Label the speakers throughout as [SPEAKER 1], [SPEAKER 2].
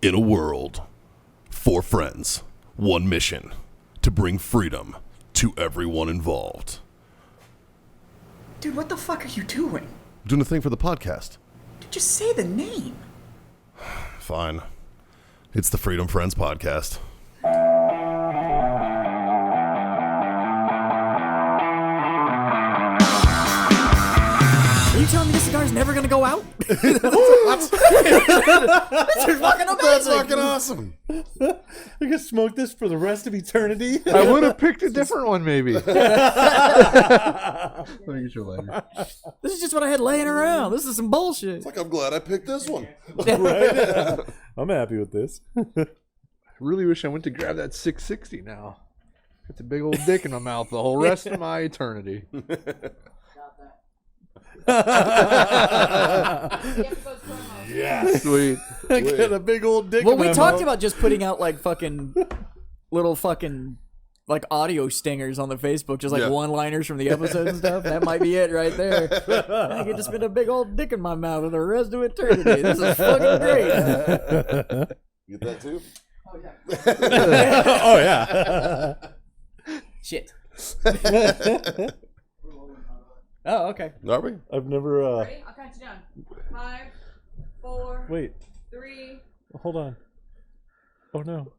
[SPEAKER 1] In a world, 4 friends, 1 mission, to bring freedom to everyone involved.
[SPEAKER 2] Dude, what the fuck are you doing?
[SPEAKER 1] Doing a thing for the podcast.
[SPEAKER 2] Dude, just say the name.
[SPEAKER 1] Fine. It's the Freedom Friends Podcast.
[SPEAKER 2] Are you telling me this cigar's never gonna go out? This is fucking amazing.
[SPEAKER 1] That's fucking awesome.
[SPEAKER 3] I could smoke this for the rest of eternity.
[SPEAKER 4] I would have picked a different one, maybe. Let me get your lighter.
[SPEAKER 2] This is just what I had laying around. This is some bullshit.
[SPEAKER 1] It's like, I'm glad I picked this one.
[SPEAKER 3] Right? I'm happy with this.
[SPEAKER 4] I really wish I went to grab that 660 now. It's a big old dick in my mouth the whole rest of my eternity.
[SPEAKER 1] Yeah.
[SPEAKER 4] Sweet.
[SPEAKER 3] I got a big old dick.
[SPEAKER 2] Well,
[SPEAKER 3] in
[SPEAKER 2] we
[SPEAKER 3] my
[SPEAKER 2] talked
[SPEAKER 3] mouth.
[SPEAKER 2] about just putting out like fucking little fucking like audio stingers on the Facebook, just like one-liners from the episode and stuff. That might be it right there. I get to spit a big old dick in my mouth for the rest of eternity. This is fucking great.
[SPEAKER 1] You get that too?
[SPEAKER 3] Oh yeah.
[SPEAKER 2] Shit. Oh, okay.
[SPEAKER 1] Are we?
[SPEAKER 3] I've never.
[SPEAKER 5] Ready? I'll count you down. 5, 4,
[SPEAKER 3] Wait.
[SPEAKER 5] 3.
[SPEAKER 3] Hold on. Oh no.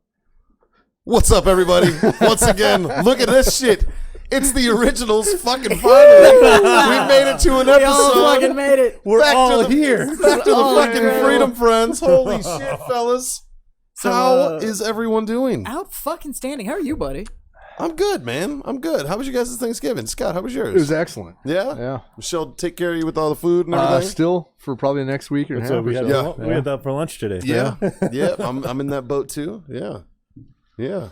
[SPEAKER 1] What's up, everybody? Once again, look at this shit. It's the originals fucking finally. We made it to an
[SPEAKER 2] We all
[SPEAKER 1] episode.
[SPEAKER 2] fucking made it.
[SPEAKER 3] We're
[SPEAKER 1] Back to
[SPEAKER 3] all
[SPEAKER 1] the-
[SPEAKER 3] here.
[SPEAKER 1] Back to the
[SPEAKER 2] Oh,
[SPEAKER 1] fucking
[SPEAKER 2] incredible.
[SPEAKER 1] Freedom Friends. Holy shit, fellas.
[SPEAKER 2] So,
[SPEAKER 1] How is everyone doing?
[SPEAKER 2] Out fucking standing. How are you, buddy?
[SPEAKER 1] I'm good, man. I'm good. How was you guys' Thanksgiving? Scott, how was yours?
[SPEAKER 4] It was excellent.
[SPEAKER 1] Yeah?
[SPEAKER 4] Yeah.
[SPEAKER 1] Michelle, take care of you with all the food and everything?
[SPEAKER 4] Still for probably the next week or
[SPEAKER 3] That's
[SPEAKER 4] half
[SPEAKER 3] what we
[SPEAKER 4] or
[SPEAKER 3] had.
[SPEAKER 4] so.
[SPEAKER 1] Yeah.
[SPEAKER 3] We had that for lunch today.
[SPEAKER 1] Yeah. Yeah. I'm in that boat too. Yeah. Yeah.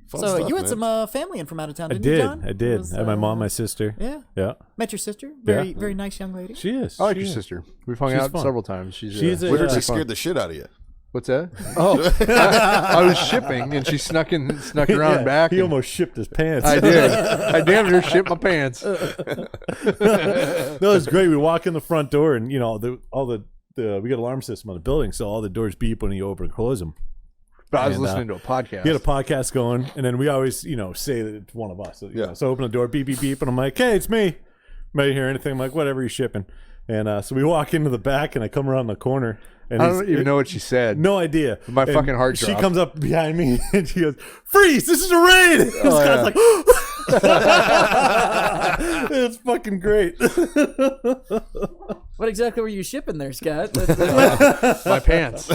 [SPEAKER 1] Fun
[SPEAKER 2] So
[SPEAKER 1] stuff,
[SPEAKER 2] you had
[SPEAKER 1] man.
[SPEAKER 2] some family in from out of town,
[SPEAKER 3] I
[SPEAKER 2] didn't you,
[SPEAKER 3] did.
[SPEAKER 2] John?
[SPEAKER 3] I
[SPEAKER 2] It
[SPEAKER 3] did.
[SPEAKER 2] was,
[SPEAKER 3] I had my mom, my sister.
[SPEAKER 2] Yeah.
[SPEAKER 3] Yeah.
[SPEAKER 2] Met your sister.
[SPEAKER 3] Yeah.
[SPEAKER 2] Very nice young lady.
[SPEAKER 3] She is.
[SPEAKER 4] I like
[SPEAKER 3] She
[SPEAKER 4] your
[SPEAKER 3] is.
[SPEAKER 4] sister. We've hung
[SPEAKER 3] She's
[SPEAKER 4] out
[SPEAKER 3] fun.
[SPEAKER 4] several times. She's
[SPEAKER 3] She's a-
[SPEAKER 1] What did
[SPEAKER 3] Yeah.
[SPEAKER 1] she scared the shit out of you?
[SPEAKER 4] What's that? Oh, I was shipping and she snuck around
[SPEAKER 3] Yeah,
[SPEAKER 4] back.
[SPEAKER 3] He
[SPEAKER 4] and
[SPEAKER 3] almost shipped his pants.
[SPEAKER 4] I did. I damn near shit my pants.
[SPEAKER 3] No, it was great. We walk in the front door, and we got alarm system on the building, so all the doors beep when you open and close them.
[SPEAKER 4] But I was
[SPEAKER 3] And,
[SPEAKER 4] listening to a podcast.
[SPEAKER 3] He had a podcast going, and then we always, say that it's one of us. So,
[SPEAKER 1] Yeah.
[SPEAKER 3] so I open the door, beep, beep, beep, and I'm like, hey, it's me. Anybody hear anything? I'm like, whatever, you're shipping. And so we walk into the back, and I come around the corner. And
[SPEAKER 4] I don't even know what she said.
[SPEAKER 3] No idea.
[SPEAKER 4] My
[SPEAKER 3] And
[SPEAKER 4] fucking heart
[SPEAKER 3] She
[SPEAKER 4] dropped.
[SPEAKER 3] comes up behind me, and she goes, freeze, this is a raid. And Scott's like, it's fucking great.
[SPEAKER 2] What exactly were you shipping there, Scott? That's,
[SPEAKER 4] My pants.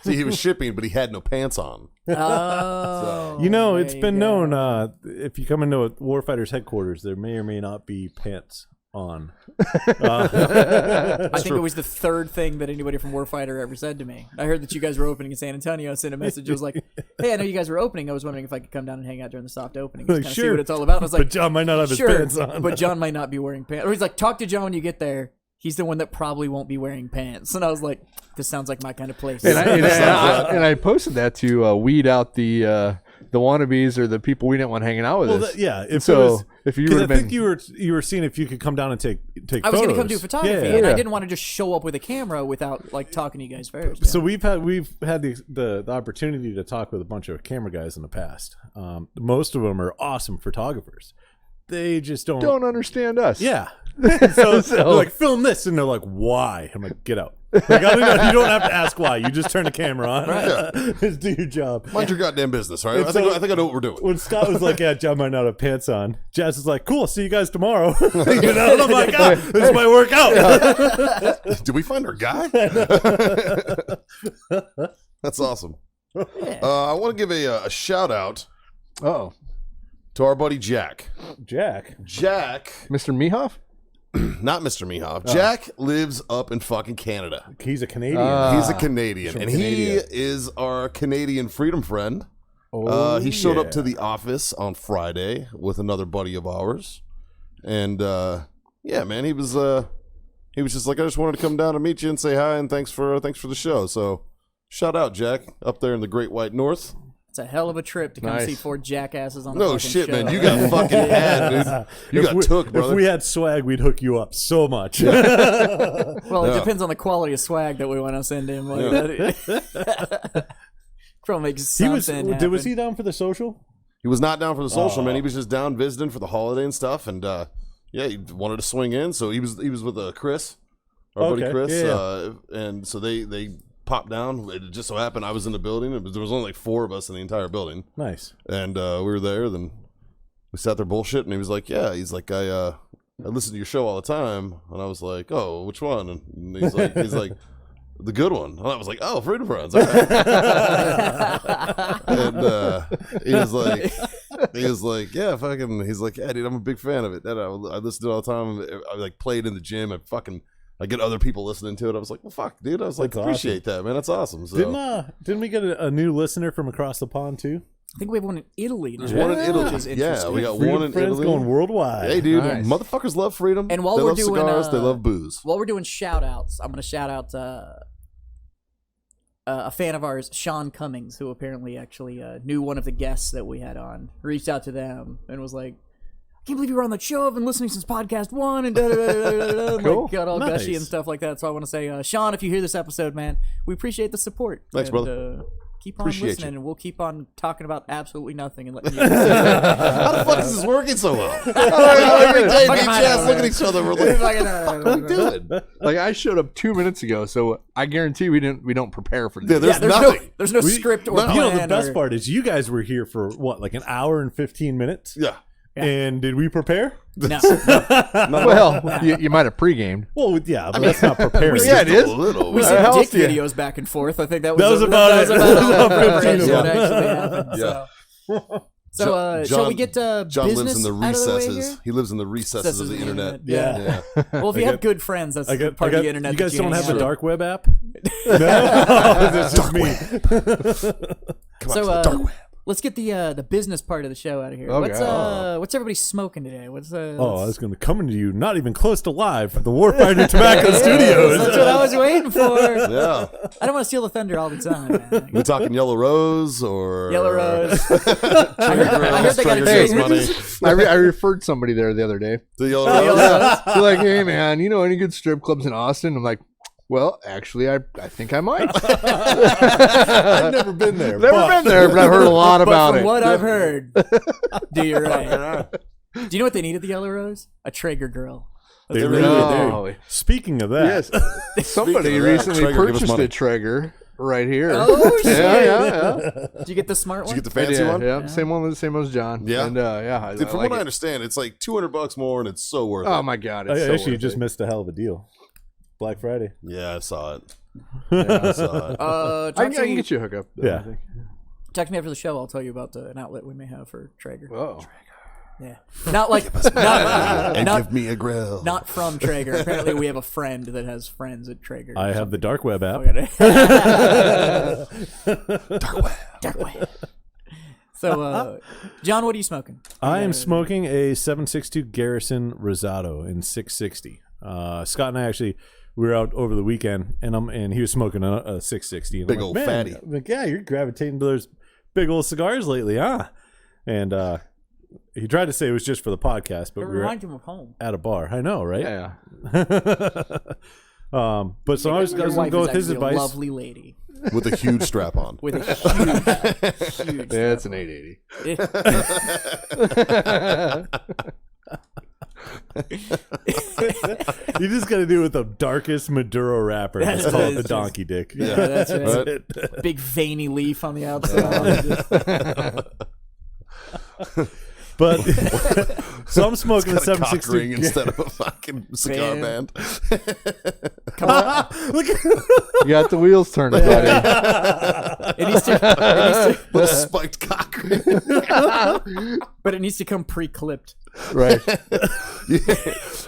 [SPEAKER 1] See, he was shipping, but he had no pants on.
[SPEAKER 2] oh,
[SPEAKER 3] It's
[SPEAKER 2] there
[SPEAKER 3] been
[SPEAKER 2] you go.
[SPEAKER 3] known if you come into a warfighter's headquarters, there may or may not be pants on.
[SPEAKER 2] I think it was the third thing that anybody from Warfighter ever said to me. I heard that you guys were opening in San Antonio. I sent a message. It was like, hey, I know you guys were opening. I was wondering if I could come down and hang out during the soft opening. Just
[SPEAKER 3] Like,
[SPEAKER 2] kind of see
[SPEAKER 3] sure.
[SPEAKER 2] what it's all about. And I was like,
[SPEAKER 3] But John might not have his
[SPEAKER 2] sure,
[SPEAKER 3] pants on.
[SPEAKER 2] but John might not be wearing pants. Or he's like, talk to John when you get there. He's the one that probably won't be wearing pants. And I was like, this sounds like my kind of place.
[SPEAKER 4] And I posted that to weed out the wannabes or the people we didn't want hanging out with us.
[SPEAKER 3] If
[SPEAKER 4] So,
[SPEAKER 3] it was,
[SPEAKER 4] if you
[SPEAKER 3] 'cause
[SPEAKER 4] would've
[SPEAKER 3] I think
[SPEAKER 4] been-
[SPEAKER 3] you were seeing if you could come down and take
[SPEAKER 2] I was
[SPEAKER 3] photos.
[SPEAKER 2] going to come do photography,
[SPEAKER 3] Yeah.
[SPEAKER 2] and I
[SPEAKER 4] Yeah.
[SPEAKER 2] didn't want to just show up with a camera without like talking to you guys first.
[SPEAKER 3] So we've had the opportunity to talk with a bunch of camera guys in the past. Most of them are awesome photographers. They just
[SPEAKER 4] don't understand us.
[SPEAKER 3] Yeah. So they're like, film this, and they're like, why? I'm like, get out. Like, I don't know, you don't have to ask why. You just turn the camera on. Just do your job.
[SPEAKER 1] Mind your goddamn business, all right?
[SPEAKER 3] And
[SPEAKER 1] I think
[SPEAKER 3] so-
[SPEAKER 1] I know what we're doing.
[SPEAKER 3] When Scott was like, yeah, John might not have pants on, Jazz is like, cool, see you guys tomorrow. And I'm like, this might work out.
[SPEAKER 1] Did we find our guy? That's awesome. I want to give a shout out
[SPEAKER 4] Oh,
[SPEAKER 1] to our buddy Jack.
[SPEAKER 3] Jack.
[SPEAKER 1] Jack,
[SPEAKER 4] Mr. Mehoff?
[SPEAKER 1] not Mr. Mehoff. Jack lives up in fucking Canada.
[SPEAKER 3] He's a Canadian.
[SPEAKER 1] He's a Canadian, and he is our Canadian freedom friend. He showed up to the office on Friday with another buddy of ours, and yeah, man, he was just like, I just wanted to come down and meet you and say hi and thanks for the show. So shout out, Jack, up there in the Great White North.
[SPEAKER 2] It's a hell of a trip to come
[SPEAKER 4] Nice.
[SPEAKER 2] see 4 jackasses on the
[SPEAKER 1] No
[SPEAKER 2] fucking
[SPEAKER 1] shit,
[SPEAKER 2] show.
[SPEAKER 1] man. You got fucking had, dude. You got took, brother.
[SPEAKER 3] If we had swag, we'd hook you up so much.
[SPEAKER 2] Well, it
[SPEAKER 1] Yeah.
[SPEAKER 2] depends on the quality of swag that we want to send him. Like Probably make something happen.
[SPEAKER 3] Was he down for the social?
[SPEAKER 1] He was not down for the social, man. He was just down visiting for the holiday and stuff, and yeah, he wanted to swing in. So he was with Chris, our buddy Chris, and so they popped down. It just so happened I was in the building. There was only like 4 of us in the entire building.
[SPEAKER 3] Nice.
[SPEAKER 1] And we were there. Then we sat there bullshit, and he was like, "Yeah." He's like, "I listen to your show all the time," and I was like, "Oh, which one?" And he's like. The good one. And I was like, "Oh, Freedom Friends." Okay. And he was like, "Yeah, fucking." He's like, "Yeah, dude, I'm a big fan of it. I listen to it all the time. I like play it in the gym. I get other people listening to it." I was like, "Well, fuck, dude." I was like,
[SPEAKER 3] That's
[SPEAKER 1] "Appreciate that, man. That's awesome." So
[SPEAKER 3] Didn't we get a new listener from across the pond too?
[SPEAKER 2] I think we have one in Italy.
[SPEAKER 1] there's one in Italy.
[SPEAKER 2] Which is
[SPEAKER 1] Yeah,
[SPEAKER 2] interesting.
[SPEAKER 1] we got
[SPEAKER 3] Freedom
[SPEAKER 1] one in
[SPEAKER 3] Friends
[SPEAKER 1] Italy.
[SPEAKER 3] going worldwide.
[SPEAKER 1] Hey, dude,
[SPEAKER 4] Nice.
[SPEAKER 1] motherfuckers love freedom.
[SPEAKER 2] And while
[SPEAKER 1] they
[SPEAKER 2] we're
[SPEAKER 1] love
[SPEAKER 2] doing,
[SPEAKER 1] cigars, they love booze.
[SPEAKER 2] While we're doing shout outs, I'm going to shout out a fan of ours, Sean Cummings, who apparently actually knew one of the guests that we had on, reached out to them and was like, "I can't believe you were on that show. I've been listening since podcast 1 and da-da-da-da-da-da," and,
[SPEAKER 4] Cool.
[SPEAKER 2] like, got all
[SPEAKER 3] Nice.
[SPEAKER 2] gushy and stuff like that. So I want to say, Sean, if you hear this episode, man, we appreciate the support.
[SPEAKER 1] Thanks,
[SPEAKER 2] and,
[SPEAKER 1] brother.
[SPEAKER 2] Keep on
[SPEAKER 1] Appreciate
[SPEAKER 2] listening,
[SPEAKER 1] you.
[SPEAKER 2] and we'll keep on talking about absolutely nothing and letting you.
[SPEAKER 1] How the fuck is this working so well? Every day, me and Chaz look at each other. We're like, "What are we doing?"
[SPEAKER 4] Like I showed up 2 minutes ago, so I guarantee we don't prepare for this.
[SPEAKER 1] Yeah, there's
[SPEAKER 2] there's
[SPEAKER 1] nothing.
[SPEAKER 2] there's no script or plan.
[SPEAKER 3] You know, the best
[SPEAKER 2] or-
[SPEAKER 3] part is you guys were here for what, like an hour and 15 minutes?
[SPEAKER 1] Yeah.
[SPEAKER 3] And did we prepare?
[SPEAKER 2] No.
[SPEAKER 4] Well, you might have pre-gamed.
[SPEAKER 3] Well, yeah, but that's not preparing.
[SPEAKER 4] Yeah, it is.
[SPEAKER 1] A little.
[SPEAKER 2] We
[SPEAKER 1] bit.
[SPEAKER 2] sent
[SPEAKER 4] How
[SPEAKER 2] dick
[SPEAKER 4] else do you-
[SPEAKER 2] videos back and forth. I think that
[SPEAKER 3] That was about it.
[SPEAKER 2] that
[SPEAKER 3] That was about
[SPEAKER 2] all
[SPEAKER 3] 15 of
[SPEAKER 2] that
[SPEAKER 3] them.
[SPEAKER 2] actually happened.
[SPEAKER 1] Yeah.
[SPEAKER 2] So, shall we get
[SPEAKER 1] John
[SPEAKER 2] business
[SPEAKER 1] lives in the
[SPEAKER 2] out of the way
[SPEAKER 1] recesses.
[SPEAKER 2] here?
[SPEAKER 1] He lives in the recesses of the internet.
[SPEAKER 3] Yeah.
[SPEAKER 2] Well, if you have good friends, that's part of the internet.
[SPEAKER 3] You guys
[SPEAKER 2] that
[SPEAKER 3] don't have
[SPEAKER 2] hang
[SPEAKER 3] the
[SPEAKER 2] out
[SPEAKER 3] dark web app? No, that's just me.
[SPEAKER 1] Come on,
[SPEAKER 2] So,
[SPEAKER 1] to the dark web.
[SPEAKER 2] let's get the business part of the show out of here.
[SPEAKER 4] Okay.
[SPEAKER 2] What's everybody smoking today? What's
[SPEAKER 3] Oh, I was going to come to you, not even close to live, from the Warfighter Tobacco Studios.
[SPEAKER 2] That's what I was waiting for.
[SPEAKER 1] Yeah.
[SPEAKER 2] I don't want to steal the thunder all the time, man.
[SPEAKER 1] We talking Yellow Rose or
[SPEAKER 2] Yellow Rose. I heard they got a
[SPEAKER 1] Traeger
[SPEAKER 2] trade.
[SPEAKER 1] Joe's money.
[SPEAKER 4] I referred somebody there the other day.
[SPEAKER 1] The Yellow
[SPEAKER 2] Yellow
[SPEAKER 1] Rose.
[SPEAKER 2] Rose.
[SPEAKER 4] They're like, "Hey man, you know any good strip clubs in Austin?" I'm like, "Well, actually, I think I might."
[SPEAKER 3] I've never been there.
[SPEAKER 4] Never been there, but I've heard a lot
[SPEAKER 2] But
[SPEAKER 4] about
[SPEAKER 2] from
[SPEAKER 4] it.
[SPEAKER 2] what I've heard, do you right? Do you know what they need at the Yellow Rose? A Traeger grill.
[SPEAKER 3] They really
[SPEAKER 4] No.
[SPEAKER 3] do. Speaking of that,
[SPEAKER 4] Yes, somebody
[SPEAKER 1] Speaking of that,
[SPEAKER 4] recently
[SPEAKER 1] Traeger, give us
[SPEAKER 4] purchased
[SPEAKER 1] money.
[SPEAKER 4] a Traeger right here.
[SPEAKER 2] Oh shit!
[SPEAKER 4] yeah.
[SPEAKER 2] Did you get the smart
[SPEAKER 1] Did
[SPEAKER 2] one?
[SPEAKER 1] you get the fancy one?
[SPEAKER 4] Yeah, same one as John.
[SPEAKER 1] Yeah?
[SPEAKER 4] and yeah.
[SPEAKER 1] Dude, from
[SPEAKER 4] like
[SPEAKER 1] what I
[SPEAKER 4] it.
[SPEAKER 1] understand, it's like $200 more, and it's so worth
[SPEAKER 4] Oh
[SPEAKER 1] it.
[SPEAKER 4] my god,
[SPEAKER 3] I
[SPEAKER 4] it's so
[SPEAKER 3] actually
[SPEAKER 4] worth
[SPEAKER 3] just
[SPEAKER 4] it.
[SPEAKER 3] missed a hell of a deal. Black Friday.
[SPEAKER 1] Yeah, I saw it. I saw it.
[SPEAKER 4] I
[SPEAKER 2] Talk
[SPEAKER 4] can get you a hookup.
[SPEAKER 3] Yeah.
[SPEAKER 2] to me after the show. I'll tell you about an outlet we may have for Traeger.
[SPEAKER 4] Oh,
[SPEAKER 2] Yeah, not like
[SPEAKER 1] And
[SPEAKER 2] not
[SPEAKER 1] give me a grill.
[SPEAKER 2] not from Traeger. Apparently, we have a friend that has friends at Traeger.
[SPEAKER 3] I have the dark web app.
[SPEAKER 2] Dark web. So, John, what are you smoking?
[SPEAKER 3] I am smoking a 762 Garrison Rosado in 660. Scott and I actually, we were out over the weekend, and he was smoking a 660. And
[SPEAKER 1] Big
[SPEAKER 3] I'm
[SPEAKER 1] old
[SPEAKER 3] like, "Man,"
[SPEAKER 1] fatty.
[SPEAKER 3] I'm like, yeah, you're gravitating to those big old cigars lately, huh? And he tried to say it was just for the podcast, but
[SPEAKER 2] It
[SPEAKER 3] we were
[SPEAKER 2] reminds him of home.
[SPEAKER 3] at a bar. I know, right?
[SPEAKER 4] yeah.
[SPEAKER 3] But so I was
[SPEAKER 2] Your
[SPEAKER 3] going
[SPEAKER 2] wife
[SPEAKER 3] to go
[SPEAKER 2] is
[SPEAKER 3] with his
[SPEAKER 2] actually a
[SPEAKER 3] advice.
[SPEAKER 2] lovely lady
[SPEAKER 1] With a huge strap on.
[SPEAKER 2] with a huge.
[SPEAKER 4] Yeah, it's an 880.
[SPEAKER 3] You just got to do it with the darkest Maduro wrapper. And
[SPEAKER 2] That's
[SPEAKER 3] just call
[SPEAKER 2] what
[SPEAKER 3] it the
[SPEAKER 2] it is.
[SPEAKER 3] donkey dick.
[SPEAKER 2] Yeah, that's right.
[SPEAKER 1] Right?
[SPEAKER 2] Big veiny leaf on the outside.
[SPEAKER 3] But so I'm smoking a
[SPEAKER 1] Got a cock
[SPEAKER 3] 760
[SPEAKER 1] ring instead of a fucking cigar
[SPEAKER 2] Man.
[SPEAKER 1] band.
[SPEAKER 2] Come on.
[SPEAKER 3] Look at
[SPEAKER 4] You got the wheels turning, buddy.
[SPEAKER 2] It needs to,
[SPEAKER 1] With a spiked cock ring.
[SPEAKER 2] but it needs to come pre-clipped.
[SPEAKER 4] Right.
[SPEAKER 1] Yeah.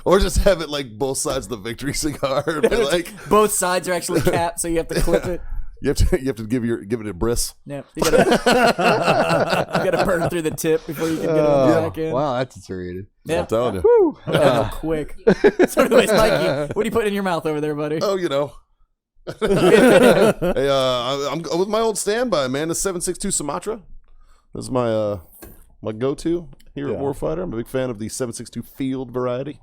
[SPEAKER 1] Or just have it like both sides of the victory cigar. But like
[SPEAKER 2] Both sides are actually capped, so you have to clip it.
[SPEAKER 1] you have to give it a bris.
[SPEAKER 2] Yeah, you gotta burn through the tip before you can get it back in.
[SPEAKER 4] Wow, that's deteriorated.
[SPEAKER 2] Yeah.
[SPEAKER 1] I'm telling you.
[SPEAKER 2] Real quick. So anyways, Mikey, what are you putting in your mouth over there, buddy?
[SPEAKER 1] Oh, you know. Hey, I'm with my old standby, man. The 762 Sumatra. This is my my go-to here at
[SPEAKER 3] Yeah.
[SPEAKER 1] Warfighter. I'm a big fan of the 7.62 field variety.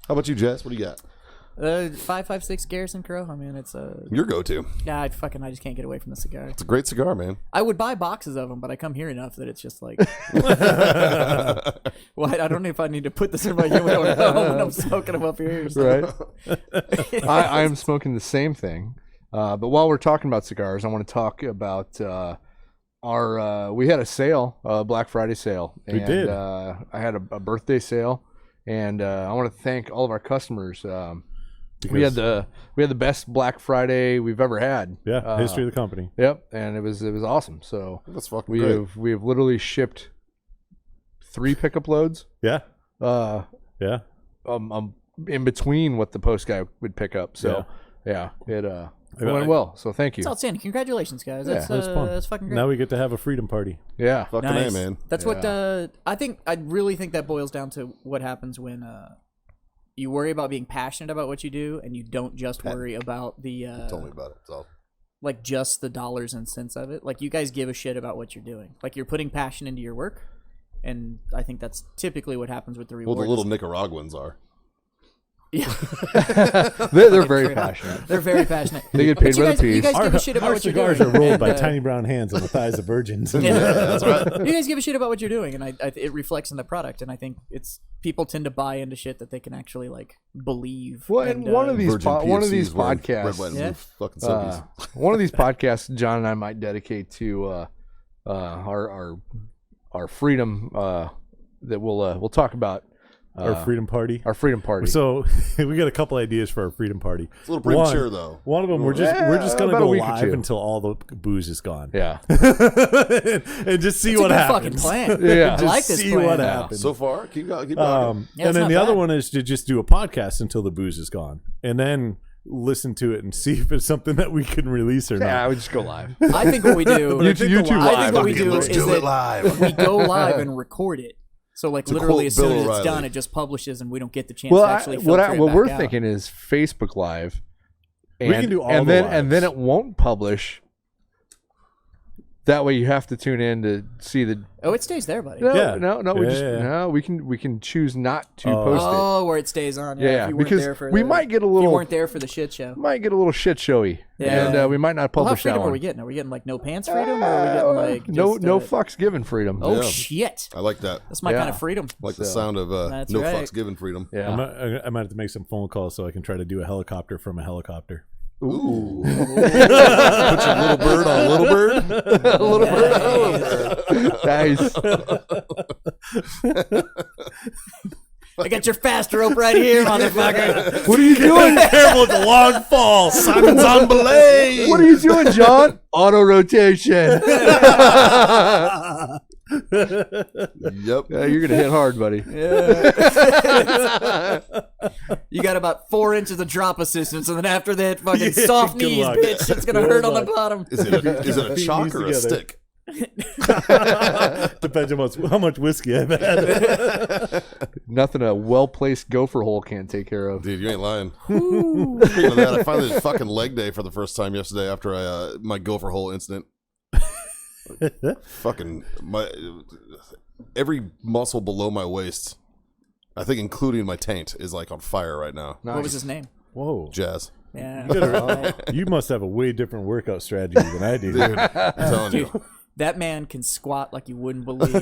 [SPEAKER 1] How about you, Jess? What do you got?
[SPEAKER 2] 5.56 Garrison Crow. I mean, it's
[SPEAKER 1] Your go-to.
[SPEAKER 2] yeah. I just can't get away from the cigar.
[SPEAKER 1] It's a great cigar, man.
[SPEAKER 2] I would buy boxes of them, but I come here enough that it's just like, well, I don't know if I need to put this in my humidor at home when I'm smoking them up here. So.
[SPEAKER 4] Right. I am smoking the same thing. But while we're talking about cigars, I want to talk about our. We had a sale, Black Friday sale.
[SPEAKER 3] We did.
[SPEAKER 4] I had a birthday sale, and I want to thank all of our customers. We had the best Black Friday we've ever had.
[SPEAKER 3] Yeah, history of the company.
[SPEAKER 4] Yep, and it was awesome. So
[SPEAKER 1] That's fucking
[SPEAKER 4] we
[SPEAKER 1] great.
[SPEAKER 4] have literally shipped 3 pickup loads.
[SPEAKER 3] Yeah,
[SPEAKER 4] Uh,
[SPEAKER 3] yeah.
[SPEAKER 4] in between what the post guy would pick up. So yeah, it went well. So thank you.
[SPEAKER 2] It's outstanding. Congratulations, guys. That's,
[SPEAKER 3] That's fun.
[SPEAKER 2] that's fucking great.
[SPEAKER 3] Now we get to have a freedom party.
[SPEAKER 4] Yeah.
[SPEAKER 1] Fucking
[SPEAKER 2] Nice.
[SPEAKER 1] A, man.
[SPEAKER 2] That's what I really think that boils down to what happens when you worry about being passionate about what you do, and you don't just worry about the
[SPEAKER 1] Tell me about it. So.
[SPEAKER 2] like just the dollars and cents of it. Like you guys give a shit about what you're doing. Like you're putting passion into your work, and I think that's typically what happens with the
[SPEAKER 1] Well,
[SPEAKER 2] rewards.
[SPEAKER 1] the little Nicaraguans are.
[SPEAKER 2] Yeah.
[SPEAKER 4] They're very passionate.
[SPEAKER 2] They're very passionate.
[SPEAKER 4] They get
[SPEAKER 2] But
[SPEAKER 4] paid
[SPEAKER 2] you
[SPEAKER 4] by
[SPEAKER 2] guys,
[SPEAKER 4] the
[SPEAKER 2] you
[SPEAKER 4] piece.
[SPEAKER 2] guys give a shit about
[SPEAKER 3] Our
[SPEAKER 2] what you're
[SPEAKER 3] cigars
[SPEAKER 2] doing.
[SPEAKER 3] are rolled
[SPEAKER 2] and,
[SPEAKER 3] by tiny brown hands on the thighs of virgins.
[SPEAKER 2] Yeah,
[SPEAKER 1] That's right.
[SPEAKER 2] You guys give a shit about what you're doing, and it reflects in the product. And I think people tend to buy into shit that they can actually like believe.
[SPEAKER 4] Well, and
[SPEAKER 2] and,
[SPEAKER 4] one of these
[SPEAKER 1] Virgin
[SPEAKER 4] one of these
[SPEAKER 1] PFCs wearing
[SPEAKER 4] podcasts,
[SPEAKER 1] red, white, and
[SPEAKER 2] Yeah.
[SPEAKER 1] blue fucking silkies.
[SPEAKER 4] one of these podcasts, John and I might dedicate to our freedom that we'll talk about.
[SPEAKER 3] Our freedom party.
[SPEAKER 4] Our freedom party.
[SPEAKER 3] So we got a couple ideas for our freedom party.
[SPEAKER 1] It's a little premature, though.
[SPEAKER 3] One of them, we're just gonna
[SPEAKER 4] about a
[SPEAKER 3] go
[SPEAKER 4] week or
[SPEAKER 3] live
[SPEAKER 4] two.
[SPEAKER 3] until all the booze is gone.
[SPEAKER 4] yeah.
[SPEAKER 3] And just see
[SPEAKER 2] It's
[SPEAKER 3] what
[SPEAKER 2] a good
[SPEAKER 3] happens.
[SPEAKER 2] fucking plan.
[SPEAKER 4] Yeah.
[SPEAKER 2] I
[SPEAKER 3] Just
[SPEAKER 2] like this
[SPEAKER 3] see
[SPEAKER 2] plan.
[SPEAKER 3] what
[SPEAKER 4] Yeah.
[SPEAKER 3] happens.
[SPEAKER 1] So far, keep going.
[SPEAKER 2] Yeah,
[SPEAKER 3] and
[SPEAKER 2] it's
[SPEAKER 3] then
[SPEAKER 2] not
[SPEAKER 3] the other
[SPEAKER 2] bad.
[SPEAKER 3] one is to just do a podcast until the booze is gone, and then listen to it and see if it's something that we can release or
[SPEAKER 4] Yeah, I
[SPEAKER 3] not.
[SPEAKER 4] would just go live.
[SPEAKER 2] I think what we do.
[SPEAKER 4] YouTube
[SPEAKER 2] I
[SPEAKER 4] live.
[SPEAKER 2] think what we
[SPEAKER 1] Fuck it,
[SPEAKER 2] do
[SPEAKER 1] let's
[SPEAKER 2] is
[SPEAKER 1] do
[SPEAKER 2] that
[SPEAKER 1] it live.
[SPEAKER 2] we go live and record it. So like literally
[SPEAKER 1] quote
[SPEAKER 2] as soon
[SPEAKER 1] Bill
[SPEAKER 2] as it's
[SPEAKER 1] O'Reilly.
[SPEAKER 2] done, it just publishes, and we don't get the chance
[SPEAKER 4] Well,
[SPEAKER 2] to actually filter it
[SPEAKER 4] what
[SPEAKER 2] back
[SPEAKER 4] we're
[SPEAKER 2] out.
[SPEAKER 4] thinking is Facebook Live.
[SPEAKER 3] We can do all
[SPEAKER 4] and
[SPEAKER 3] the
[SPEAKER 4] then
[SPEAKER 3] lives.
[SPEAKER 4] and then it won't publish. That way, you have to tune in to see the.
[SPEAKER 2] Oh, it stays there, buddy.
[SPEAKER 4] No,
[SPEAKER 3] Yeah.
[SPEAKER 4] no, we
[SPEAKER 3] Yeah,
[SPEAKER 4] just
[SPEAKER 3] yeah.
[SPEAKER 4] no. We can choose not to
[SPEAKER 3] Oh.
[SPEAKER 4] post it.
[SPEAKER 2] Oh, where it stays on. Yeah,
[SPEAKER 4] Yeah,
[SPEAKER 2] if you weren't
[SPEAKER 4] because
[SPEAKER 2] there for
[SPEAKER 4] we
[SPEAKER 2] the,
[SPEAKER 4] might get a
[SPEAKER 2] if you
[SPEAKER 4] little
[SPEAKER 2] weren't there for the shit show.
[SPEAKER 4] might get a little shit showy,
[SPEAKER 2] Yeah.
[SPEAKER 4] and we might not
[SPEAKER 2] Well, how
[SPEAKER 4] publish that
[SPEAKER 2] freedom
[SPEAKER 4] one.
[SPEAKER 2] are we getting? Are we getting like no pants freedom, or are we getting like
[SPEAKER 4] no
[SPEAKER 2] just,
[SPEAKER 4] fucks given freedom.
[SPEAKER 2] Oh
[SPEAKER 1] Yeah.
[SPEAKER 2] shit!
[SPEAKER 1] I like that.
[SPEAKER 2] That's my
[SPEAKER 4] Yeah.
[SPEAKER 2] kind of freedom.
[SPEAKER 1] I like the
[SPEAKER 4] So,
[SPEAKER 1] sound of
[SPEAKER 2] that's
[SPEAKER 1] no
[SPEAKER 2] right.
[SPEAKER 1] fucks given freedom.
[SPEAKER 3] I
[SPEAKER 4] Yeah.
[SPEAKER 3] might have to make some phone calls so I can try to do a helicopter from a helicopter.
[SPEAKER 1] Ooh. Put your little bird on a little bird.
[SPEAKER 4] A little bit. Nice.
[SPEAKER 2] I got your fast rope right here, motherfucker.
[SPEAKER 4] What are you doing?
[SPEAKER 3] Careful with the long fall.
[SPEAKER 1] Simon's on belay.
[SPEAKER 4] What are you doing, John? Auto rotation.
[SPEAKER 1] Yep.
[SPEAKER 4] Yeah, you're gonna hit hard, buddy.
[SPEAKER 2] You got about 4 inches of drop assistance, and then after that, fucking
[SPEAKER 3] Yeah,
[SPEAKER 2] soft
[SPEAKER 3] good
[SPEAKER 2] knees,
[SPEAKER 3] luck.
[SPEAKER 2] bitch. It's gonna
[SPEAKER 3] Good
[SPEAKER 2] hurt on the
[SPEAKER 3] luck.
[SPEAKER 2] bottom.
[SPEAKER 1] Is it a chalk
[SPEAKER 3] these
[SPEAKER 1] or a
[SPEAKER 3] together.
[SPEAKER 1] stick?
[SPEAKER 3] Depends on how much whiskey I've had.
[SPEAKER 4] Nothing a well-placed gopher hole can't take care of.
[SPEAKER 1] Dude, you ain't lying. Speaking of that, I finally did fucking leg day for the first time yesterday after my gopher hole incident. Fucking every muscle below my waist, I think including my taint, is like on fire right now.
[SPEAKER 4] Nice.
[SPEAKER 2] What was his name?
[SPEAKER 3] Whoa.
[SPEAKER 1] Jazz.
[SPEAKER 2] Yeah.
[SPEAKER 3] You must have a way different workout strategy than I do.
[SPEAKER 1] Dude, I'm telling
[SPEAKER 2] Dude,
[SPEAKER 1] you.
[SPEAKER 2] that man can squat like you wouldn't believe.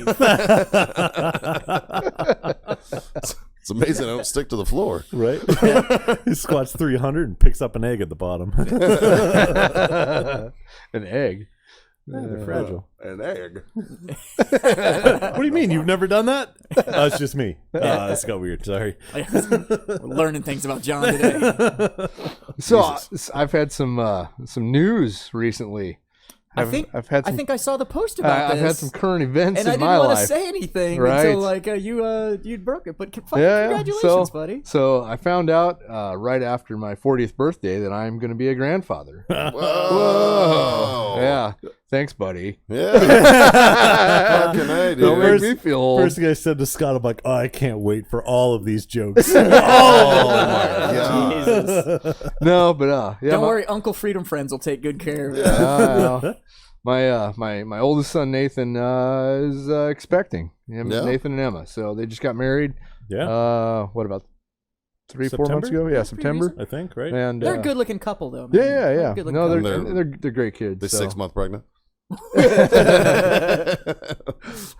[SPEAKER 1] It's amazing I don't stick to the floor.
[SPEAKER 3] Right? He squats 300 and picks up an egg at the bottom.
[SPEAKER 4] An egg.
[SPEAKER 3] They're fragile.
[SPEAKER 1] An egg.
[SPEAKER 3] What do you mean? You've never done that? It's just me. This got weird. Sorry.
[SPEAKER 2] We're learning things about John today.
[SPEAKER 4] So I've had some news recently.
[SPEAKER 2] I think I saw the post about
[SPEAKER 4] I've
[SPEAKER 2] this.
[SPEAKER 4] had some current events
[SPEAKER 2] and I
[SPEAKER 4] in
[SPEAKER 2] didn't
[SPEAKER 4] my
[SPEAKER 2] want to
[SPEAKER 4] life.
[SPEAKER 2] say anything
[SPEAKER 4] Right.
[SPEAKER 2] until like you broke it. But
[SPEAKER 4] Yeah,
[SPEAKER 2] congratulations, buddy.
[SPEAKER 4] So I found out right after my 40th birthday that I'm going to be a grandfather.
[SPEAKER 1] Whoa.
[SPEAKER 4] Yeah. Thanks, buddy.
[SPEAKER 1] Yeah. Fucking A,
[SPEAKER 4] Don't
[SPEAKER 1] dude.
[SPEAKER 4] make me feel old.
[SPEAKER 3] First thing I said to Scott, I'm like, oh, I can't wait for all of these jokes.
[SPEAKER 1] Oh, my God.
[SPEAKER 2] Jesus.
[SPEAKER 4] No, but yeah.
[SPEAKER 2] Don't worry, Uncle Freedom Friends will take good care of it.
[SPEAKER 4] my oldest son Nathan is expecting. Nathan and Emma. So they just got married.
[SPEAKER 3] Yeah.
[SPEAKER 4] What about 3-4
[SPEAKER 3] September?
[SPEAKER 4] months ago? Yeah, September.
[SPEAKER 3] I think, right?
[SPEAKER 4] And
[SPEAKER 2] They're a good-looking couple, though. Man.
[SPEAKER 4] Yeah.
[SPEAKER 2] Good-looking
[SPEAKER 4] No,
[SPEAKER 2] couple.
[SPEAKER 4] they're great kids.
[SPEAKER 1] They
[SPEAKER 4] so.
[SPEAKER 1] 6 month pregnant.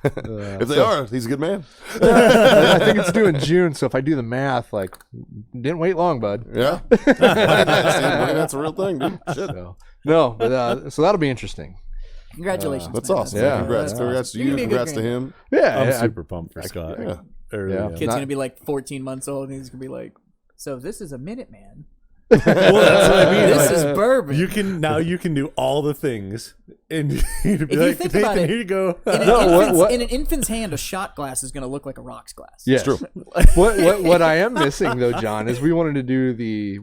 [SPEAKER 1] If they are, he's a good man.
[SPEAKER 4] I think it's due in June. So if I do the math, like, didn't wait long, bud.
[SPEAKER 1] Yeah, that's a real thing, dude. Shit.
[SPEAKER 4] No, but so that'll be interesting.
[SPEAKER 2] Congratulations.
[SPEAKER 1] That's
[SPEAKER 2] man.
[SPEAKER 1] awesome.
[SPEAKER 4] Yeah.
[SPEAKER 1] Congrats to you. Congrats to him.
[SPEAKER 4] Yeah,
[SPEAKER 3] I'm
[SPEAKER 4] I-
[SPEAKER 3] super pumped for Scott.
[SPEAKER 1] Yeah.
[SPEAKER 4] Yeah.
[SPEAKER 2] Kid's
[SPEAKER 4] Not-
[SPEAKER 2] gonna be like 14 months old, and he's gonna be like, "So this is a Minuteman.
[SPEAKER 3] Well, that's what I mean.
[SPEAKER 2] This
[SPEAKER 3] Like,
[SPEAKER 2] is bourbon."
[SPEAKER 3] you can do all the things, and you'd be
[SPEAKER 2] If you
[SPEAKER 3] like,
[SPEAKER 2] think
[SPEAKER 3] Nathan,
[SPEAKER 2] about it,
[SPEAKER 3] here you go.
[SPEAKER 2] in an,
[SPEAKER 4] No,
[SPEAKER 2] infant's,
[SPEAKER 4] what-
[SPEAKER 2] in an infant's hand, a shot glass is gonna look like a rocks glass.
[SPEAKER 4] Yes.
[SPEAKER 1] true.
[SPEAKER 4] what I am missing though, John, is we wanted to do the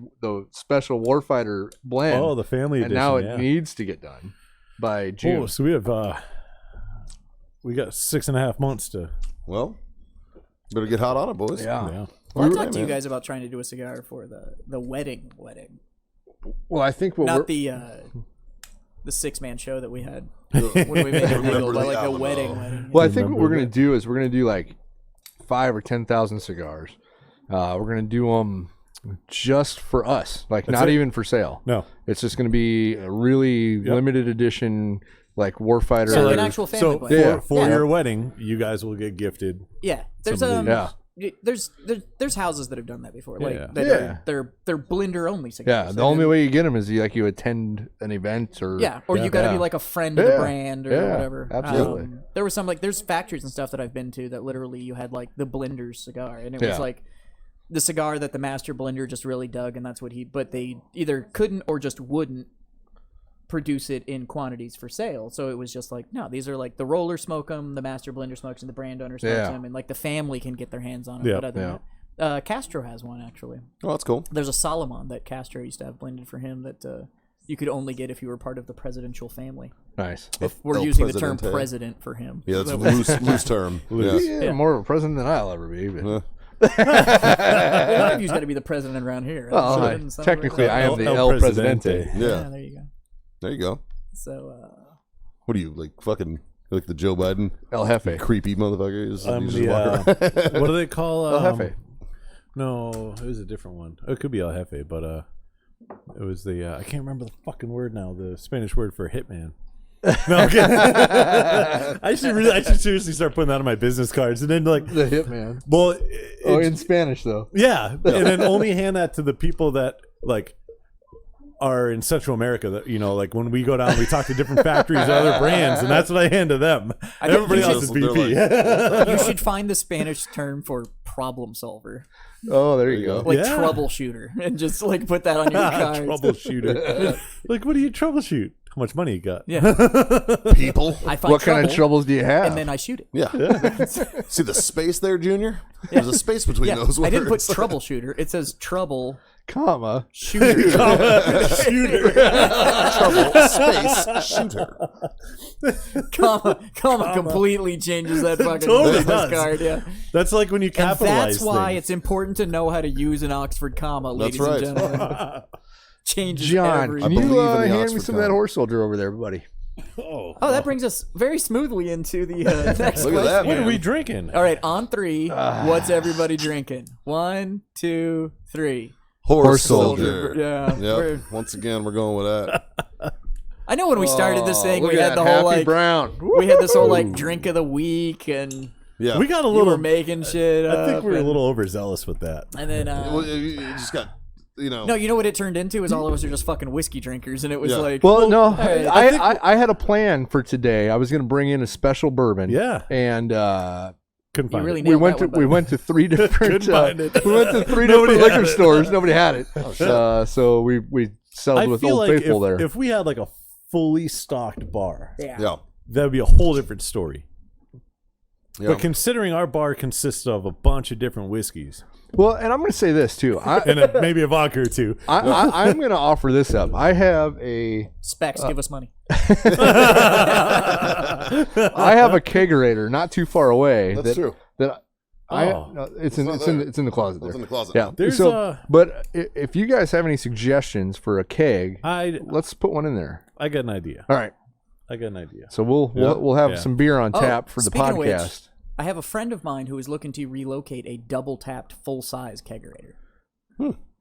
[SPEAKER 4] special Warfighter blend.
[SPEAKER 3] Oh, the family
[SPEAKER 4] and
[SPEAKER 3] edition.
[SPEAKER 4] now it
[SPEAKER 3] yeah.
[SPEAKER 4] needs to get done by June.
[SPEAKER 3] Oh, so we got 6.5 months to.
[SPEAKER 1] Well, better get hot on it, boys.
[SPEAKER 3] Yeah.
[SPEAKER 2] Well, I
[SPEAKER 1] Right,
[SPEAKER 2] talked to you
[SPEAKER 1] man.
[SPEAKER 2] guys about trying to do a cigar for the wedding,
[SPEAKER 4] Well, I think what
[SPEAKER 2] not
[SPEAKER 4] we're
[SPEAKER 2] the 6-man show that we had when we made it legal,
[SPEAKER 1] Remember
[SPEAKER 2] but
[SPEAKER 1] the
[SPEAKER 2] like the
[SPEAKER 1] Alamo.
[SPEAKER 2] wedding.
[SPEAKER 4] well, I think what
[SPEAKER 3] Remember
[SPEAKER 4] we're gonna
[SPEAKER 3] that?
[SPEAKER 4] do is we're gonna do like 5 or 10,000 cigars. We're gonna do them just for us, like
[SPEAKER 3] That's
[SPEAKER 4] not
[SPEAKER 3] it?
[SPEAKER 4] even for sale.
[SPEAKER 3] No.
[SPEAKER 4] It's just gonna be a really limited edition, like Warfighter.
[SPEAKER 2] So an actual family
[SPEAKER 3] So
[SPEAKER 2] blend.
[SPEAKER 4] Yeah.
[SPEAKER 3] for your wedding, you guys will get gifted.
[SPEAKER 2] Yeah, there's
[SPEAKER 3] Some of
[SPEAKER 2] there's houses that have done that before. Like
[SPEAKER 3] Yeah.
[SPEAKER 2] that
[SPEAKER 4] Yeah.
[SPEAKER 2] they're blender only cigars.
[SPEAKER 4] Yeah, the only way you get them is you attend an event or
[SPEAKER 2] or you got to
[SPEAKER 4] Yeah.
[SPEAKER 2] be like a friend of the
[SPEAKER 4] Yeah.
[SPEAKER 2] brand or
[SPEAKER 4] Yeah,
[SPEAKER 2] whatever.
[SPEAKER 4] absolutely.
[SPEAKER 2] There was some there's factories and stuff that I've been to that literally you had like the blender's cigar, and it was
[SPEAKER 4] Yeah.
[SPEAKER 2] like the cigar that the master blender just really dug, and that's what but they either couldn't or just wouldn't produce it in quantities for sale. So it was just like, no, these are like the roller smoke them, the master blender smokes them, the brand owner smokes
[SPEAKER 4] Yeah.
[SPEAKER 2] them, and like the family can get their hands on it.
[SPEAKER 3] Yeah.
[SPEAKER 2] But other than that, Castro has one actually.
[SPEAKER 1] Oh, that's cool.
[SPEAKER 2] There's a Solomon that Castro used to have blended for him that you could only get if you were part of the presidential family.
[SPEAKER 4] nice.
[SPEAKER 2] If we're
[SPEAKER 1] El
[SPEAKER 2] using the term
[SPEAKER 1] Presidente.
[SPEAKER 2] president for him.
[SPEAKER 1] Yeah, that's
[SPEAKER 2] So-
[SPEAKER 1] a loose term.
[SPEAKER 3] Loose.
[SPEAKER 1] Yeah.
[SPEAKER 4] Yeah, more of a president than I'll ever be. But.
[SPEAKER 1] Yeah.
[SPEAKER 2] well, one of you's got to be the president around here. Right?
[SPEAKER 4] Well,
[SPEAKER 2] Shouldn't somebody
[SPEAKER 4] technically,
[SPEAKER 2] like
[SPEAKER 4] I
[SPEAKER 2] that?
[SPEAKER 4] am the
[SPEAKER 3] El
[SPEAKER 4] El Presidente.
[SPEAKER 3] Presidente.
[SPEAKER 2] Yeah,
[SPEAKER 1] Yeah.
[SPEAKER 2] there you go.
[SPEAKER 1] There you go.
[SPEAKER 2] So,
[SPEAKER 1] What are you, like fucking like the Joe Biden
[SPEAKER 4] El Jefe.
[SPEAKER 1] creepy motherfuckers?
[SPEAKER 3] I'm
[SPEAKER 1] You just
[SPEAKER 3] the,
[SPEAKER 1] walk around.
[SPEAKER 3] what do they call?
[SPEAKER 4] El Jefe.
[SPEAKER 3] No, it was a different one. It could be El Jefe, but it was the I can't remember the fucking word now. The Spanish word for hitman. No, I'm kidding. I should seriously start putting that on my business cards, and then like,
[SPEAKER 4] The hitman.
[SPEAKER 3] well,
[SPEAKER 4] Oh, in Spanish though.
[SPEAKER 3] yeah, and then only hand that to the people that like are in Central America. That like when we go down, we talk to different factories, other brands, and that's what I hand to them.
[SPEAKER 2] think
[SPEAKER 3] Everybody
[SPEAKER 2] you
[SPEAKER 3] else is
[SPEAKER 1] should-
[SPEAKER 3] BP.
[SPEAKER 2] you should find the Spanish term for problem solver,
[SPEAKER 4] Oh, there you go.
[SPEAKER 2] like
[SPEAKER 3] Yeah.
[SPEAKER 2] troubleshooter, and just like put that on your cards.
[SPEAKER 3] Troubleshooter. Like, what do you troubleshoot? How much money you got?
[SPEAKER 2] Yeah,
[SPEAKER 1] People.
[SPEAKER 2] I find
[SPEAKER 4] What kind of
[SPEAKER 2] trouble,
[SPEAKER 4] troubles do you have?
[SPEAKER 2] and then I shoot it.
[SPEAKER 1] Yeah. See the space there, Junior? There's a space between
[SPEAKER 2] Yeah,
[SPEAKER 1] those words.
[SPEAKER 2] I didn't put troubleshooter. It says trouble
[SPEAKER 4] comma.
[SPEAKER 2] shooter.
[SPEAKER 3] Shooter.
[SPEAKER 1] Trouble space shooter.
[SPEAKER 2] comma completely changes that fucking
[SPEAKER 3] Totally
[SPEAKER 2] business
[SPEAKER 3] does.
[SPEAKER 2] card. Yeah.
[SPEAKER 3] That's like when you
[SPEAKER 2] And
[SPEAKER 3] capitalize
[SPEAKER 2] that's why
[SPEAKER 3] things.
[SPEAKER 2] it's important to know how to use an Oxford comma, ladies
[SPEAKER 1] right.
[SPEAKER 2] and gentlemen. Changes
[SPEAKER 4] John,
[SPEAKER 2] every.
[SPEAKER 4] can
[SPEAKER 1] believe
[SPEAKER 4] you
[SPEAKER 1] in the
[SPEAKER 4] hand me
[SPEAKER 1] Oxford
[SPEAKER 4] some of that
[SPEAKER 1] comma.
[SPEAKER 4] horse soldier over there, buddy?
[SPEAKER 3] Oh,
[SPEAKER 2] Oh, that brings us very smoothly into the next
[SPEAKER 1] Look at
[SPEAKER 2] question.
[SPEAKER 1] that,
[SPEAKER 3] what
[SPEAKER 1] man.
[SPEAKER 3] are we drinking?
[SPEAKER 2] All right, on three. What's everybody drinking? 1, 2, 3.
[SPEAKER 1] Horse
[SPEAKER 4] soldier.
[SPEAKER 1] soldier.
[SPEAKER 2] Yeah.
[SPEAKER 1] Yep. Once again, we're going with that.
[SPEAKER 2] I know when we started this thing,
[SPEAKER 4] Look
[SPEAKER 2] we
[SPEAKER 4] at
[SPEAKER 2] had the
[SPEAKER 4] that
[SPEAKER 2] whole
[SPEAKER 4] Happy
[SPEAKER 2] like
[SPEAKER 4] Brown.
[SPEAKER 2] we had this whole like drink of the week, and
[SPEAKER 1] Yeah.
[SPEAKER 3] We got a
[SPEAKER 2] you were
[SPEAKER 3] little.
[SPEAKER 2] making shit.
[SPEAKER 3] I think
[SPEAKER 2] up,
[SPEAKER 3] we were a
[SPEAKER 2] and-
[SPEAKER 3] little overzealous with that.
[SPEAKER 2] And then
[SPEAKER 1] Well, you just got,
[SPEAKER 2] no, you know what it turned into is all of us are just fucking whiskey drinkers, and it was
[SPEAKER 1] Yeah.
[SPEAKER 2] like,
[SPEAKER 4] Well, no,
[SPEAKER 2] right.
[SPEAKER 4] I had a plan for today. I was going to bring in a special bourbon.
[SPEAKER 3] Yeah.
[SPEAKER 4] And
[SPEAKER 3] Couldn't
[SPEAKER 2] you
[SPEAKER 3] find
[SPEAKER 2] really
[SPEAKER 3] it.
[SPEAKER 4] we
[SPEAKER 2] nailed
[SPEAKER 4] went
[SPEAKER 2] that
[SPEAKER 4] to
[SPEAKER 2] one,
[SPEAKER 4] we
[SPEAKER 2] buddy.
[SPEAKER 4] went to 3 different
[SPEAKER 3] Couldn't find it.
[SPEAKER 4] we went to 3
[SPEAKER 3] Nobody
[SPEAKER 4] different
[SPEAKER 3] had
[SPEAKER 4] liquor
[SPEAKER 3] it.
[SPEAKER 4] stores. Nobody had it. So we settled
[SPEAKER 3] I
[SPEAKER 4] with
[SPEAKER 3] feel
[SPEAKER 4] Old
[SPEAKER 3] like
[SPEAKER 4] Faithful there.
[SPEAKER 3] if we had like a fully stocked bar,
[SPEAKER 1] Yeah.
[SPEAKER 3] that would be a whole different story.
[SPEAKER 1] Yeah.
[SPEAKER 3] But considering our bar consists of a bunch of different whiskeys
[SPEAKER 4] Well, and I'm going to say this too.
[SPEAKER 3] and maybe a vodka or two,
[SPEAKER 4] I'm going to offer this up. I have a
[SPEAKER 2] Specs, give us money.
[SPEAKER 4] I have a kegerator not too far away.
[SPEAKER 1] That's true.
[SPEAKER 4] That
[SPEAKER 3] Oh.
[SPEAKER 4] it's in the closet there.
[SPEAKER 1] It's in the closet.
[SPEAKER 4] Yeah.
[SPEAKER 3] There's
[SPEAKER 4] so,
[SPEAKER 3] a-
[SPEAKER 4] but if you guys have any suggestions for a keg,
[SPEAKER 3] I
[SPEAKER 4] let's put one in there.
[SPEAKER 3] got an idea.
[SPEAKER 4] All right.
[SPEAKER 3] I got an idea.
[SPEAKER 4] So we'll have some beer on tap for the
[SPEAKER 2] speaking of which,
[SPEAKER 4] podcast.
[SPEAKER 2] I have a friend of mine who is looking to relocate a double-tapped full-size kegerator.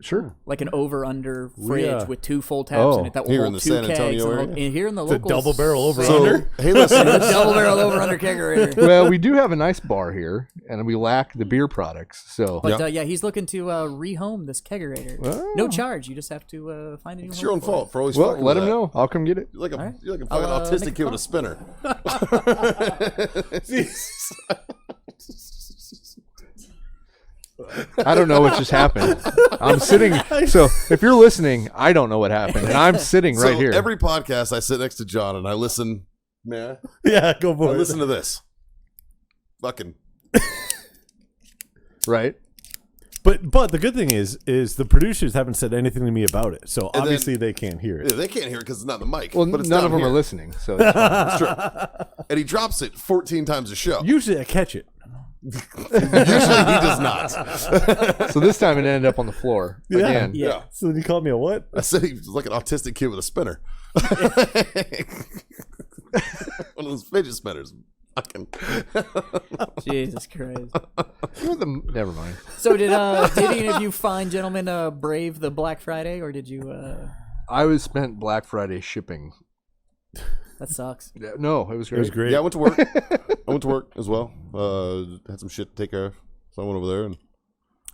[SPEAKER 4] Sure.
[SPEAKER 2] Like an over-under fridge with 2 full taps in it that will
[SPEAKER 1] Here
[SPEAKER 2] hold
[SPEAKER 1] in the
[SPEAKER 2] 2
[SPEAKER 1] San
[SPEAKER 2] kegs.
[SPEAKER 1] Antonio
[SPEAKER 2] And
[SPEAKER 1] area?
[SPEAKER 2] here in the
[SPEAKER 3] The
[SPEAKER 2] local
[SPEAKER 3] double barrel over
[SPEAKER 1] So,
[SPEAKER 3] under.
[SPEAKER 1] hey, listen.
[SPEAKER 2] double barrel over-under kegerator.
[SPEAKER 4] Well, we do have a nice bar here, and we lack the beer products. So
[SPEAKER 2] But he's looking to rehome this kegerator.
[SPEAKER 4] Oh.
[SPEAKER 2] No charge. You just have to find a new
[SPEAKER 1] It's
[SPEAKER 2] home
[SPEAKER 1] your own
[SPEAKER 2] for
[SPEAKER 1] fault
[SPEAKER 2] it.
[SPEAKER 1] for always
[SPEAKER 4] well,
[SPEAKER 1] fucking
[SPEAKER 4] let
[SPEAKER 1] with
[SPEAKER 4] him
[SPEAKER 1] that.
[SPEAKER 4] know. I'll come get it.
[SPEAKER 1] You're like a,
[SPEAKER 2] right.
[SPEAKER 1] you're like a
[SPEAKER 2] I'll,
[SPEAKER 1] fucking autistic
[SPEAKER 2] make a
[SPEAKER 1] kid with a
[SPEAKER 2] call.
[SPEAKER 1] spinner.
[SPEAKER 4] I don't know what just happened. I'm sitting. So if you're listening, I don't know what happened, and I'm sitting right here.
[SPEAKER 1] Every podcast, I sit next to John and I listen. Man,
[SPEAKER 3] Yeah, go
[SPEAKER 1] I
[SPEAKER 3] for it.
[SPEAKER 1] listen to this. Fucking.
[SPEAKER 4] Right.
[SPEAKER 3] But the good thing is the producers haven't said anything to me about it, so
[SPEAKER 1] then-
[SPEAKER 3] obviously they can't hear it.
[SPEAKER 1] Yeah, they can't hear it because it's not the mic.
[SPEAKER 4] Well,
[SPEAKER 1] but it's
[SPEAKER 4] none
[SPEAKER 1] down
[SPEAKER 4] of them
[SPEAKER 1] here.
[SPEAKER 4] are listening. So it's fine.
[SPEAKER 1] It's true. And he drops it 14 times a show.
[SPEAKER 3] Usually I catch it.
[SPEAKER 1] Usually he does not.
[SPEAKER 4] So this time it ended up on the floor again.
[SPEAKER 2] Yeah.
[SPEAKER 3] So then you called me a what?
[SPEAKER 1] I said he was like an autistic kid with a spinner. One of those fidget spinners. Fucking.
[SPEAKER 2] Jesus Christ.
[SPEAKER 4] Never mind.
[SPEAKER 2] So did any of you fine gentlemen brave the Black Friday, or did you?
[SPEAKER 4] I was spent Black Friday shipping.
[SPEAKER 2] That sucks.
[SPEAKER 4] Yeah, no, it was great.
[SPEAKER 3] It was great.
[SPEAKER 1] Yeah, I went to work. I went to work as well. Had some shit to take care of. So I went over there and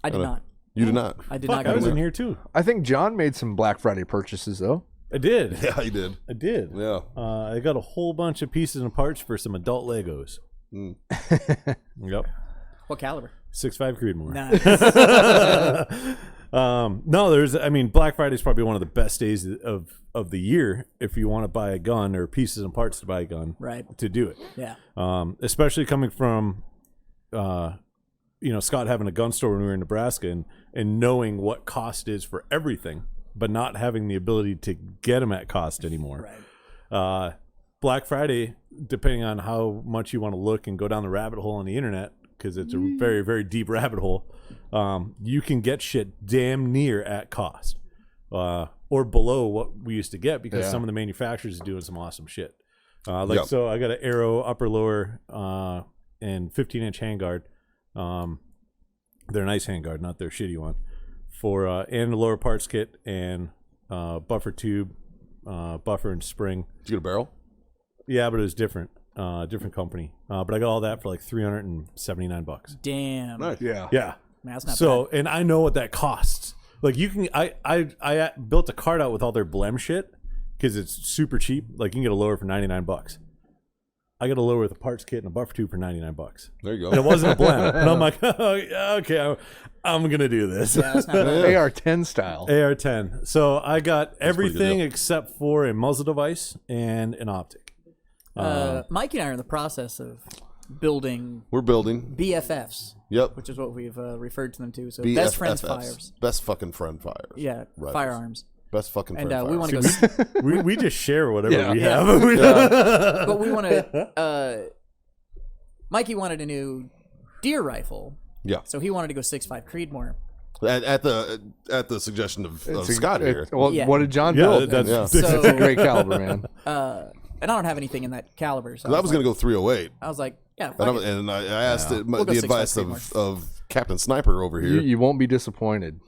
[SPEAKER 2] I did not.
[SPEAKER 1] you did not.
[SPEAKER 2] I did
[SPEAKER 3] Fuck,
[SPEAKER 2] not
[SPEAKER 3] I
[SPEAKER 2] go
[SPEAKER 3] was
[SPEAKER 2] to
[SPEAKER 3] in
[SPEAKER 2] work.
[SPEAKER 3] here too.
[SPEAKER 4] I think John made some Black Friday purchases though.
[SPEAKER 3] I did.
[SPEAKER 1] Yeah, you did.
[SPEAKER 3] I did.
[SPEAKER 1] Yeah.
[SPEAKER 3] I got a whole bunch of pieces and parts for some adult Legos.
[SPEAKER 1] Mm.
[SPEAKER 3] Yep.
[SPEAKER 2] What caliber?
[SPEAKER 3] 6.5 Creedmoor.
[SPEAKER 2] Nice.
[SPEAKER 3] No, Black Friday is probably one of the best days of the year if you want to buy a gun or pieces and parts to buy a gun.
[SPEAKER 2] Right.
[SPEAKER 3] To do it.
[SPEAKER 2] Yeah.
[SPEAKER 3] Especially coming from, Scott having a gun store when we were in Nebraska and knowing what cost is for everything, but not having the ability to get them at cost anymore.
[SPEAKER 2] Right.
[SPEAKER 3] Black Friday, depending on how much you want to look and go down the rabbit hole on the internet, because it's a very, very deep rabbit hole, you can get shit damn near at cost or below what we used to get because some of the manufacturers are doing some awesome shit. So I got an Arrow upper lower and 15-inch handguard. They're a nice handguard, not their shitty one, for and a lower parts kit and buffer tube, buffer and spring.
[SPEAKER 1] Did you get a barrel?
[SPEAKER 3] Yeah, but it was different company. But I got all that for like $379.
[SPEAKER 2] Damn.
[SPEAKER 1] Nice.
[SPEAKER 4] Yeah.
[SPEAKER 3] Yeah.
[SPEAKER 2] Man, that's not
[SPEAKER 3] So, and I know what that costs. Like you can, I built a cart out with all their blem shit because it's super cheap. Like you can get a lower for $99. I got a lower with a parts kit and a buffer tube for $99.
[SPEAKER 1] There you go.
[SPEAKER 3] And it wasn't a blem. And I'm like, oh, yeah, okay, I'm gonna do this.
[SPEAKER 2] bad. That's not bad.
[SPEAKER 4] AR-10 style.
[SPEAKER 3] AR-10. So I got
[SPEAKER 1] pretty good
[SPEAKER 3] everything
[SPEAKER 1] deal.
[SPEAKER 3] except for a muzzle device and an optic.
[SPEAKER 2] Mikey and I are in the process of building
[SPEAKER 1] We're building.
[SPEAKER 2] BFFs,
[SPEAKER 1] Yep.
[SPEAKER 2] which is what we've referred to them to. So
[SPEAKER 1] BFFs.
[SPEAKER 2] best friends fires.
[SPEAKER 1] Best fucking friend fires.
[SPEAKER 2] Yeah,
[SPEAKER 1] Rifles.
[SPEAKER 2] firearms.
[SPEAKER 1] Best fucking friend
[SPEAKER 2] And
[SPEAKER 1] fires.
[SPEAKER 2] we want to go.
[SPEAKER 3] We just share whatever
[SPEAKER 4] Yeah.
[SPEAKER 3] we
[SPEAKER 2] Yeah.
[SPEAKER 3] have.
[SPEAKER 2] But we want to. Mikey wanted a new deer rifle,
[SPEAKER 1] Yeah.
[SPEAKER 2] so he wanted to go 6.5 Creedmoor.
[SPEAKER 1] At the suggestion of Scott here.
[SPEAKER 4] Well,
[SPEAKER 2] Yeah.
[SPEAKER 4] what did John
[SPEAKER 3] Yeah,
[SPEAKER 4] build?
[SPEAKER 3] that's
[SPEAKER 1] Yeah.
[SPEAKER 2] So,
[SPEAKER 4] That's a great caliber, man.
[SPEAKER 2] and I don't have anything in that caliber. So
[SPEAKER 1] I was going to go 308.
[SPEAKER 2] I was like, yeah,
[SPEAKER 1] And,
[SPEAKER 2] fuck it.
[SPEAKER 1] and I asked
[SPEAKER 2] We'll go
[SPEAKER 1] the
[SPEAKER 2] 6.5
[SPEAKER 1] advice
[SPEAKER 2] Creedmoor.
[SPEAKER 1] of Captain Sniper over here.
[SPEAKER 4] You won't be disappointed.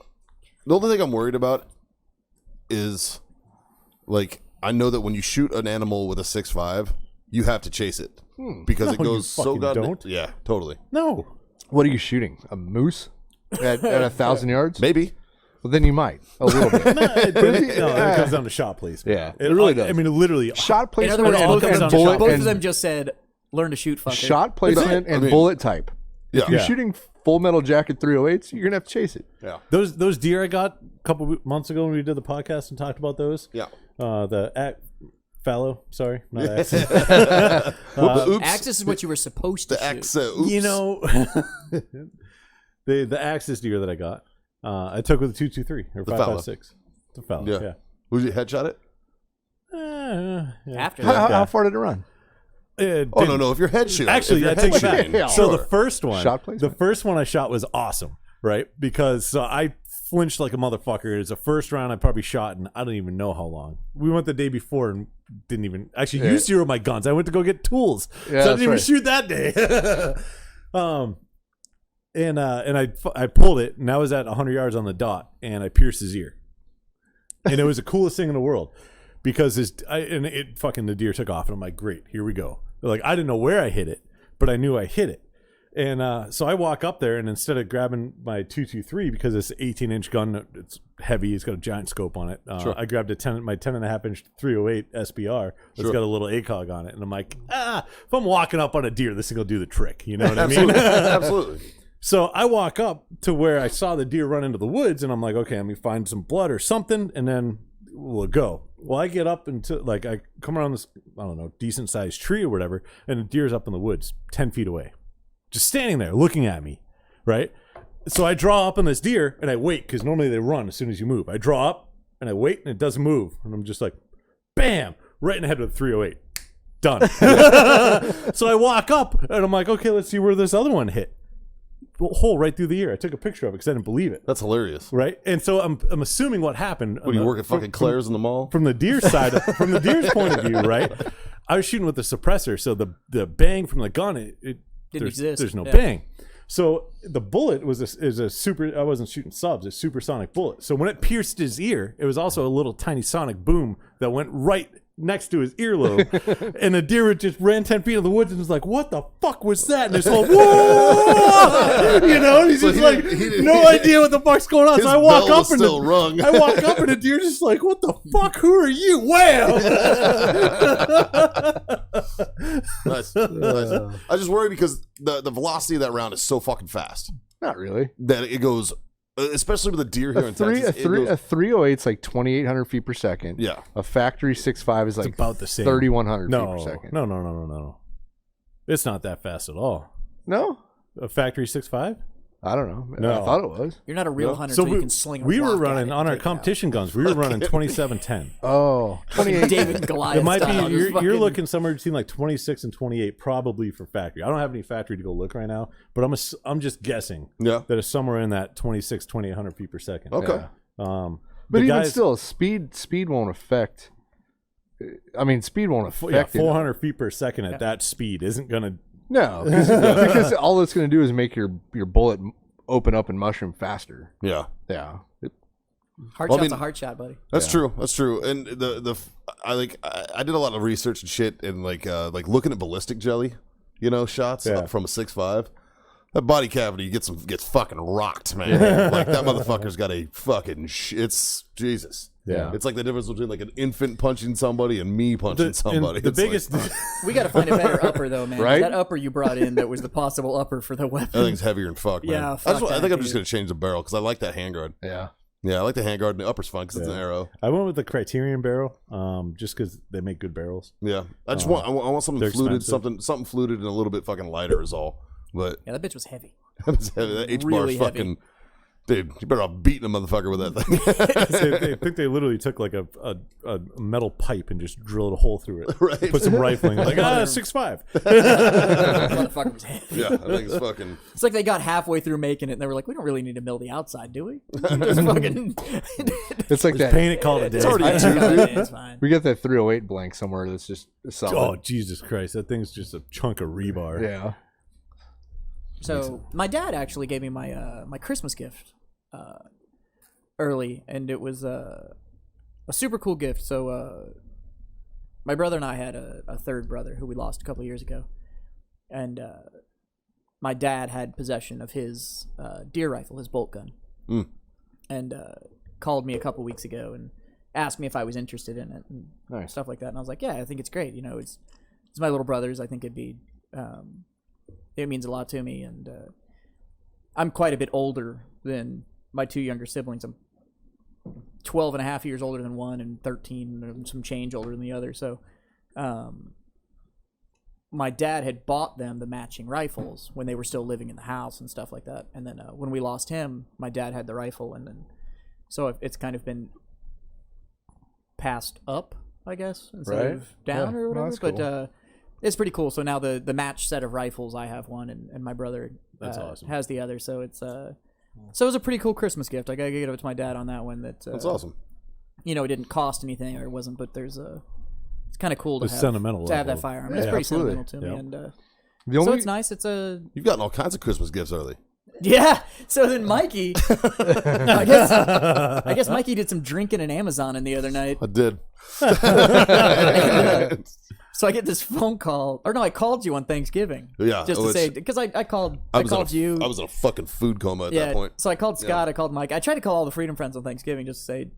[SPEAKER 1] The only thing I'm worried about is, like, I know that when you shoot an animal with a 6.5, you have to chase it because it
[SPEAKER 3] No, you
[SPEAKER 1] goes so
[SPEAKER 3] fucking
[SPEAKER 1] goddamn.
[SPEAKER 3] don't.
[SPEAKER 1] Yeah, totally.
[SPEAKER 3] No.
[SPEAKER 4] What are you shooting? A moose at 1,000 yards?
[SPEAKER 1] Maybe.
[SPEAKER 4] Well, then you might a little bit.
[SPEAKER 3] It comes down to shot placement.
[SPEAKER 4] Yeah, it really does.
[SPEAKER 3] I mean, literally.
[SPEAKER 4] Shot
[SPEAKER 2] In
[SPEAKER 4] placement
[SPEAKER 2] other words,
[SPEAKER 3] all
[SPEAKER 2] both,
[SPEAKER 3] comes
[SPEAKER 2] of
[SPEAKER 3] down
[SPEAKER 2] them,
[SPEAKER 3] to
[SPEAKER 4] bullet
[SPEAKER 2] both
[SPEAKER 4] and
[SPEAKER 2] of them just said, learn to shoot, fucker.
[SPEAKER 4] shot placement
[SPEAKER 1] I
[SPEAKER 4] and
[SPEAKER 1] mean-
[SPEAKER 4] bullet type.
[SPEAKER 1] Yeah.
[SPEAKER 4] If you're
[SPEAKER 3] Yeah.
[SPEAKER 4] shooting Full Metal Jacket 308s, you're gonna have to chase it.
[SPEAKER 1] Yeah.
[SPEAKER 3] Those deer I got a couple months ago when we did the podcast and talked about those.
[SPEAKER 1] Yeah.
[SPEAKER 3] The fallow. Sorry, not axe.
[SPEAKER 1] Oops.
[SPEAKER 2] Axis is what you were supposed to
[SPEAKER 1] The
[SPEAKER 2] shoot.
[SPEAKER 1] axe. Oops.
[SPEAKER 3] You know, the axis deer that I got, I took with a 223 or
[SPEAKER 1] The fallow.
[SPEAKER 3] 5.56. The fallow.
[SPEAKER 1] Yeah.
[SPEAKER 3] Yeah.
[SPEAKER 1] Would you headshot it?
[SPEAKER 3] Yeah.
[SPEAKER 2] After
[SPEAKER 4] How,
[SPEAKER 2] that.
[SPEAKER 4] how far did it run?
[SPEAKER 1] Oh no! If you're head shooting,
[SPEAKER 3] Actually, I take it back.
[SPEAKER 4] Yeah.
[SPEAKER 3] So
[SPEAKER 4] Sure.
[SPEAKER 3] the first one,
[SPEAKER 4] Shot placement.
[SPEAKER 3] the first one I shot was awesome, right? Because I flinched like a motherfucker. It was the first round I probably shot in I don't even know how long. We went the day before and didn't even actually use 0 of my guns. I went to go get tools,
[SPEAKER 4] Yeah,
[SPEAKER 3] so I didn't even shoot that day. And I pulled it, and I was at 100 yards on the dot, and I pierced his ear, and it was the coolest thing in the world because the deer took off, and I'm like, great, here we go. Like I didn't know where I hit it, but I knew I hit it. And so I walk up there, and instead of grabbing my 223 because it's an 18-inch gun, it's heavy, it's got a giant scope on it.
[SPEAKER 1] Sure.
[SPEAKER 3] I grabbed my 10.5-inch 308 SBR. It's got a little ACOG on it, and I'm like, if I'm walking up on a deer, this thing will do the trick. You know what I mean?
[SPEAKER 1] Absolutely.
[SPEAKER 3] So I walk up to where I saw the deer run into the woods, and I'm like, okay, let me find some blood or something, and then we'll go. Well, I get up into I come around this I don't know decent sized tree or whatever, and the deer's up in the woods 10 feet away. Just standing there looking at me, right? So I draw up on this deer and I wait because normally they run as soon as you move. I draw up and I wait and it doesn't move. And I'm just like, bam, right in the head with a 308. Done. So I walk up and I'm like, okay, let's see where this other one hit. Hole right through the ear. I took a picture of it because I didn't believe it.
[SPEAKER 1] That's hilarious.
[SPEAKER 3] Right? And so I'm assuming what happened.
[SPEAKER 1] When you work at fucking Claire's in the mall?
[SPEAKER 3] From the deer side, from the deer's point of view, right? I was shooting with the suppressor, so the bang from the gun,
[SPEAKER 2] Didn't exist.
[SPEAKER 3] There's no bang. So the bullet is a super. I wasn't shooting subs. A supersonic bullet. So when it pierced his ear, it was also a little tiny sonic boom that went right next to his earlobe, and the deer just ran 10 feet in the woods and was like, "What the fuck was that?" And this whole whoa, you know, he's
[SPEAKER 1] So
[SPEAKER 3] just no idea what the fuck's going on.
[SPEAKER 1] His
[SPEAKER 3] So I walk
[SPEAKER 1] bell
[SPEAKER 3] up
[SPEAKER 1] was still rung.
[SPEAKER 3] I walk up and the deer just like, "What the fuck? Who are you?" Wham!
[SPEAKER 1] Nice. I just worry because the velocity of that round is so fucking fast
[SPEAKER 4] Not really.
[SPEAKER 1] that it goes, especially with a deer here in
[SPEAKER 4] A
[SPEAKER 1] Texas. it goes-
[SPEAKER 4] 308 is like 2,800 feet per second.
[SPEAKER 1] Yeah.
[SPEAKER 4] A factory 6.5 is like
[SPEAKER 3] about the same.
[SPEAKER 4] 3,100 feet
[SPEAKER 3] No,
[SPEAKER 4] per second.
[SPEAKER 3] no. It's not that fast at all.
[SPEAKER 4] No?
[SPEAKER 3] A factory 6.5?
[SPEAKER 4] I don't know.
[SPEAKER 3] No.
[SPEAKER 4] I thought it was.
[SPEAKER 2] You're not a real hunter,
[SPEAKER 3] So
[SPEAKER 2] so you can sling. A
[SPEAKER 3] we were
[SPEAKER 2] rock at
[SPEAKER 3] running
[SPEAKER 2] it
[SPEAKER 3] on
[SPEAKER 2] and
[SPEAKER 3] our
[SPEAKER 2] take it out.
[SPEAKER 3] competition guns. We were running 27-10.
[SPEAKER 4] Oh, 28.
[SPEAKER 2] David and Goliath.
[SPEAKER 3] It might
[SPEAKER 2] style,
[SPEAKER 3] be
[SPEAKER 2] just
[SPEAKER 3] you're
[SPEAKER 2] fucking-
[SPEAKER 3] looking somewhere between like 26 and 28, probably for factory. I don't have any factory to go look right now, but I'm just guessing
[SPEAKER 1] Yeah.
[SPEAKER 3] that it's somewhere in that 2,800 feet per second.
[SPEAKER 1] Okay.
[SPEAKER 4] But
[SPEAKER 3] the
[SPEAKER 4] even
[SPEAKER 3] guys,
[SPEAKER 4] still, speed won't affect. I mean, speed won't affect it.
[SPEAKER 3] 400 feet per second at that speed isn't gonna.
[SPEAKER 4] No, because all it's going to do is make your bullet open up and mushroom faster.
[SPEAKER 1] Yeah.
[SPEAKER 4] Yeah.
[SPEAKER 2] Heart
[SPEAKER 1] Well, I
[SPEAKER 2] shot's
[SPEAKER 1] mean-
[SPEAKER 2] a heart shot, buddy.
[SPEAKER 1] That's true. That's true. And I did a lot of research and shit and like looking at ballistic jelly, shots from a 6.5. That body cavity gets fucking rocked, man. Like that motherfucker's got a fucking it's Jesus.
[SPEAKER 3] Yeah.
[SPEAKER 1] It's like the difference between like an infant punching somebody and me punching somebody.
[SPEAKER 3] The
[SPEAKER 1] It's like,
[SPEAKER 3] biggest.
[SPEAKER 2] We got to find a better upper, though, man.
[SPEAKER 4] Right?
[SPEAKER 2] That upper you brought in that was the possible upper for the weapon.
[SPEAKER 1] that thing's heavier than fuck, man.
[SPEAKER 2] Yeah,
[SPEAKER 1] I
[SPEAKER 2] fuck
[SPEAKER 1] think
[SPEAKER 2] that,
[SPEAKER 1] I'm just
[SPEAKER 2] dude.
[SPEAKER 1] gonna change the barrel because I like that handguard.
[SPEAKER 4] Yeah.
[SPEAKER 1] Yeah, I like the handguard and the upper's fun because it's an arrow.
[SPEAKER 3] I went with the Criterion barrel, just because they make good barrels.
[SPEAKER 1] Yeah, I just want something
[SPEAKER 3] they're
[SPEAKER 1] fluted,
[SPEAKER 3] expensive.
[SPEAKER 1] something fluted and a little bit fucking lighter is all. But
[SPEAKER 2] Yeah, that bitch was heavy.
[SPEAKER 1] that H
[SPEAKER 2] Really
[SPEAKER 1] bar's
[SPEAKER 2] heavy.
[SPEAKER 1] fucking. Dude, you better off beating a motherfucker with that thing.
[SPEAKER 3] I think they literally took like a metal pipe and just drilled a hole through it.
[SPEAKER 1] Right.
[SPEAKER 3] Put some rifling. Like 6.5.
[SPEAKER 2] Motherfucker was heavy.
[SPEAKER 1] Yeah, I think it's fucking.
[SPEAKER 2] It's like they got halfway through making it and they were like, we don't really need to mill the outside, do we? Just fucking.
[SPEAKER 4] It's like that.
[SPEAKER 3] Paint it, call it a day.
[SPEAKER 1] It's already
[SPEAKER 2] It's
[SPEAKER 1] tube,
[SPEAKER 2] fine,
[SPEAKER 1] dude.
[SPEAKER 2] it's fine.
[SPEAKER 4] We got that 308 blank somewhere that's just solid.
[SPEAKER 3] Oh Jesus Christ! That thing's just a chunk of rebar.
[SPEAKER 4] Yeah.
[SPEAKER 2] So my dad actually gave me my my Christmas gift early, and it was a super cool gift. So my brother and I had a third brother who we lost a couple years ago, and my dad had possession of his deer rifle, his bolt gun, and called me a couple weeks ago and asked me if I was interested in it and
[SPEAKER 4] Nice.
[SPEAKER 2] stuff like that. And I was like, yeah, I think it's great. It's my little brother's. I think it'd be it means a lot to me, and I'm quite a bit older than my two younger siblings. I'm 12 and a half years older than one and 13 and some change older than the other. So my dad had bought them the matching rifles when they were still living in the house and stuff like that. And then when we lost him, my dad had the rifle, and then so it's kind of been passed up, I guess, instead
[SPEAKER 4] Right.
[SPEAKER 2] of down
[SPEAKER 4] Yeah.
[SPEAKER 2] or whatever.
[SPEAKER 4] That's
[SPEAKER 2] but
[SPEAKER 4] cool.
[SPEAKER 2] it's pretty cool. So now the match set of rifles, I have one, and my brother
[SPEAKER 3] That's awesome.
[SPEAKER 2] has the other. So it's So it was a pretty cool Christmas gift. I gotta give it to my dad on that one. That's
[SPEAKER 1] awesome.
[SPEAKER 2] You know, it didn't cost anything, or it wasn't, but there's it's kind of cool to
[SPEAKER 3] It's
[SPEAKER 2] have
[SPEAKER 3] sentimental
[SPEAKER 2] to have that
[SPEAKER 3] level.
[SPEAKER 2] firearm.
[SPEAKER 3] Yeah,
[SPEAKER 2] It's pretty
[SPEAKER 4] absolutely.
[SPEAKER 2] sentimental to me, and
[SPEAKER 4] The
[SPEAKER 2] so it's nice. It's a
[SPEAKER 1] You've gotten all kinds of Christmas gifts early.
[SPEAKER 2] yeah. So then Mikey, I guess Mikey did some drinking and Amazoning the other night.
[SPEAKER 1] I did.
[SPEAKER 2] So I get this phone call, or no, I called you on Thanksgiving.
[SPEAKER 1] Yeah,
[SPEAKER 2] just to say, because I called you.
[SPEAKER 1] I was in a fucking food coma at that point.
[SPEAKER 2] So I called Scott, I called Mike. I tried to call all the Freedom Friends on Thanksgiving just to say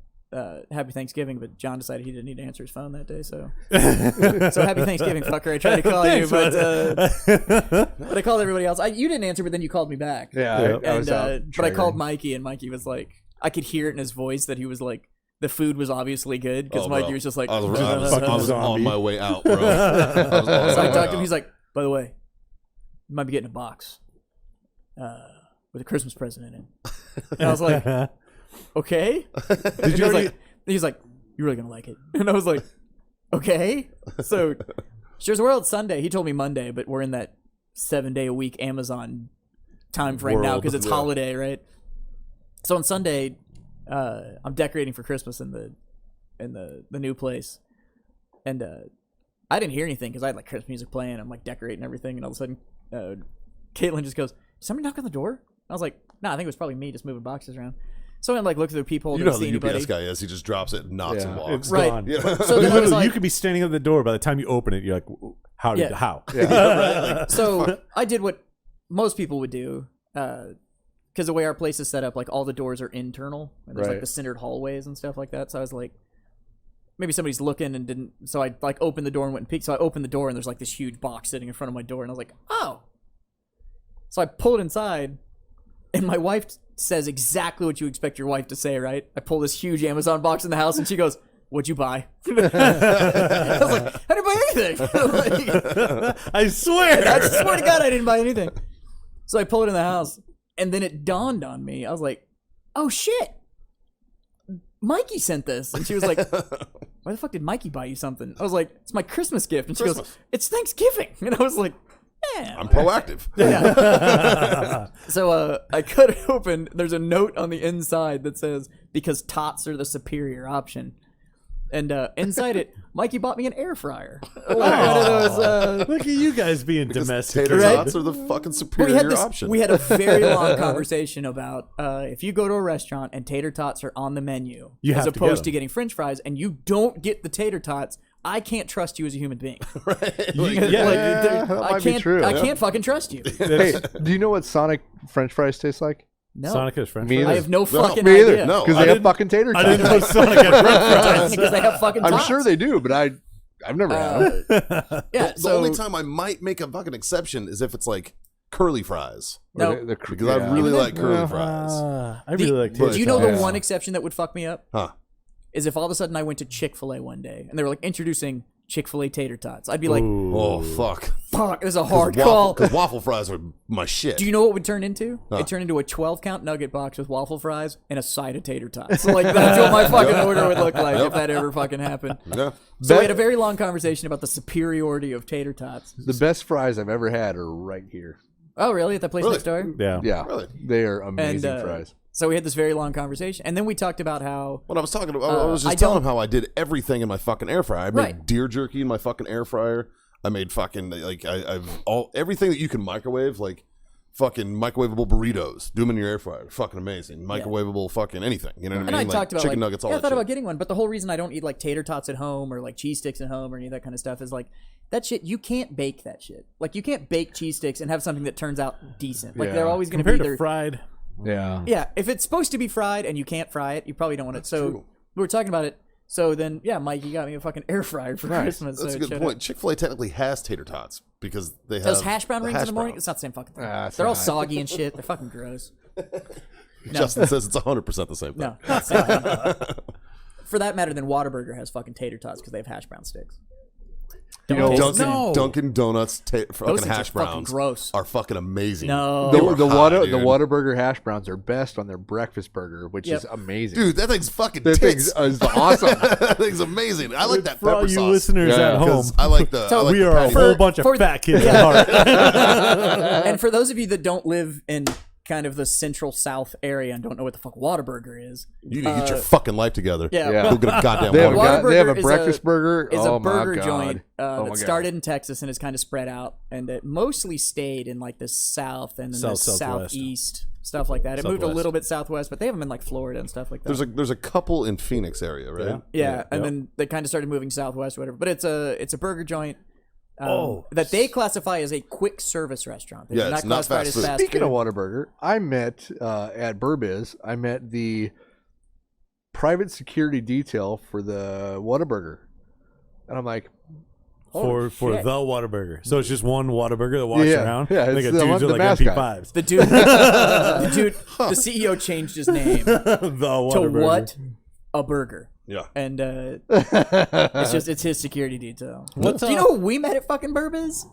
[SPEAKER 2] Happy Thanksgiving, but John decided he didn't need to answer his phone that day. So Happy Thanksgiving, fucker. I tried to call you, but I called everybody else. You didn't answer, but then you called me back.
[SPEAKER 4] Yeah, I was out
[SPEAKER 2] but I called
[SPEAKER 4] triggering.
[SPEAKER 2] Mikey, and Mikey was like, I could hear it in his voice that he was like, the food was obviously good because
[SPEAKER 1] Oh,
[SPEAKER 2] Mikey
[SPEAKER 1] bro.
[SPEAKER 2] was just like,
[SPEAKER 1] I was
[SPEAKER 3] fucking
[SPEAKER 1] on
[SPEAKER 3] zombie.
[SPEAKER 1] my way out, bro. I was on
[SPEAKER 2] So
[SPEAKER 1] my
[SPEAKER 2] I
[SPEAKER 1] way
[SPEAKER 2] talked to him.
[SPEAKER 1] out.
[SPEAKER 2] He's like, by the way, you might be getting a box with a Christmas present in it. And I was like, okay. Did you? He's like, you're really gonna like it. And I was like, okay. So Shares the World Sunday. He told me Monday, but we're in that 7-day-a-week Amazon time frame now
[SPEAKER 1] World,
[SPEAKER 2] because it's
[SPEAKER 1] yeah.
[SPEAKER 2] holiday, right? So on Sunday, I'm decorating for Christmas in the new place, and I didn't hear anything because I had like Christmas music playing. I'm like decorating everything, and all of a sudden, Caitlin just goes, "Did somebody knock on the door?" I was like, "No, I think it was probably me just moving boxes around." So I like look through the peephole.
[SPEAKER 1] You
[SPEAKER 2] Didn't
[SPEAKER 1] know how
[SPEAKER 2] see
[SPEAKER 1] the
[SPEAKER 2] anybody.
[SPEAKER 1] UPS guy is. He just drops it and knocks and walks.
[SPEAKER 3] It's
[SPEAKER 2] Right.
[SPEAKER 3] gone.
[SPEAKER 1] Yeah.
[SPEAKER 2] So then I was
[SPEAKER 3] Literally,
[SPEAKER 2] like,
[SPEAKER 3] you could be standing at the door. By the time you open it, you're like, how?
[SPEAKER 2] Yeah.
[SPEAKER 3] How?
[SPEAKER 2] So I did what most people would do, because the way our place is set up, like all the doors are internal, and there's like
[SPEAKER 4] Right.
[SPEAKER 2] the centered hallways and stuff like that. So I was like, maybe somebody's looking and didn't. So I like opened the door and went and peeked. So I opened the door and there's like this huge box sitting in front of my door, and I was like, oh. So I pull it inside, and my wife says exactly what you expect your wife to say, right? I pull this huge Amazon box in the house, and she goes, "What'd you buy?" I was like, "I didn't buy anything." Like,
[SPEAKER 3] I swear.
[SPEAKER 2] I swear to God, I didn't buy anything. So I pull it in the house, and then it dawned on me. I was like, "Oh shit, Mikey sent this," and she was like, "Why the fuck did Mikey buy you something?" I was like, "It's my Christmas gift," and she goes,
[SPEAKER 1] Christmas.
[SPEAKER 2] "It's Thanksgiving," and I was like, "Yeah."
[SPEAKER 1] I'm proactive.
[SPEAKER 2] Yeah. So I cut it open. There's a note on the inside that says, "Because tots are the superior option." And inside it, Mikey bought me an air fryer. Like one of those.
[SPEAKER 3] Look at you guys being domestic.
[SPEAKER 1] Tater
[SPEAKER 2] Right?
[SPEAKER 1] tots are the fucking
[SPEAKER 2] We
[SPEAKER 1] superior
[SPEAKER 2] had
[SPEAKER 1] option.
[SPEAKER 2] We had a very long conversation about if you go to a restaurant and tater tots are on the menu,
[SPEAKER 3] You
[SPEAKER 2] as
[SPEAKER 3] have to get
[SPEAKER 2] opposed to
[SPEAKER 3] them.
[SPEAKER 2] getting French fries, and you don't get the tater tots, I can't trust you as a human being.
[SPEAKER 3] Yeah.
[SPEAKER 4] that
[SPEAKER 2] I
[SPEAKER 4] might be
[SPEAKER 2] can't.
[SPEAKER 4] true.
[SPEAKER 2] I can't fucking trust you.
[SPEAKER 4] Hey, do you know what Sonic French fries taste like?
[SPEAKER 2] No,
[SPEAKER 3] Sonic has French
[SPEAKER 4] Me
[SPEAKER 3] fries.
[SPEAKER 2] I have no fucking
[SPEAKER 4] Me either.
[SPEAKER 2] idea.
[SPEAKER 1] No.
[SPEAKER 4] Because
[SPEAKER 1] I
[SPEAKER 4] they have
[SPEAKER 3] didn't-
[SPEAKER 4] fucking tater
[SPEAKER 3] I
[SPEAKER 4] tots.
[SPEAKER 3] didn't know Sonic had French fries.
[SPEAKER 2] because they have fucking tots.
[SPEAKER 4] I'm sure they do, but I've never had them.
[SPEAKER 2] Yeah.
[SPEAKER 1] The
[SPEAKER 2] So
[SPEAKER 1] only time I might make a fucking exception is if it's like curly fries.
[SPEAKER 2] no.
[SPEAKER 1] Because I really like curly fries.
[SPEAKER 3] I really like
[SPEAKER 2] Do
[SPEAKER 3] tater
[SPEAKER 2] you know
[SPEAKER 3] tots.
[SPEAKER 2] the one exception that would fuck me up?
[SPEAKER 1] Huh.
[SPEAKER 2] Is if all of a sudden I went to Chick-fil-A one day and they were like introducing Chick-fil-A tater tots. I'd be like,
[SPEAKER 1] Oh, fuck.
[SPEAKER 2] fuck, this is a hard call.
[SPEAKER 1] Because waffle fries are my shit.
[SPEAKER 2] Do you know what would turn into?
[SPEAKER 1] Huh.
[SPEAKER 2] It turned into a 12-count nugget box with waffle fries and a side of tater tots. So like that's what my fucking order would look like if that ever fucking happened.
[SPEAKER 1] Yeah.
[SPEAKER 2] So we had a very long conversation about the superiority of tater tots.
[SPEAKER 4] The best fries I've ever had are right here.
[SPEAKER 2] Oh, really? At that place
[SPEAKER 1] Really?
[SPEAKER 2] next door?
[SPEAKER 3] Yeah.
[SPEAKER 4] Yeah,
[SPEAKER 1] Really?
[SPEAKER 4] they are amazing fries.
[SPEAKER 2] So we had this very long conversation, and then we talked about how
[SPEAKER 1] When I was talking, I was
[SPEAKER 2] I
[SPEAKER 1] just telling
[SPEAKER 2] don't-
[SPEAKER 1] him how I did everything in my fucking air fryer. I made
[SPEAKER 2] Right.
[SPEAKER 1] deer jerky in my fucking air fryer. I made fucking like I've all everything that you can microwave, like fucking microwavable burritos. Do them in your air fryer. Fucking amazing. Microwavable fucking anything. You know what I
[SPEAKER 2] And
[SPEAKER 1] mean?
[SPEAKER 2] I talked about
[SPEAKER 1] chicken
[SPEAKER 2] like,
[SPEAKER 1] nuggets. All
[SPEAKER 2] yeah, I
[SPEAKER 1] that
[SPEAKER 2] thought
[SPEAKER 1] shit.
[SPEAKER 2] about getting one, but the whole reason I don't eat like tater tots at home or like cheese sticks at home or any of that kind of stuff is like that shit. You can't bake that shit. Like you can't bake cheese sticks and have something that turns out decent. Like
[SPEAKER 4] Yeah.
[SPEAKER 2] they're always going to be
[SPEAKER 3] Compared
[SPEAKER 2] either
[SPEAKER 3] to fried.
[SPEAKER 4] Yeah.
[SPEAKER 2] yeah. If it's supposed to be fried and you can't fry it, you probably don't want it. So
[SPEAKER 1] true.
[SPEAKER 2] we were talking about it. So then, yeah, Mike, you got me a fucking air fryer for Christmas.
[SPEAKER 1] That's
[SPEAKER 2] so
[SPEAKER 1] a good
[SPEAKER 2] shut
[SPEAKER 1] point.
[SPEAKER 2] up.
[SPEAKER 1] Chick-fil-A technically has tater tots because they have
[SPEAKER 2] Those hash brown
[SPEAKER 1] the
[SPEAKER 2] rings
[SPEAKER 1] hash
[SPEAKER 2] in the morning,
[SPEAKER 1] browns.
[SPEAKER 2] it's not the same fucking thing.
[SPEAKER 4] it's
[SPEAKER 2] They're all
[SPEAKER 4] not.
[SPEAKER 2] soggy and shit. They're fucking gross.
[SPEAKER 1] Justin says it's 100% the same thing.
[SPEAKER 2] No, not the same thing. For that matter, then Whataburger has fucking tater tots because they have hash brown sticks.
[SPEAKER 4] You know,
[SPEAKER 1] Dunkin' Donuts fucking
[SPEAKER 2] things are
[SPEAKER 1] hash
[SPEAKER 2] fucking
[SPEAKER 1] browns
[SPEAKER 2] gross.
[SPEAKER 1] are fucking amazing.
[SPEAKER 2] No.
[SPEAKER 1] They
[SPEAKER 4] the
[SPEAKER 1] were
[SPEAKER 4] the
[SPEAKER 1] hot,
[SPEAKER 4] the
[SPEAKER 1] dude.
[SPEAKER 4] Whataburger hash browns are best on their breakfast burger, which
[SPEAKER 2] Yep.
[SPEAKER 4] is amazing.
[SPEAKER 1] Dude, that thing's fucking
[SPEAKER 4] that thing
[SPEAKER 1] tits.
[SPEAKER 4] is awesome.
[SPEAKER 1] That thing's amazing. I like that
[SPEAKER 3] For all
[SPEAKER 1] pepper
[SPEAKER 3] you
[SPEAKER 1] sauce.
[SPEAKER 3] listeners
[SPEAKER 4] Yeah.
[SPEAKER 3] at home,
[SPEAKER 1] 'Cause I like the. I like
[SPEAKER 3] we
[SPEAKER 1] the
[SPEAKER 3] are a
[SPEAKER 1] patty.
[SPEAKER 3] whole bunch of
[SPEAKER 2] for-
[SPEAKER 3] fat kids
[SPEAKER 2] yeah.
[SPEAKER 3] at heart.
[SPEAKER 2] And for those of you that don't live in kind of the central south area and don't know what the fuck Whataburger is.
[SPEAKER 1] You need to get your fucking life together.
[SPEAKER 2] Yeah.
[SPEAKER 1] Go get a goddamn
[SPEAKER 4] They have,
[SPEAKER 1] Whataburger.
[SPEAKER 4] they have a
[SPEAKER 2] Whataburger is
[SPEAKER 4] breakfast burger.
[SPEAKER 2] It's
[SPEAKER 4] Oh
[SPEAKER 2] a burger
[SPEAKER 4] my God.
[SPEAKER 2] joint
[SPEAKER 4] Oh my
[SPEAKER 2] that
[SPEAKER 4] God.
[SPEAKER 2] started in Texas and is kind of spread out, and it mostly stayed in like the south and then the
[SPEAKER 3] Southwest.
[SPEAKER 2] southeast, stuff like that. It moved a
[SPEAKER 3] Southwest.
[SPEAKER 2] little bit southwest, but they have them in like Florida and stuff like that.
[SPEAKER 1] There's a couple in Phoenix area, right?
[SPEAKER 2] Yeah, and then they kind of started moving southwest, whatever. But it's a burger joint that they classify as a quick service restaurant. They're
[SPEAKER 1] Yeah, it's not
[SPEAKER 2] classified
[SPEAKER 1] fast
[SPEAKER 2] as
[SPEAKER 1] food.
[SPEAKER 2] fast
[SPEAKER 4] Speaking
[SPEAKER 2] food.
[SPEAKER 4] of Whataburger, I met at Burbiz. I met the private security detail for the Whataburger, and I'm like,
[SPEAKER 3] for
[SPEAKER 2] shit.
[SPEAKER 3] the Whataburger. So it's just one Whataburger that walks
[SPEAKER 4] Yeah,
[SPEAKER 3] around.
[SPEAKER 4] yeah,
[SPEAKER 3] They
[SPEAKER 4] it's
[SPEAKER 3] got
[SPEAKER 4] the
[SPEAKER 3] dudes
[SPEAKER 4] one-
[SPEAKER 3] with
[SPEAKER 4] the
[SPEAKER 3] like
[SPEAKER 4] mascot.
[SPEAKER 3] MP5s.
[SPEAKER 2] The dude, the CEO changed his name
[SPEAKER 3] The
[SPEAKER 2] to
[SPEAKER 3] Whataburger.
[SPEAKER 2] what? A burger.
[SPEAKER 1] Yeah.
[SPEAKER 2] And it's his security detail.
[SPEAKER 3] What's
[SPEAKER 2] Do you know who we met at fucking Burbiz?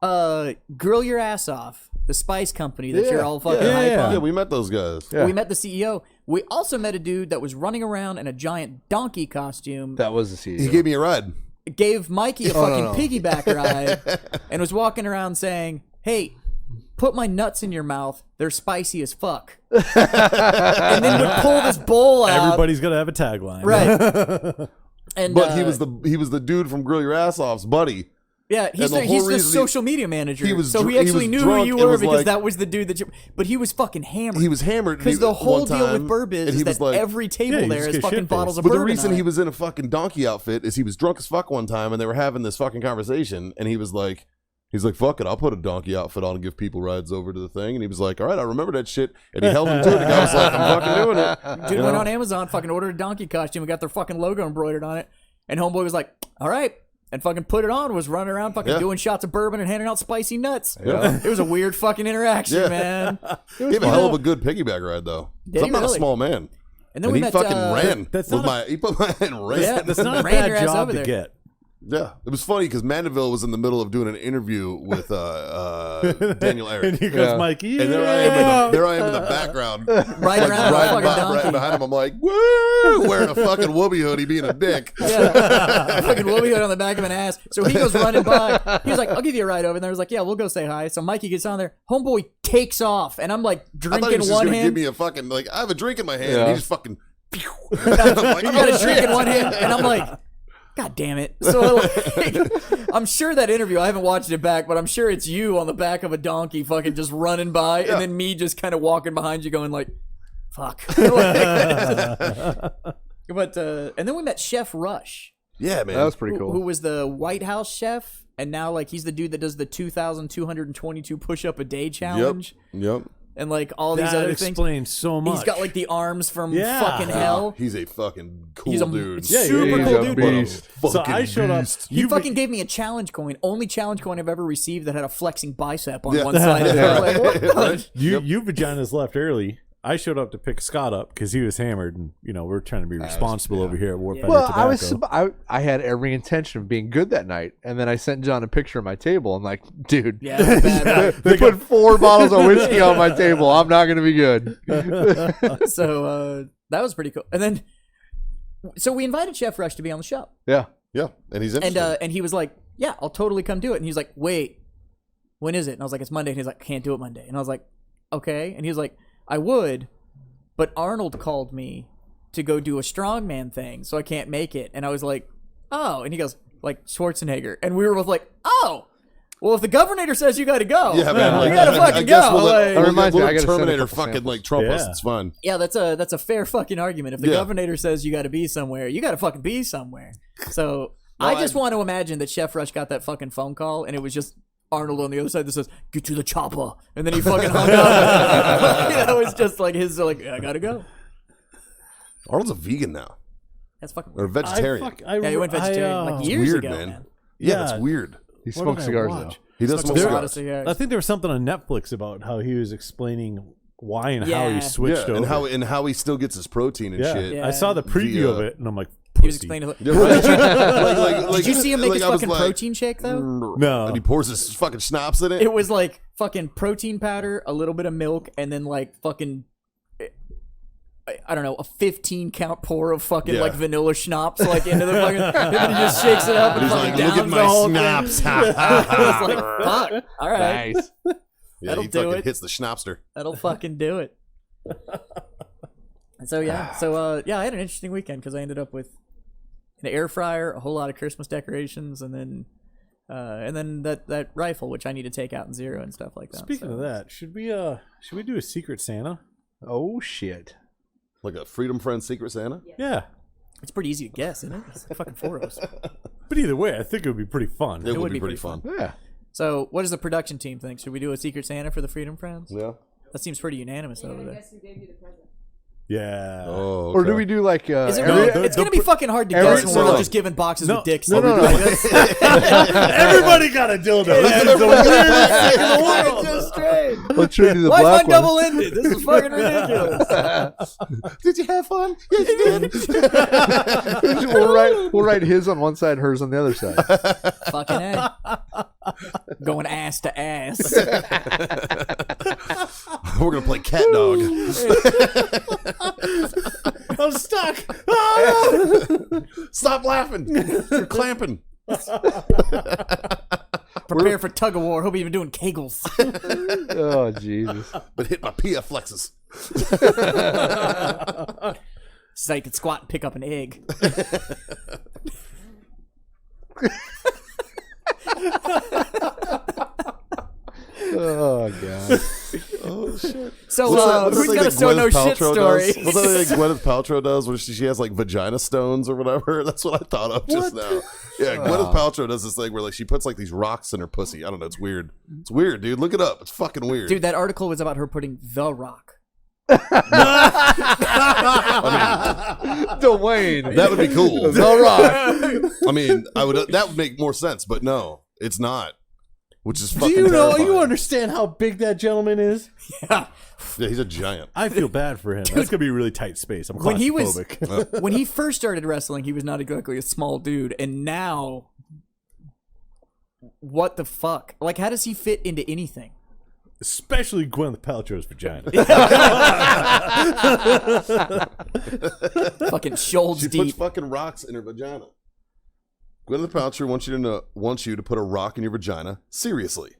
[SPEAKER 2] Grill Your Ass Off, the spice company that you're all fucking hype on.
[SPEAKER 1] Yeah, we met those guys.
[SPEAKER 4] Yeah.
[SPEAKER 2] We met the CEO. We also met a dude that was running around in a giant donkey costume.
[SPEAKER 4] that was the CEO.
[SPEAKER 1] He gave me a ride.
[SPEAKER 2] Gave Mikey a fucking
[SPEAKER 4] no.
[SPEAKER 2] piggyback ride and was walking around saying, "Hey, put my nuts in your mouth. They're spicy as fuck." And then would pull this bowl out.
[SPEAKER 3] Everybody's gonna have a tagline,
[SPEAKER 2] Right. And
[SPEAKER 1] But he was the dude from Grill Your Ass Off's buddy.
[SPEAKER 2] yeah, he's
[SPEAKER 1] the
[SPEAKER 2] the,
[SPEAKER 1] whole
[SPEAKER 2] he's the
[SPEAKER 1] reason
[SPEAKER 2] social media manager.
[SPEAKER 1] he was
[SPEAKER 2] so
[SPEAKER 1] dr-
[SPEAKER 2] he
[SPEAKER 1] he
[SPEAKER 2] actually
[SPEAKER 1] was
[SPEAKER 2] knew who
[SPEAKER 1] drunk
[SPEAKER 2] you
[SPEAKER 1] and
[SPEAKER 2] were
[SPEAKER 1] was
[SPEAKER 2] because
[SPEAKER 1] like-
[SPEAKER 2] that was the dude that you. But he was fucking hammered.
[SPEAKER 1] He was hammered
[SPEAKER 2] because the whole
[SPEAKER 1] one
[SPEAKER 2] deal
[SPEAKER 1] time,
[SPEAKER 2] with Burbiz
[SPEAKER 1] and
[SPEAKER 2] is
[SPEAKER 1] he
[SPEAKER 2] that
[SPEAKER 1] was like,
[SPEAKER 2] every table
[SPEAKER 3] Yeah, you
[SPEAKER 2] there
[SPEAKER 3] just
[SPEAKER 2] is
[SPEAKER 3] get
[SPEAKER 2] fucking
[SPEAKER 3] shit-faced.
[SPEAKER 2] bottles of
[SPEAKER 1] But the
[SPEAKER 2] bourbon.
[SPEAKER 1] reason
[SPEAKER 2] on
[SPEAKER 1] he
[SPEAKER 2] it.
[SPEAKER 1] was in a fucking donkey outfit is he was drunk as fuck one time, and they were having this fucking conversation, and he's like, fuck it, I'll put a donkey outfit on and give people rides over to the thing. And he was like, all right, I remember that shit. And he held him to it. The guy was like, I'm fucking doing it.
[SPEAKER 2] Dude
[SPEAKER 1] You
[SPEAKER 2] went
[SPEAKER 1] know?
[SPEAKER 2] on Amazon, fucking ordered a donkey costume, and got their fucking logo embroidered on it. And homeboy was like, all right. And fucking put it on, was running around fucking
[SPEAKER 1] Yeah.
[SPEAKER 2] doing shots of bourbon and handing out spicy nuts.
[SPEAKER 1] Yeah.
[SPEAKER 2] It was a weird fucking interaction,
[SPEAKER 1] Yeah.
[SPEAKER 2] man.
[SPEAKER 1] Gave a hell of a good piggyback ride, though.
[SPEAKER 2] Did he
[SPEAKER 1] I'm not a
[SPEAKER 2] really?
[SPEAKER 1] small man.
[SPEAKER 2] And then
[SPEAKER 1] And
[SPEAKER 2] we
[SPEAKER 1] he
[SPEAKER 2] met
[SPEAKER 1] fucking ran.
[SPEAKER 3] That's
[SPEAKER 1] with
[SPEAKER 3] not
[SPEAKER 1] he put my hand and ran.
[SPEAKER 2] Yeah.
[SPEAKER 3] That's not a
[SPEAKER 2] Ran your
[SPEAKER 3] bad
[SPEAKER 2] ass
[SPEAKER 3] job
[SPEAKER 2] over
[SPEAKER 3] to
[SPEAKER 2] there.
[SPEAKER 3] get.
[SPEAKER 1] Yeah, it was funny because Mandeville was in the middle of doing an interview with Daniel
[SPEAKER 3] And
[SPEAKER 1] Eric.
[SPEAKER 3] here goes
[SPEAKER 4] Yeah.
[SPEAKER 3] Mikey.
[SPEAKER 1] And there I am in the background,
[SPEAKER 2] Right
[SPEAKER 1] like,
[SPEAKER 2] around a
[SPEAKER 1] riding
[SPEAKER 2] fucking
[SPEAKER 1] right
[SPEAKER 2] donkey.
[SPEAKER 1] behind him. I'm like, woo, wearing a fucking whoopee hoodie, being a dick.
[SPEAKER 2] Yeah. Fucking Willie hood on the back of an ass. So he goes running by. He was like, I'll give you a ride over. And I was like, yeah, we'll go say hi. So Mikey gets on there. Homeboy takes off. And I'm like
[SPEAKER 1] I thought he
[SPEAKER 2] drinking
[SPEAKER 1] was just
[SPEAKER 2] one
[SPEAKER 1] gonna give
[SPEAKER 2] hand.
[SPEAKER 1] me a fucking like, I have a drink in my hand,
[SPEAKER 4] Yeah.
[SPEAKER 1] and he just fucking. I'm like,
[SPEAKER 2] He got a drink in one hand. And I'm like, God damn it. So like, I'm sure that interview, I haven't watched it back, but I'm sure it's you on the back of a donkey fucking just running by.
[SPEAKER 1] Yeah.
[SPEAKER 2] And then me just kind of walking behind you going like, fuck. But, and then we met Chef Rush.
[SPEAKER 1] Yeah, man.
[SPEAKER 4] That was pretty
[SPEAKER 2] who
[SPEAKER 4] cool.
[SPEAKER 2] was the White House chef, and now like he's the dude that does the 2,222 push-up a day challenge,
[SPEAKER 1] Yep.
[SPEAKER 2] and like all these
[SPEAKER 3] That
[SPEAKER 2] other things.
[SPEAKER 3] explains so much.
[SPEAKER 2] He's got like the arms from
[SPEAKER 3] Yeah.
[SPEAKER 2] fucking hell.
[SPEAKER 1] He's a fucking cool
[SPEAKER 2] He's a
[SPEAKER 1] dude.
[SPEAKER 3] Yeah,
[SPEAKER 2] super
[SPEAKER 4] he's
[SPEAKER 2] cool
[SPEAKER 4] a
[SPEAKER 2] dude.
[SPEAKER 4] beast.
[SPEAKER 3] So I showed up.
[SPEAKER 2] He fucking gave me a challenge coin, only challenge coin I've ever received that had a flexing bicep on
[SPEAKER 1] Yeah.
[SPEAKER 2] one side of it. I was like, what the-
[SPEAKER 1] Right?
[SPEAKER 3] You vaginas left early. I showed up to pick Scott up because he was hammered, and we're trying to be responsible over here at Warfighter
[SPEAKER 4] Well,
[SPEAKER 3] Tobacco.
[SPEAKER 4] I had every intention of being good that night, and then I sent John a picture of my table. I'm like, dude,
[SPEAKER 2] Yeah, it was bad.
[SPEAKER 4] they put 4 bottles of whiskey on my table. I'm not gonna be good.
[SPEAKER 2] So that was pretty cool. And then, so we invited Chef Rush to be on the show.
[SPEAKER 4] Yeah,
[SPEAKER 1] Yeah, and he's
[SPEAKER 2] And
[SPEAKER 1] interesting.
[SPEAKER 2] and he was like, yeah, I'll totally come do it. And he's like, wait, when is it? And I was like, it's Monday. And he's like, can't do it Monday. And I was like, okay. And he was like, I would, but Arnold called me to go do a strongman thing, so I can't make it. And I was like, oh. And he goes, like Schwarzenegger. And we were both like, oh. Well, if the governor says you got to go,
[SPEAKER 1] Yeah, man.
[SPEAKER 2] you got to fucking
[SPEAKER 1] guess
[SPEAKER 2] go.
[SPEAKER 1] We'll let,
[SPEAKER 2] Like-
[SPEAKER 1] we'll
[SPEAKER 4] reminds me,
[SPEAKER 1] let
[SPEAKER 4] I gotta send a
[SPEAKER 1] Terminator
[SPEAKER 4] couple
[SPEAKER 1] fucking
[SPEAKER 4] samples.
[SPEAKER 1] like Trump us.
[SPEAKER 3] Yeah.
[SPEAKER 1] It's fun.
[SPEAKER 2] Yeah, that's a fair fucking argument. If the
[SPEAKER 1] Yeah.
[SPEAKER 2] governor says you got to be somewhere, you got to fucking be somewhere. So I just want to imagine that Chef Rush got that fucking phone call and it was just Arnold on the other side that says, "Get to the chopper," and then he fucking hung up. It was just like his like, I gotta go.
[SPEAKER 1] Arnold's a vegan now
[SPEAKER 2] That's fucking
[SPEAKER 1] or a
[SPEAKER 2] weird.
[SPEAKER 1] vegetarian.
[SPEAKER 2] Yeah, he went vegetarian like years
[SPEAKER 1] weird,
[SPEAKER 2] ago,
[SPEAKER 1] man.
[SPEAKER 2] man.
[SPEAKER 1] Yeah,
[SPEAKER 3] Yeah.
[SPEAKER 1] that's weird.
[SPEAKER 4] he
[SPEAKER 3] What
[SPEAKER 4] smokes
[SPEAKER 3] did I
[SPEAKER 4] cigars though.
[SPEAKER 3] watch?
[SPEAKER 1] He does smoke
[SPEAKER 2] Smokes a lot of
[SPEAKER 1] cigars.
[SPEAKER 2] cigars.
[SPEAKER 3] I think there was something on Netflix about how he was explaining why and how
[SPEAKER 2] Yeah.
[SPEAKER 3] he switched
[SPEAKER 1] Yeah,
[SPEAKER 3] over.
[SPEAKER 1] and how he still gets his protein and
[SPEAKER 3] yeah.
[SPEAKER 1] shit.
[SPEAKER 2] Yeah.
[SPEAKER 3] I saw the preview
[SPEAKER 1] Via-
[SPEAKER 3] of it, and I'm like,
[SPEAKER 2] He was
[SPEAKER 3] pussy.
[SPEAKER 2] explaining.
[SPEAKER 1] Yeah, right.
[SPEAKER 2] Did you see him make his
[SPEAKER 1] I was
[SPEAKER 2] fucking protein shake though?
[SPEAKER 3] No.
[SPEAKER 1] And he pours his fucking schnapps in it.
[SPEAKER 2] It was like fucking protein powder, a little bit of milk, and then like fucking, I don't know, a 15 count pour of fucking
[SPEAKER 1] Yeah.
[SPEAKER 2] like vanilla schnapps like into the fucking, and then he just shakes it up and
[SPEAKER 1] He's
[SPEAKER 2] fucking
[SPEAKER 1] like, look at
[SPEAKER 2] downs the
[SPEAKER 1] my
[SPEAKER 2] whole
[SPEAKER 1] schnapps.
[SPEAKER 2] thing. I was like, fuck, all right.
[SPEAKER 4] Nice.
[SPEAKER 1] Yeah,
[SPEAKER 2] That'll
[SPEAKER 1] he
[SPEAKER 2] do
[SPEAKER 1] fucking
[SPEAKER 2] it.
[SPEAKER 1] hits the schnapster.
[SPEAKER 2] That'll fucking do it. So yeah, I had an interesting weekend because I ended up with an air fryer, a whole lot of Christmas decorations, and then that rifle which I need to take out in Zero and stuff like that.
[SPEAKER 3] Speaking of that, should we do a Secret Santa?
[SPEAKER 4] Oh shit!
[SPEAKER 1] Like a Freedom Friend Secret Santa?
[SPEAKER 3] Yeah.
[SPEAKER 2] it's pretty easy to guess, isn't it? It's fucking Foros.
[SPEAKER 3] But either way, I think it would be pretty fun.
[SPEAKER 1] It would be pretty fun.
[SPEAKER 4] Yeah.
[SPEAKER 2] So what does the production team think? Should we do a Secret Santa for the Freedom Friends?
[SPEAKER 1] Yeah.
[SPEAKER 2] That seems pretty unanimous over there.
[SPEAKER 5] Guess who gave you the present?
[SPEAKER 3] Yeah.
[SPEAKER 1] Oh,
[SPEAKER 4] Or do
[SPEAKER 1] okay.
[SPEAKER 4] we do like?
[SPEAKER 2] Is it
[SPEAKER 3] No,
[SPEAKER 2] really?
[SPEAKER 3] the-
[SPEAKER 2] it's
[SPEAKER 3] the
[SPEAKER 2] gonna be fucking hard to
[SPEAKER 4] every-
[SPEAKER 2] guess when we're all
[SPEAKER 1] no.
[SPEAKER 2] just giving boxes
[SPEAKER 3] No,
[SPEAKER 2] with dicks.
[SPEAKER 4] No, no, no.
[SPEAKER 3] Everybody got a dildo. This is the weirdest thing in the world.
[SPEAKER 2] Just straight.
[SPEAKER 4] Let's try to do the
[SPEAKER 2] Why
[SPEAKER 4] black
[SPEAKER 2] is mine double-ended? This is fucking ridiculous.
[SPEAKER 1] Did you have fun? Yes, you did.
[SPEAKER 4] We'll write his on one side, hers on the other side.
[SPEAKER 2] Fucking A. Going ass to ass.
[SPEAKER 1] We're gonna play cat dog.
[SPEAKER 3] I'm stuck.
[SPEAKER 1] Stop laughing. You're clamping.
[SPEAKER 2] Prepare for tug of war. Hope you've been doing kegels.
[SPEAKER 4] Oh Jesus!
[SPEAKER 1] But hit my PF flexes.
[SPEAKER 2] So you can squat and pick up an egg.
[SPEAKER 4] Oh God!
[SPEAKER 1] Oh shit.
[SPEAKER 2] So
[SPEAKER 1] What's
[SPEAKER 2] who's
[SPEAKER 1] that
[SPEAKER 2] got a
[SPEAKER 1] thing
[SPEAKER 2] so no
[SPEAKER 1] Gwyneth
[SPEAKER 2] shit
[SPEAKER 1] Paltrow
[SPEAKER 2] story?
[SPEAKER 1] does? What's that thing Gwyneth Paltrow does where she has like vagina stones or whatever? That's what I thought of just now. Yeah, Gwyneth Paltrow does this thing where like she puts like these rocks in her pussy. I don't know. It's weird. It's weird, dude. Look it up. It's fucking weird.
[SPEAKER 2] Dude, that article was about her putting the rock.
[SPEAKER 4] Dwayne,
[SPEAKER 1] that would be cool.
[SPEAKER 4] no rock.
[SPEAKER 1] I mean, that would make more sense, but no, it's not. Which is
[SPEAKER 3] Do
[SPEAKER 1] fucking
[SPEAKER 3] you know?
[SPEAKER 1] terrifying.
[SPEAKER 3] You understand how big that gentleman is?
[SPEAKER 2] Yeah.
[SPEAKER 1] Yeah, he's a giant.
[SPEAKER 3] I feel bad for him. That's gonna be a really tight space. I'm
[SPEAKER 2] When he was
[SPEAKER 3] claustrophobic.
[SPEAKER 2] when he first started wrestling, he was not exactly a small dude, and now, what the fuck? Like, how does he fit into anything?
[SPEAKER 3] Especially Gwyneth Paltrow's vagina.
[SPEAKER 2] Fucking shoulds
[SPEAKER 1] She
[SPEAKER 2] deep.
[SPEAKER 1] puts fucking rocks in her vagina. Gwyneth Paltrow wants you to put a rock in your vagina. Seriously.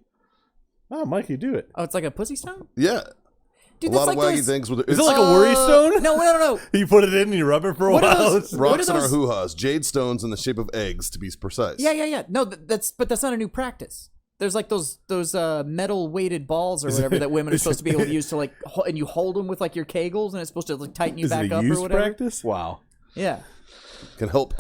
[SPEAKER 3] Oh, Mikey, do it.
[SPEAKER 2] Oh, it's like a pussy stone?
[SPEAKER 1] Yeah.
[SPEAKER 2] Dude,
[SPEAKER 1] A
[SPEAKER 2] that's
[SPEAKER 1] lot
[SPEAKER 2] like
[SPEAKER 1] of wacky
[SPEAKER 2] those...
[SPEAKER 1] things with it.
[SPEAKER 3] Is it like a worry stone?
[SPEAKER 2] No.
[SPEAKER 3] You put it in and you rub it for a
[SPEAKER 2] What are
[SPEAKER 3] while.
[SPEAKER 2] those-
[SPEAKER 1] Rocks
[SPEAKER 2] what are
[SPEAKER 1] in our
[SPEAKER 2] those-
[SPEAKER 1] hoo-has. Jade stones in the shape of eggs, to be precise.
[SPEAKER 2] Yeah. No, that's not a new practice. There's like those metal weighted balls or whatever that women are supposed to be able to use to like, and you hold them with like your kegels, and it's supposed to like tighten you
[SPEAKER 3] Is
[SPEAKER 2] back
[SPEAKER 3] it a
[SPEAKER 2] up or
[SPEAKER 3] used
[SPEAKER 2] whatever.
[SPEAKER 3] practice?
[SPEAKER 4] Wow.
[SPEAKER 2] Yeah.
[SPEAKER 1] Can help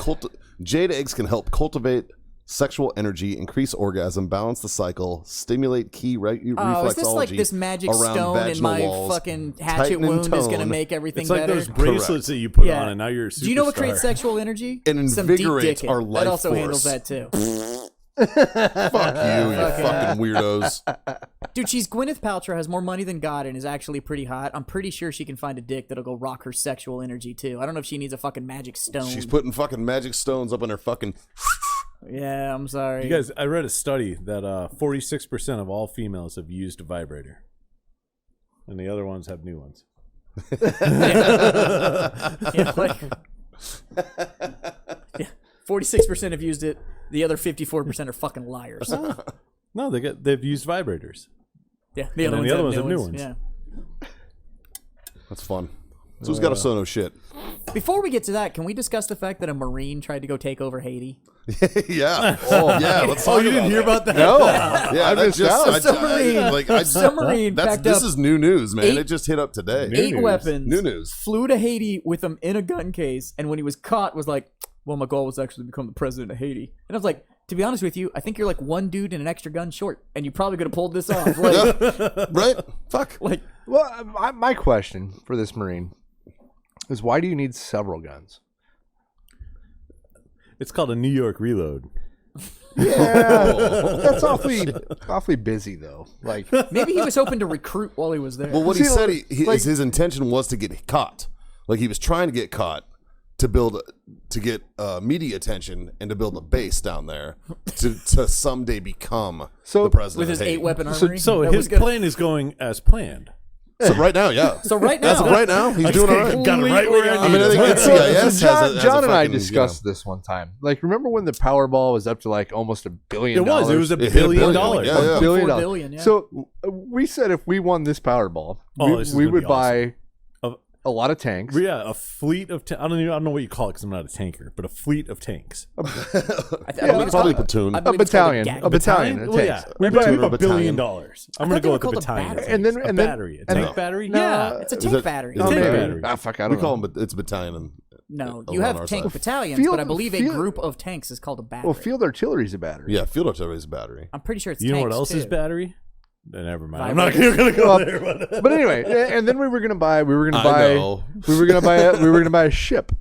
[SPEAKER 1] Jade eggs can help cultivate sexual energy, increase orgasm, balance the cycle, stimulate key reflexology.
[SPEAKER 2] Oh, is this like this magic
[SPEAKER 1] around
[SPEAKER 2] stone in
[SPEAKER 1] vaginal
[SPEAKER 2] my
[SPEAKER 1] walls,
[SPEAKER 2] fucking hatchet
[SPEAKER 1] tighten and
[SPEAKER 2] wound is going to
[SPEAKER 1] tone,
[SPEAKER 2] make everything
[SPEAKER 3] It's like
[SPEAKER 2] better?
[SPEAKER 3] those bracelets that you put
[SPEAKER 2] Yeah.
[SPEAKER 3] on, and now you're a superstar.
[SPEAKER 2] Do you know what creates sexual energy?
[SPEAKER 1] And
[SPEAKER 2] Some deep
[SPEAKER 1] invigorates
[SPEAKER 2] dicking.
[SPEAKER 1] our life
[SPEAKER 2] That also
[SPEAKER 1] force.
[SPEAKER 2] handles that too.
[SPEAKER 1] Fuck you, you fucking weirdos.
[SPEAKER 2] Dude, she's Gwyneth Paltrow, has more money than God, and is actually pretty hot. I'm pretty sure she can find a dick that'll go rock her sexual energy too. I don't know if she needs a fucking magic stone.
[SPEAKER 1] She's putting fucking magic stones up in her fucking.
[SPEAKER 2] Yeah, I'm sorry.
[SPEAKER 3] You guys, I read a study that 46% of all females have used a vibrator, and the other ones have new ones.
[SPEAKER 2] Yeah, like, 46% have used it. The other 54% are fucking liars.
[SPEAKER 3] No, they've used vibrators.
[SPEAKER 2] Yeah, the
[SPEAKER 3] And
[SPEAKER 2] other
[SPEAKER 3] then
[SPEAKER 2] ones
[SPEAKER 3] the other ones have new ones.
[SPEAKER 2] Yeah.
[SPEAKER 1] That's fun. So who's got a sono shit?
[SPEAKER 2] Before we get to that, can we discuss the fact that a Marine tried to go take over Haiti?
[SPEAKER 1] Yeah. Yeah. Let's talk
[SPEAKER 3] You didn't hear about that?
[SPEAKER 4] No.
[SPEAKER 1] Yeah,
[SPEAKER 4] I
[SPEAKER 1] that
[SPEAKER 4] missed
[SPEAKER 1] just
[SPEAKER 4] out.
[SPEAKER 1] I-
[SPEAKER 2] Submarine.
[SPEAKER 1] like I
[SPEAKER 2] Submarine packed
[SPEAKER 1] this
[SPEAKER 2] up
[SPEAKER 1] is new news, man.
[SPEAKER 2] 8
[SPEAKER 1] It just hit up today.
[SPEAKER 3] New
[SPEAKER 2] 8
[SPEAKER 3] news.
[SPEAKER 2] weapons.
[SPEAKER 1] New news.
[SPEAKER 2] Flew to Haiti with them in a gun case, and when he was caught, was like, "Well, my goal was actually to become the president of Haiti." And I was like, "To be honest with you, I think you're like one dude and an extra gun short, and you probably could have pulled this off." Like,
[SPEAKER 1] Right? Fuck.
[SPEAKER 2] like
[SPEAKER 4] Well, my question for this Marine is, why do you need several guns?
[SPEAKER 3] It's called a New York reload.
[SPEAKER 4] Yeah, that's awfully busy though. Like,
[SPEAKER 2] maybe he was hoping to recruit while he was there.
[SPEAKER 1] Well, what he
[SPEAKER 4] See,
[SPEAKER 1] said,
[SPEAKER 4] like-
[SPEAKER 1] his intention was to get caught. Like he was trying to get caught to get media attention and to build a base down there to someday become
[SPEAKER 4] So-
[SPEAKER 1] the president
[SPEAKER 2] with his
[SPEAKER 1] of Haiti.
[SPEAKER 2] 8-weapon armory.
[SPEAKER 3] So
[SPEAKER 2] That was
[SPEAKER 3] his
[SPEAKER 2] good.
[SPEAKER 3] plan is going as planned.
[SPEAKER 1] So right now, yeah.
[SPEAKER 2] So right now,
[SPEAKER 1] As of right now, he's doing all right.
[SPEAKER 3] Got it right where
[SPEAKER 1] I mean, I think NCIS
[SPEAKER 4] John and I
[SPEAKER 1] fucking,
[SPEAKER 4] discussed this one time. Like, remember when the Powerball was up to like almost $1 billion?
[SPEAKER 3] It was
[SPEAKER 4] $1
[SPEAKER 3] $1
[SPEAKER 1] It hit $1
[SPEAKER 3] billion.
[SPEAKER 1] billion. Yeah, yeah.
[SPEAKER 4] $1 billion.
[SPEAKER 2] $4 billion, yeah.
[SPEAKER 4] So we said if we won this Powerball,
[SPEAKER 3] This is
[SPEAKER 4] we
[SPEAKER 3] gonna
[SPEAKER 4] would
[SPEAKER 3] be
[SPEAKER 4] buy
[SPEAKER 3] awesome.
[SPEAKER 4] a lot of tanks.
[SPEAKER 3] Yeah, a fleet of I don't know what you call it because I'm not a tanker, but a fleet of tanks.
[SPEAKER 2] I
[SPEAKER 1] Probably
[SPEAKER 2] it's called-
[SPEAKER 1] platoon.
[SPEAKER 2] I
[SPEAKER 4] A
[SPEAKER 2] believe it's called
[SPEAKER 4] battalion.
[SPEAKER 2] gang.
[SPEAKER 4] A battalion. Of
[SPEAKER 3] Well,
[SPEAKER 4] tanks.
[SPEAKER 3] yeah,
[SPEAKER 4] We
[SPEAKER 3] we
[SPEAKER 4] buy
[SPEAKER 3] buy $1 billion.
[SPEAKER 2] I
[SPEAKER 3] I'm gonna
[SPEAKER 2] thought they
[SPEAKER 3] go
[SPEAKER 2] were
[SPEAKER 3] with the
[SPEAKER 2] called a
[SPEAKER 3] battalion.
[SPEAKER 2] battery.
[SPEAKER 4] And then-
[SPEAKER 3] a
[SPEAKER 4] and then-
[SPEAKER 3] battery, a
[SPEAKER 4] and
[SPEAKER 3] tank
[SPEAKER 1] then-
[SPEAKER 3] battery.
[SPEAKER 4] No.
[SPEAKER 3] Yeah,
[SPEAKER 2] It's a
[SPEAKER 1] Is
[SPEAKER 2] tank
[SPEAKER 1] it-
[SPEAKER 2] battery.
[SPEAKER 1] is
[SPEAKER 3] Tank
[SPEAKER 1] it
[SPEAKER 3] battery.
[SPEAKER 4] Ah, fuck, I
[SPEAKER 1] We
[SPEAKER 4] don't
[SPEAKER 1] call
[SPEAKER 4] know.
[SPEAKER 1] them, it's battalion. And
[SPEAKER 2] No,
[SPEAKER 1] on
[SPEAKER 2] you have
[SPEAKER 1] our
[SPEAKER 2] tank
[SPEAKER 1] side.
[SPEAKER 2] battalions,
[SPEAKER 4] Field-
[SPEAKER 2] but I believe a
[SPEAKER 4] field-
[SPEAKER 2] group of tanks is called a battery.
[SPEAKER 4] Well, field artillery is a battery.
[SPEAKER 1] Yeah, field artillery is a battery.
[SPEAKER 2] I'm pretty sure it's
[SPEAKER 3] You know
[SPEAKER 2] tanks
[SPEAKER 3] what else is
[SPEAKER 2] too.
[SPEAKER 3] battery? Never mind. I'm
[SPEAKER 2] Vibrators.
[SPEAKER 3] not even gonna go
[SPEAKER 4] Well,
[SPEAKER 3] there. But
[SPEAKER 4] But anyway, and then we were gonna buy
[SPEAKER 1] I know.
[SPEAKER 4] a ship.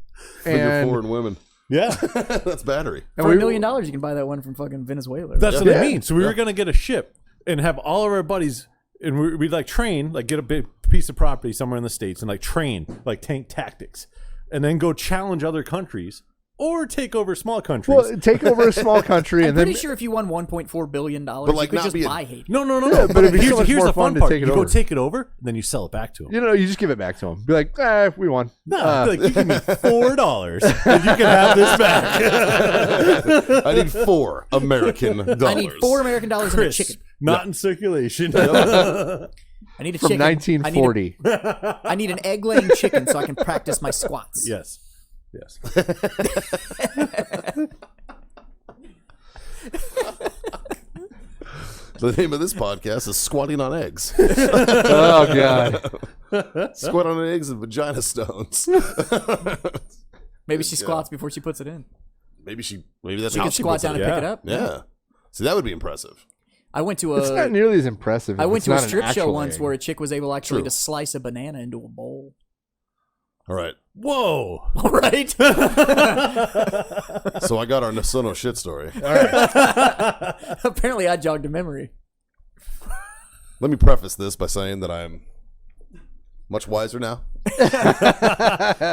[SPEAKER 1] Figure
[SPEAKER 4] And
[SPEAKER 1] foreign women.
[SPEAKER 3] yeah,
[SPEAKER 1] That's battery.
[SPEAKER 4] and
[SPEAKER 2] For
[SPEAKER 4] we-
[SPEAKER 2] $1 million, you can buy that one from fucking Venezuela.
[SPEAKER 3] that's what
[SPEAKER 4] Yeah.
[SPEAKER 3] I mean. So we were gonna get a ship and have all of our buddies, and we'd like train, like get a big piece of property somewhere in the States and like train like tank tactics, and then go challenge other countries or take over small countries.
[SPEAKER 4] well, take over a small country
[SPEAKER 2] I'm
[SPEAKER 4] and then
[SPEAKER 2] pretty sure if you won $1.4 billion,
[SPEAKER 1] But, like,
[SPEAKER 2] you could
[SPEAKER 1] not
[SPEAKER 2] just
[SPEAKER 1] be a-
[SPEAKER 2] buy Haiti.
[SPEAKER 3] no.
[SPEAKER 4] but it'd be so much
[SPEAKER 3] here's
[SPEAKER 4] more
[SPEAKER 3] the
[SPEAKER 4] fun
[SPEAKER 3] fun
[SPEAKER 4] to
[SPEAKER 3] part.
[SPEAKER 4] take it
[SPEAKER 3] You
[SPEAKER 4] over.
[SPEAKER 3] go take it over, then you sell it back to them.
[SPEAKER 4] you just give it back to them. Be like, we won.
[SPEAKER 3] No, like, you give me $4 and you can have this back.
[SPEAKER 1] I need $4 American dollars.
[SPEAKER 2] I need $4 American and a
[SPEAKER 3] Chris,
[SPEAKER 2] chicken.
[SPEAKER 3] not in circulation.
[SPEAKER 2] I need a
[SPEAKER 4] From
[SPEAKER 2] chicken.
[SPEAKER 4] 1940.
[SPEAKER 2] I need an egg-laying chicken so I can practice my squats.
[SPEAKER 3] Yes.
[SPEAKER 1] The name of this podcast is Squatting on Eggs.
[SPEAKER 4] Oh god.
[SPEAKER 1] Squat on eggs and vagina stones.
[SPEAKER 2] Maybe she squats before she puts it in.
[SPEAKER 1] Maybe that's
[SPEAKER 2] She
[SPEAKER 1] how
[SPEAKER 2] can
[SPEAKER 1] she
[SPEAKER 2] squat
[SPEAKER 1] puts
[SPEAKER 2] down
[SPEAKER 1] it.
[SPEAKER 2] and pick it up.
[SPEAKER 1] Yeah. See, that would be impressive.
[SPEAKER 2] I went to
[SPEAKER 4] It's not
[SPEAKER 2] a
[SPEAKER 4] nearly as impressive.
[SPEAKER 2] I
[SPEAKER 4] if
[SPEAKER 2] went
[SPEAKER 4] it's
[SPEAKER 2] to a
[SPEAKER 4] not an
[SPEAKER 2] strip show
[SPEAKER 4] actual
[SPEAKER 2] once
[SPEAKER 4] egg.
[SPEAKER 2] where a chick was able actually
[SPEAKER 1] True.
[SPEAKER 2] to slice a banana into a bowl.
[SPEAKER 1] All right.
[SPEAKER 3] Whoa.
[SPEAKER 2] All right.
[SPEAKER 1] So I got our no shit story.
[SPEAKER 2] Apparently, I jogged a memory.
[SPEAKER 1] Let me preface this by saying that I'm much wiser now.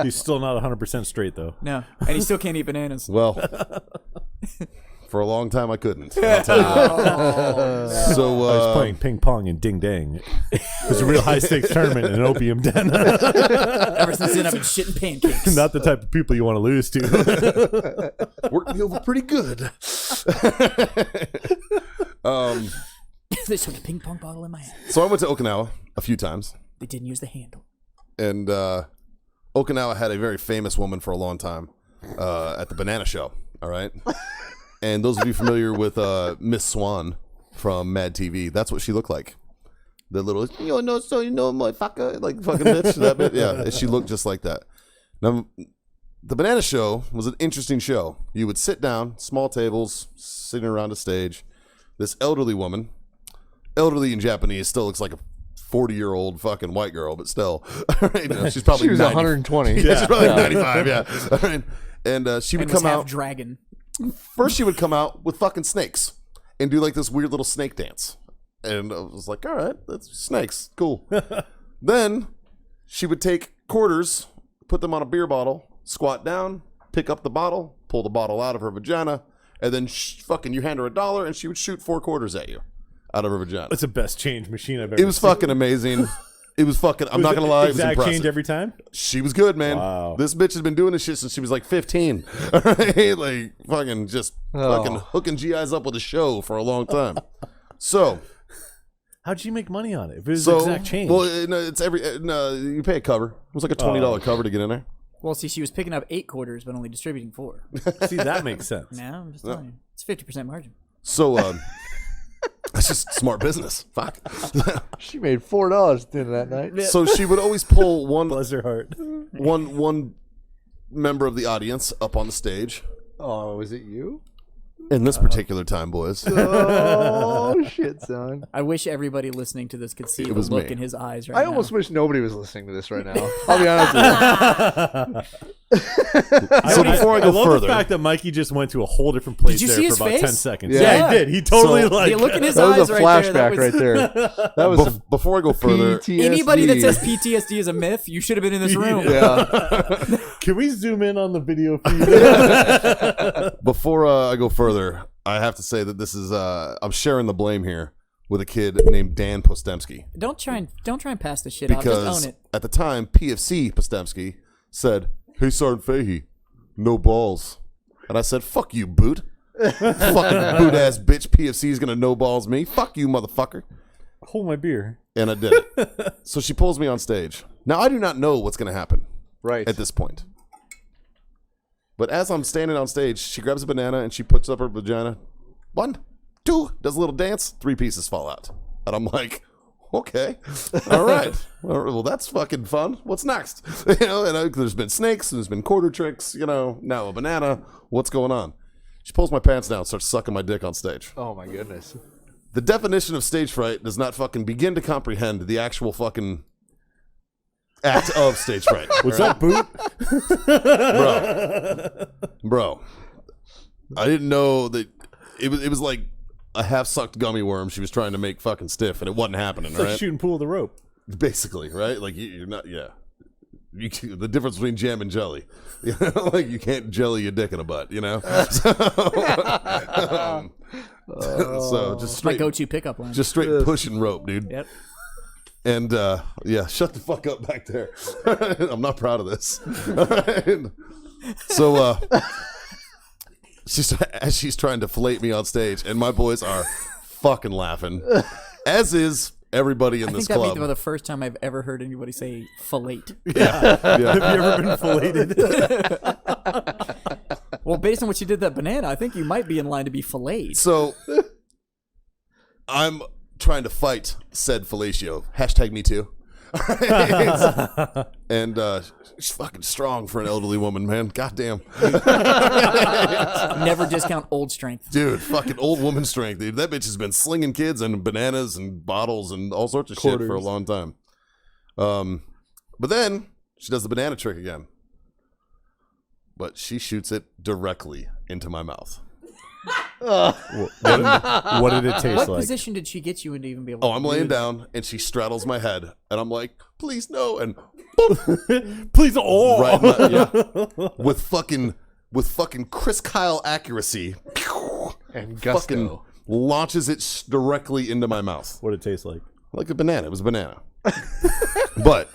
[SPEAKER 3] He's still not 100% straight, though.
[SPEAKER 2] No, and he still can't eat bananas.
[SPEAKER 1] Well, for a long time I couldn't. I'll tell you that. So
[SPEAKER 3] I was playing ping pong and ding dang. It was a real high stakes tournament in an opium den.
[SPEAKER 2] Ever since then, I've been shitting pancakes.
[SPEAKER 3] Not the type of people you want to lose to.
[SPEAKER 1] worked me over pretty good.
[SPEAKER 2] They shoved a ping pong bottle in my hand.
[SPEAKER 1] So I went to Okinawa a few times.
[SPEAKER 2] They didn't use the handle.
[SPEAKER 1] And Okinawa had a very famous woman for a long time at the banana show. All right. And those of you familiar with Miss Swan from Mad TV, that's what she looked like. The little, motherfucker, like fucking bitch, that bit. Yeah, she looked just like that. Now, the banana show was an interesting show. You would sit down, small tables, sitting around a stage. This elderly woman, elderly in Japanese, still looks like a 40-year-old fucking white girl, but still. Right? You know, she's probably
[SPEAKER 4] She was
[SPEAKER 1] 90.
[SPEAKER 4] 120.
[SPEAKER 1] Yeah, she's probably 95, yeah. All right. And she would
[SPEAKER 2] And was
[SPEAKER 1] come
[SPEAKER 2] half
[SPEAKER 1] out.
[SPEAKER 2] dragon.
[SPEAKER 1] First, she would come out with fucking snakes and do like this weird little snake dance. And I was like, all right, that's snakes. Cool. Then she would take quarters, put them on a beer bottle, squat down, pick up the bottle, pull the bottle out of her vagina, and then fucking you hand her $1 and she would shoot 4 quarters at you out of her vagina.
[SPEAKER 3] That's the best change machine I've ever
[SPEAKER 1] It was
[SPEAKER 3] seen.
[SPEAKER 1] fucking amazing. It was fucking, I'm not going to lie, it was
[SPEAKER 3] Exact
[SPEAKER 1] impressive.
[SPEAKER 3] change every time?
[SPEAKER 1] She was good, man.
[SPEAKER 3] Wow.
[SPEAKER 1] This bitch has been doing this shit since she was like 15. All right? Like fucking just fucking hooking GIs up with a show for a long time. So
[SPEAKER 3] How'd you make money on it? If it was exact change.
[SPEAKER 1] well, no, it's you pay a cover. It was like a $20 cover to get in there.
[SPEAKER 2] Well, see, she was picking up 8 quarters, but only distributing 4.
[SPEAKER 3] See, that makes sense.
[SPEAKER 2] Now I'm just telling you, it's 50% margin.
[SPEAKER 1] So that's just smart business. Fuck.
[SPEAKER 4] She made $4 dinner that night.
[SPEAKER 1] So she would always pull
[SPEAKER 3] Bless her heart.
[SPEAKER 1] one member of the audience up on the stage.
[SPEAKER 4] Oh, was it you?
[SPEAKER 1] In this particular time, boys.
[SPEAKER 4] Oh shit, son!
[SPEAKER 2] I wish everybody listening to this could see the
[SPEAKER 1] was
[SPEAKER 2] look
[SPEAKER 1] me.
[SPEAKER 2] in his eyes right
[SPEAKER 4] I
[SPEAKER 2] now.
[SPEAKER 4] almost wish nobody was listening to this right now. I'll be honest with
[SPEAKER 1] So before I go
[SPEAKER 3] love
[SPEAKER 1] further,
[SPEAKER 3] the fact that Mikey just went to a whole different place
[SPEAKER 2] Did you
[SPEAKER 3] there
[SPEAKER 2] see
[SPEAKER 3] for
[SPEAKER 2] his
[SPEAKER 3] about
[SPEAKER 2] face?
[SPEAKER 3] 10 seconds.
[SPEAKER 4] Yeah.
[SPEAKER 3] Yeah, he did. He totally
[SPEAKER 1] So-
[SPEAKER 3] like
[SPEAKER 2] the look in his
[SPEAKER 4] you. That was
[SPEAKER 2] eyes
[SPEAKER 4] a
[SPEAKER 2] right there.
[SPEAKER 4] flashback right there. That was some
[SPEAKER 1] before I go further,
[SPEAKER 4] PTSD.
[SPEAKER 2] Anybody that says PTSD is a myth, you should have been in this room.
[SPEAKER 4] Yeah.
[SPEAKER 3] Can we zoom in on the video feed?
[SPEAKER 1] before I go further, I have to say that this is I'm sharing the blame here with a kid named Dan Postemski.
[SPEAKER 2] Don't try and pass the shit out. Just
[SPEAKER 1] Because
[SPEAKER 2] own it.
[SPEAKER 1] at the time, PFC Postemski said, "Hey, Sergeant Fahey, no balls." And I said, "Fuck you, boot." Fucking boot ass bitch. PFC is gonna no balls me. Fuck you, motherfucker.
[SPEAKER 3] Hold my beer.
[SPEAKER 1] And I did it. So she pulls me on stage. Now I do not know what's gonna happen
[SPEAKER 4] Right.
[SPEAKER 1] at this point. But as I'm standing on stage, she grabs a banana and she puts up her vagina. 1, 2, does a little dance. 3 pieces fall out. And I'm like, okay, all right. Well, that's fucking fun. What's next? There's been snakes, there's been quarter tricks, now a banana. What's going on? She pulls my pants down, starts sucking my dick on stage.
[SPEAKER 4] Oh my goodness.
[SPEAKER 1] The definition of stage fright does not fucking begin to comprehend the actual fucking act of stage fright.
[SPEAKER 3] What's up, boot?
[SPEAKER 1] Bro, I didn't know that it was like a half-sucked gummy worm she was trying to make fucking stiff, and it wasn't happening,
[SPEAKER 3] It's
[SPEAKER 1] right?
[SPEAKER 3] like shooting pool with a rope.
[SPEAKER 1] Basically, right? Like, you're not, yeah. The difference between jam and jelly. Like, you can't jelly your dick in a butt, So just
[SPEAKER 2] My
[SPEAKER 1] straight,
[SPEAKER 2] go-to pickup line.
[SPEAKER 1] just straight pushing rope, dude.
[SPEAKER 2] Yep.
[SPEAKER 1] And yeah, shut the fuck up back there. I'm not proud of this. So she's trying to fillet me on stage, and my boys are fucking laughing, as is everybody in
[SPEAKER 2] I
[SPEAKER 1] this
[SPEAKER 2] think that may
[SPEAKER 1] club.
[SPEAKER 2] be the first time I've ever heard anybody say fillet.
[SPEAKER 1] Yeah.
[SPEAKER 3] Have you ever been filleted?
[SPEAKER 2] Well, based on what you did that banana, I think you might be in line to be filleted.
[SPEAKER 1] So I'm trying to fight said fellatio. # me too. And she's fucking strong for an elderly woman, man. Goddamn.
[SPEAKER 2] Never discount old strength.
[SPEAKER 1] Dude, fucking old woman strength, dude. That bitch has been slinging kids and bananas and bottles and all sorts of shit for a long time. But then she does the banana trick again. But she shoots it directly into my mouth.
[SPEAKER 3] What did it taste
[SPEAKER 2] What
[SPEAKER 3] like?
[SPEAKER 2] position did she get you in to even be able to
[SPEAKER 1] Oh, I'm laying down and she straddles my head and I'm like, please no, and boom,
[SPEAKER 3] Please, oh!
[SPEAKER 1] right in yeah, with fucking Chris Kyle accuracy,
[SPEAKER 4] And gusto.
[SPEAKER 1] fucking launches it directly into my mouth
[SPEAKER 3] What did it taste like?
[SPEAKER 1] like a banana. It was a banana, but.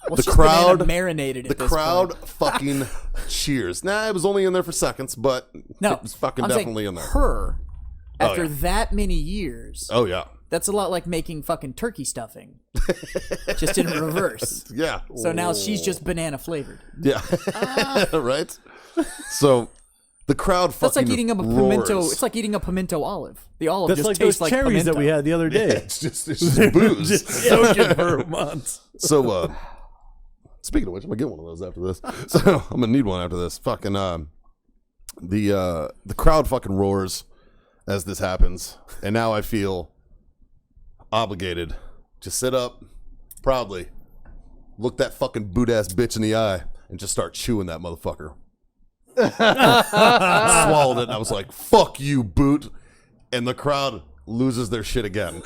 [SPEAKER 2] Well,
[SPEAKER 1] The
[SPEAKER 2] she's
[SPEAKER 1] crowd-
[SPEAKER 2] banana marinated.
[SPEAKER 1] The
[SPEAKER 2] At this
[SPEAKER 1] crowd
[SPEAKER 2] point.
[SPEAKER 1] fucking cheers. Nah, it was only in there for seconds, but
[SPEAKER 2] No,
[SPEAKER 1] it was fucking
[SPEAKER 2] I'm
[SPEAKER 1] definitely
[SPEAKER 2] saying
[SPEAKER 1] in there.
[SPEAKER 2] Her, after
[SPEAKER 1] yeah.
[SPEAKER 2] that many years,
[SPEAKER 1] Oh yeah,
[SPEAKER 2] that's a lot like making fucking turkey stuffing, just in reverse.
[SPEAKER 1] yeah,
[SPEAKER 2] So now she's just banana flavored.
[SPEAKER 1] yeah, right. So the crowd fucking.
[SPEAKER 2] That's like eating a pimento.
[SPEAKER 1] roars.
[SPEAKER 2] It's like eating a pimento olive. The olive
[SPEAKER 3] That's
[SPEAKER 2] just
[SPEAKER 3] like
[SPEAKER 2] tastes
[SPEAKER 3] those
[SPEAKER 2] like
[SPEAKER 3] cherries
[SPEAKER 2] pimento.
[SPEAKER 3] that we had the other day.
[SPEAKER 1] It's just booze.
[SPEAKER 3] Just soaking for months.
[SPEAKER 1] So speaking of which, I'm gonna get one of those after this. So I'm gonna need one after this. Fucking the crowd fucking roars as this happens, and now I feel obligated to sit up proudly, look that fucking boot ass bitch in the eye, and just start chewing that motherfucker. Swallowed it, and I was like, "Fuck you, boot," and the crowd loses their shit again.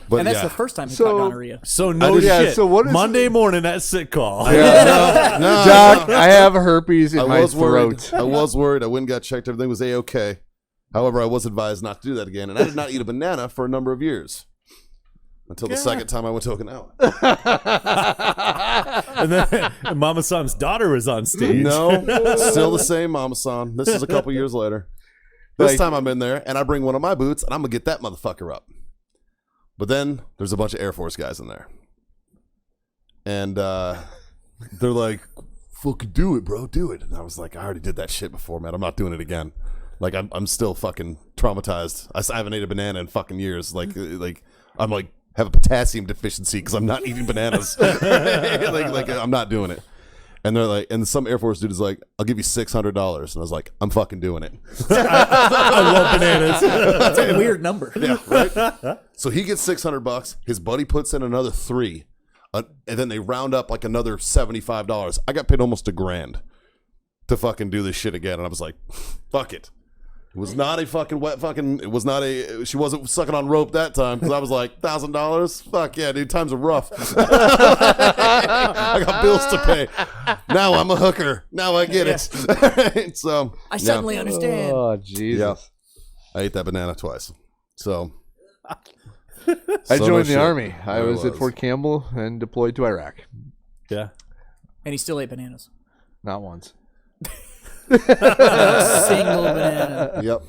[SPEAKER 1] But
[SPEAKER 2] And that's
[SPEAKER 1] yeah.
[SPEAKER 2] the first time he
[SPEAKER 4] So-
[SPEAKER 2] got gonorrhea.
[SPEAKER 3] So no
[SPEAKER 4] yeah,
[SPEAKER 3] shit.
[SPEAKER 4] so what is-
[SPEAKER 3] Monday morning at sick call.
[SPEAKER 1] No,
[SPEAKER 4] Doc, I have herpes in
[SPEAKER 1] I
[SPEAKER 4] my
[SPEAKER 1] was worried.
[SPEAKER 4] throat.
[SPEAKER 1] I was worried. I went and got checked. Everything was A-okay. However, I was advised not to do that again, and I did not eat a banana for a number of years. Until the second time I went to Okinawa.
[SPEAKER 3] And then and Mama San's daughter was on stage.
[SPEAKER 1] No, still the same Mama-san. This is a couple years later. This
[SPEAKER 4] Like-
[SPEAKER 1] time I'm in there, and I bring one of my boots, and I'm going to get that motherfucker up. But then there's a bunch of Air Force guys in there. And they're like, fucking do it, bro, do it. And I was like, I already did that shit before, man. I'm not doing it again. Like, I'm still fucking traumatized. I haven't ate a banana in fucking years. Like I'm like, have a potassium deficiency because I'm not eating bananas. like I'm not doing it. And they're like, and some Air Force dude is like, I'll give you $600. And I was like, I'm fucking doing it.
[SPEAKER 3] I love bananas.
[SPEAKER 2] That's a weird number.
[SPEAKER 1] Yeah, right. So he gets $600. His buddy puts in another $3, and then they round up like another $75. I got paid almost $1,000 to fucking do this shit again, and I was like, fuck it. It was not a fucking wet fucking. It was not a. She wasn't sucking on rope that time because I was like $1,000. Fuck yeah, dude. Times are rough. I got bills to pay. Now I'm a hooker. Now I get it. So
[SPEAKER 2] I suddenly understand.
[SPEAKER 4] Oh, Jesus.
[SPEAKER 1] yeah, I ate that banana twice. So
[SPEAKER 4] I
[SPEAKER 1] So
[SPEAKER 4] joined
[SPEAKER 1] no
[SPEAKER 4] the
[SPEAKER 1] shit.
[SPEAKER 4] army. I
[SPEAKER 1] There
[SPEAKER 4] was at Fort Campbell and deployed to Iraq.
[SPEAKER 3] Yeah.
[SPEAKER 2] And he still ate bananas.
[SPEAKER 4] Not once.
[SPEAKER 2] Single banana.
[SPEAKER 1] Yep.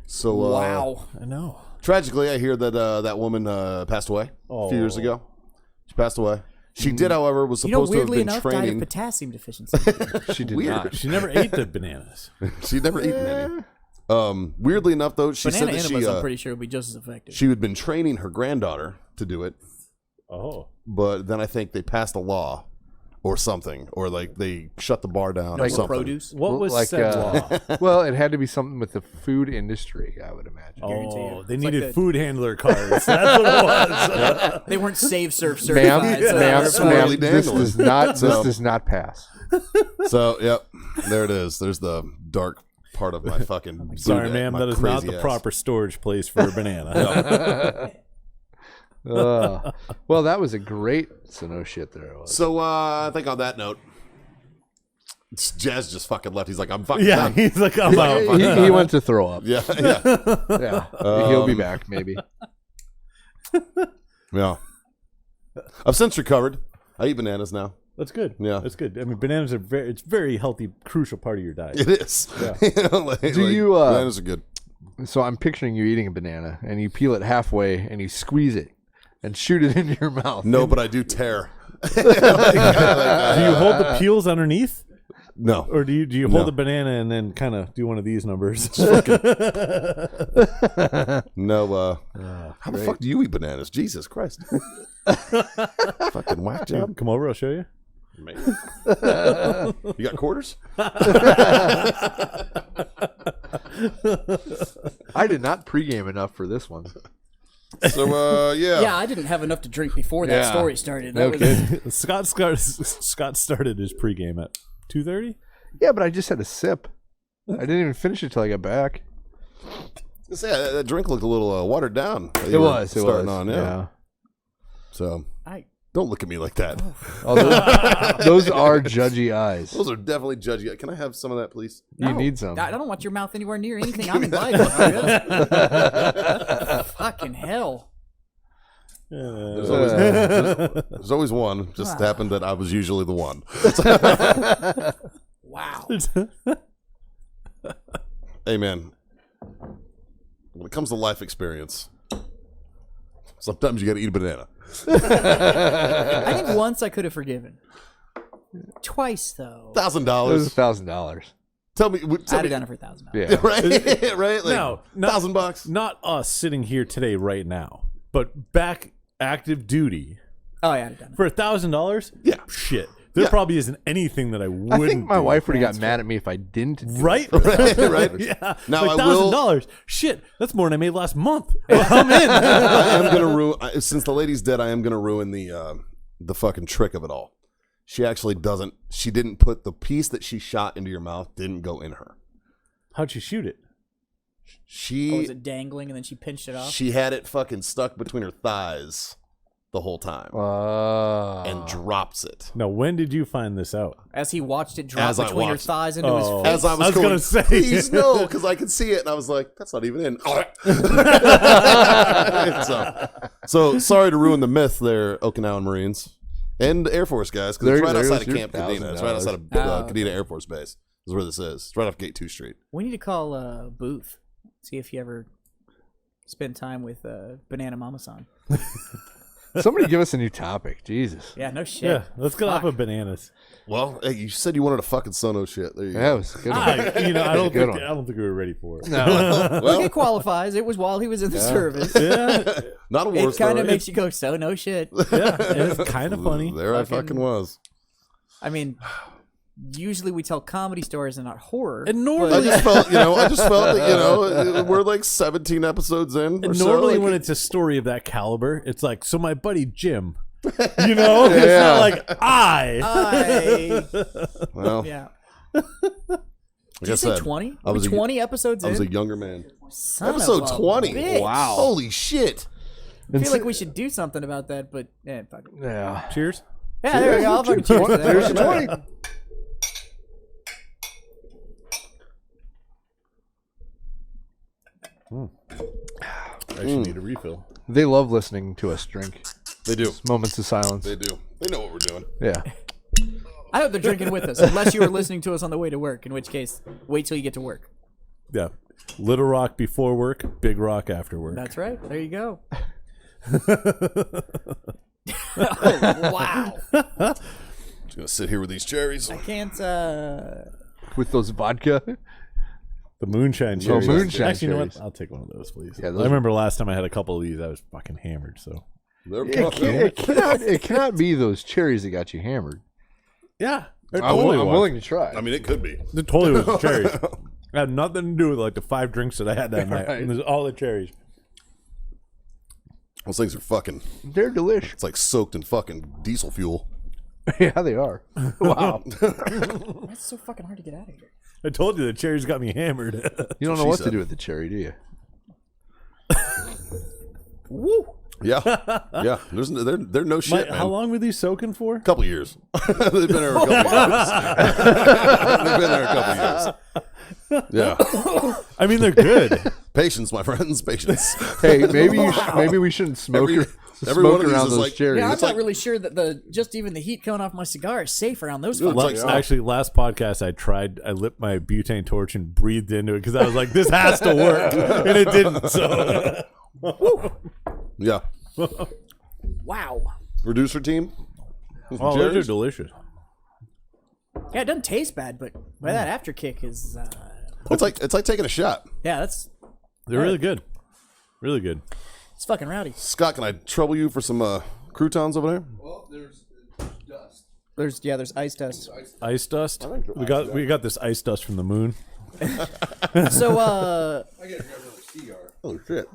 [SPEAKER 1] So
[SPEAKER 2] Wow.
[SPEAKER 3] I know.
[SPEAKER 1] tragically, I hear that that woman passed away a few years ago. She passed away. She did, however, was
[SPEAKER 2] You know,
[SPEAKER 1] supposed to have
[SPEAKER 2] weirdly
[SPEAKER 1] been
[SPEAKER 2] enough, died of
[SPEAKER 1] training.
[SPEAKER 2] potassium deficiency.
[SPEAKER 4] She did
[SPEAKER 1] Weird.
[SPEAKER 4] not.
[SPEAKER 3] She never ate the bananas.
[SPEAKER 1] She'd never eaten any. Weirdly enough, though, she
[SPEAKER 2] Banana
[SPEAKER 1] said that
[SPEAKER 2] enemas, I'm pretty sure, would be just as effective.
[SPEAKER 1] she had been training her granddaughter to do it,
[SPEAKER 3] Oh.
[SPEAKER 1] but then I think they passed a law or something, or like they shut the bar down or
[SPEAKER 2] Like
[SPEAKER 1] something.
[SPEAKER 2] produce.
[SPEAKER 3] What was
[SPEAKER 4] Like,
[SPEAKER 3] said law?
[SPEAKER 4] Well, it had to be something with the food industry, I would imagine.
[SPEAKER 2] guarantee
[SPEAKER 3] Oh,
[SPEAKER 2] you.
[SPEAKER 3] they
[SPEAKER 2] It's like
[SPEAKER 3] needed
[SPEAKER 2] the-
[SPEAKER 3] food handler cards. That's what it was.
[SPEAKER 2] They weren't Save Surf
[SPEAKER 4] Ma'am,
[SPEAKER 2] certified. so
[SPEAKER 4] ma'am,
[SPEAKER 2] they're
[SPEAKER 1] Sorely
[SPEAKER 4] ma'am, this
[SPEAKER 1] dangling.
[SPEAKER 4] does not.
[SPEAKER 1] So-
[SPEAKER 4] This does not pass.
[SPEAKER 1] So, yep, there it is. There's the dark part of my fucking.
[SPEAKER 3] Sorry,
[SPEAKER 1] boot,
[SPEAKER 3] ma'am.
[SPEAKER 1] my
[SPEAKER 3] That is not
[SPEAKER 1] crazy
[SPEAKER 3] the
[SPEAKER 1] ass.
[SPEAKER 3] proper storage place for a banana.
[SPEAKER 4] Well, that was a great. So no shit there it was.
[SPEAKER 1] So, I think on that note, Jazz just fucking left. He's like, I'm fucking
[SPEAKER 3] Yeah,
[SPEAKER 1] done.
[SPEAKER 3] he's like, I'm out.
[SPEAKER 4] He went to throw up.
[SPEAKER 1] Yeah, yeah,
[SPEAKER 4] Yeah, he'll be back maybe.
[SPEAKER 1] yeah. I've since recovered. I eat bananas now.
[SPEAKER 3] That's good.
[SPEAKER 1] Yeah.
[SPEAKER 3] That's good. I mean, bananas are it's very healthy, crucial part of your diet.
[SPEAKER 1] It is. You know, like, bananas are good?
[SPEAKER 4] So I'm picturing you eating a banana and you peel it halfway and you squeeze it and shoot it into your mouth.
[SPEAKER 1] No, but I do tear.
[SPEAKER 3] Do you hold the peels underneath,
[SPEAKER 1] No.
[SPEAKER 3] or do you hold the banana and then kind of do one of these numbers?
[SPEAKER 1] No. How the fuck do you eat bananas? Jesus Christ. Fucking whack job.
[SPEAKER 3] Come over, I'll show you.
[SPEAKER 1] Maybe. You got quarters?
[SPEAKER 4] I did not pregame enough for this one.
[SPEAKER 1] So, yeah.
[SPEAKER 2] Yeah, I didn't have enough to drink before that
[SPEAKER 4] Yeah.
[SPEAKER 2] story started.
[SPEAKER 4] No
[SPEAKER 2] That was,
[SPEAKER 4] kidding.
[SPEAKER 3] Scott started his pregame at 2:30.
[SPEAKER 4] Yeah, but I just had a sip. I didn't even finish it till I got back.
[SPEAKER 1] Say, that drink looked a little watered down.
[SPEAKER 4] It was.
[SPEAKER 1] Starting on, yeah. So,
[SPEAKER 2] I
[SPEAKER 1] don't look at me like that.
[SPEAKER 4] Oh, those are judgy eyes.
[SPEAKER 1] Those are definitely judgy. Can I have some of that, please?
[SPEAKER 4] You need some.
[SPEAKER 2] I don't want your mouth anywhere near anything I'm invited. Fucking hell.
[SPEAKER 1] There's always one. Just happened that I was usually the one.
[SPEAKER 2] Wow.
[SPEAKER 1] Hey, man. When it comes to life experience, sometimes you got to eat a banana.
[SPEAKER 2] I think once I could have forgiven. Twice, though.
[SPEAKER 4] It was
[SPEAKER 1] $1,000.
[SPEAKER 4] $1,000.
[SPEAKER 1] Tell me.
[SPEAKER 2] I'd have
[SPEAKER 1] Tell me
[SPEAKER 2] done it for $1,000.
[SPEAKER 4] Yeah.
[SPEAKER 1] right? Right? Like,
[SPEAKER 3] No,
[SPEAKER 1] $1,000.
[SPEAKER 3] Not us sitting here today, right now, but back active duty
[SPEAKER 2] Oh, yeah, I'd have done it.
[SPEAKER 3] for $1,000.
[SPEAKER 1] Yeah.
[SPEAKER 3] Shit. There
[SPEAKER 1] Yeah.
[SPEAKER 3] probably isn't anything that I wouldn't.
[SPEAKER 4] I think my
[SPEAKER 3] do.
[SPEAKER 4] wife would have got mad at me if I didn't. Do
[SPEAKER 3] Right?
[SPEAKER 4] it for $1,000.
[SPEAKER 1] Right?
[SPEAKER 3] Yeah.
[SPEAKER 1] Now,
[SPEAKER 3] like
[SPEAKER 1] I will-
[SPEAKER 3] $1,000. Shit, that's more than I made last month. I'm in.
[SPEAKER 1] I am gonna ruin. Since the lady's dead, I am gonna ruin the fucking trick of it all. She actually doesn't. She didn't put the piece that she shot into your mouth. Didn't go in her.
[SPEAKER 3] How'd you shoot it?
[SPEAKER 2] Oh, was
[SPEAKER 1] She
[SPEAKER 2] it dangling and then she pinched it off?
[SPEAKER 1] she had it fucking stuck between her thighs the whole time and drops it.
[SPEAKER 3] Now, when did you find this out?
[SPEAKER 2] As he watched it drop
[SPEAKER 1] As I
[SPEAKER 2] between her
[SPEAKER 1] watched-
[SPEAKER 2] thighs into his
[SPEAKER 3] Oh.
[SPEAKER 2] face.
[SPEAKER 1] As I was,
[SPEAKER 3] I was
[SPEAKER 1] going,
[SPEAKER 3] gonna say.
[SPEAKER 1] please no, because I could see it, and I was like, that's not even in. so sorry to ruin the myth there, Okinawan Marines and Air Force guys, because it's right
[SPEAKER 4] There's
[SPEAKER 1] outside of
[SPEAKER 4] your
[SPEAKER 1] Camp Kadena. It's right
[SPEAKER 4] $1,000.
[SPEAKER 1] outside of Kadena Air Force Base. Is where this is. It's right off Gate 2 Street.
[SPEAKER 2] We need to call Booth. See if he ever spent time with Banana Mama-san.
[SPEAKER 4] Somebody give us a new topic. Jesus.
[SPEAKER 2] Yeah, no shit.
[SPEAKER 3] Yeah, let's get off
[SPEAKER 2] Fuck.
[SPEAKER 3] of bananas.
[SPEAKER 1] Well, hey, you said you wanted a fucking Sono shit. There you
[SPEAKER 4] That
[SPEAKER 1] go.
[SPEAKER 4] was a good. one.
[SPEAKER 3] I don't
[SPEAKER 4] Good
[SPEAKER 3] think
[SPEAKER 4] one.
[SPEAKER 3] I don't think we were ready for it.
[SPEAKER 1] Well,
[SPEAKER 2] It qualifies. It was while he was in the service.
[SPEAKER 3] Yeah,
[SPEAKER 1] not a war
[SPEAKER 2] It kind
[SPEAKER 1] story.
[SPEAKER 2] of makes you go, so no shit.
[SPEAKER 3] yeah, it's kind of funny.
[SPEAKER 1] There I fucking was.
[SPEAKER 2] I mean, usually we tell comedy stories and not horror.
[SPEAKER 3] And
[SPEAKER 1] I
[SPEAKER 3] normally,
[SPEAKER 1] just felt, that, we're like 17 episodes in. Or
[SPEAKER 3] and
[SPEAKER 1] so,
[SPEAKER 3] normally
[SPEAKER 1] like,
[SPEAKER 3] when it's a story of that caliber, it's like, so my buddy Jim, it's not like I.
[SPEAKER 1] well,
[SPEAKER 2] Yeah.
[SPEAKER 1] like
[SPEAKER 2] Did
[SPEAKER 1] I
[SPEAKER 2] you say
[SPEAKER 1] said,
[SPEAKER 2] 20?
[SPEAKER 1] I
[SPEAKER 2] Are we
[SPEAKER 1] was a-
[SPEAKER 2] 20 episodes
[SPEAKER 1] I was
[SPEAKER 2] in?
[SPEAKER 1] a younger man.
[SPEAKER 2] Son of
[SPEAKER 1] Episode
[SPEAKER 2] a
[SPEAKER 1] 20.
[SPEAKER 2] bitch.
[SPEAKER 4] Wow.
[SPEAKER 1] Holy shit.
[SPEAKER 2] I feel like we should do something about that, but fuck it.
[SPEAKER 4] Yeah.
[SPEAKER 3] Cheers.
[SPEAKER 2] Yeah, there we go. I'll fucking cheers to that.
[SPEAKER 4] There's your 20.
[SPEAKER 3] actually need a refill.
[SPEAKER 4] They love listening to us drink.
[SPEAKER 1] They do.
[SPEAKER 4] Moments of silence.
[SPEAKER 1] They do. They know what we're doing.
[SPEAKER 4] Yeah.
[SPEAKER 2] I hope they're drinking with us, unless you were listening to us on the way to work, in which case, wait till you get to work.
[SPEAKER 3] Yeah. Little Rock before work, Big Rock after work.
[SPEAKER 2] That's right. There you go. Oh, wow.
[SPEAKER 1] Just gonna sit here with these cherries.
[SPEAKER 2] I can't,
[SPEAKER 4] With those vodka.
[SPEAKER 3] The moonshine cherries.
[SPEAKER 4] moonshine
[SPEAKER 3] Actually, you know what?
[SPEAKER 4] cherries.
[SPEAKER 3] I'll take one of those, please.
[SPEAKER 4] Yeah,
[SPEAKER 3] I
[SPEAKER 4] those
[SPEAKER 3] remember last time I had a couple of these, I was fucking hammered. So
[SPEAKER 1] They're
[SPEAKER 4] It cannot be those cherries that got you hammered.
[SPEAKER 3] yeah,
[SPEAKER 4] I'm willing to try.
[SPEAKER 1] I mean, it could be.
[SPEAKER 3] It totally was the cherries. It had nothing to do with like the 5 drinks that I had that night.
[SPEAKER 4] Right.
[SPEAKER 3] It was all the cherries.
[SPEAKER 1] Those things are fucking.
[SPEAKER 4] They're delicious.
[SPEAKER 1] It's like soaked in fucking diesel fuel.
[SPEAKER 4] Yeah, they are. Wow.
[SPEAKER 2] that's so fucking hard to get out of here.
[SPEAKER 3] I told you the cherries got me hammered.
[SPEAKER 4] You don't know
[SPEAKER 1] She
[SPEAKER 4] what
[SPEAKER 1] said.
[SPEAKER 4] to do with the cherry, do you?
[SPEAKER 2] Woo!
[SPEAKER 1] Yeah, yeah. They're no shit, man.
[SPEAKER 3] How long were these soaking for?
[SPEAKER 1] Couple years. They've been there a couple years. They've been there a couple years. Yeah.
[SPEAKER 3] I mean, they're good.
[SPEAKER 1] Patience, my friends. Patience.
[SPEAKER 4] Hey, maybe we shouldn't smoke,
[SPEAKER 1] Every one
[SPEAKER 4] smoke
[SPEAKER 1] of these
[SPEAKER 4] around
[SPEAKER 1] is
[SPEAKER 4] those
[SPEAKER 1] like-
[SPEAKER 4] cherries.
[SPEAKER 2] Yeah, I'm
[SPEAKER 1] It's
[SPEAKER 2] not
[SPEAKER 1] like-
[SPEAKER 2] really sure that just even the heat coming off my cigar is safe around those
[SPEAKER 1] Dude,
[SPEAKER 2] fucking
[SPEAKER 1] it's like-
[SPEAKER 3] Actually, last podcast I lit my butane torch and breathed into it because I was like, this has to work. And it didn't. So
[SPEAKER 1] Yeah.
[SPEAKER 2] Wow.
[SPEAKER 1] Producer team.
[SPEAKER 3] oh, those are delicious.
[SPEAKER 2] Yeah, it doesn't taste bad, but that after kick is
[SPEAKER 1] It's like taking a shot.
[SPEAKER 2] yeah, that's
[SPEAKER 3] They're really good. Really good.
[SPEAKER 2] it's fucking rowdy.
[SPEAKER 1] Scott, can I trouble you for some croutons over there?
[SPEAKER 4] Well, there's dust.
[SPEAKER 2] There's ice dust.
[SPEAKER 3] Ice dust. We got this ice dust from the moon.
[SPEAKER 2] So
[SPEAKER 4] I gotta grab another cigar.
[SPEAKER 1] Oh shit.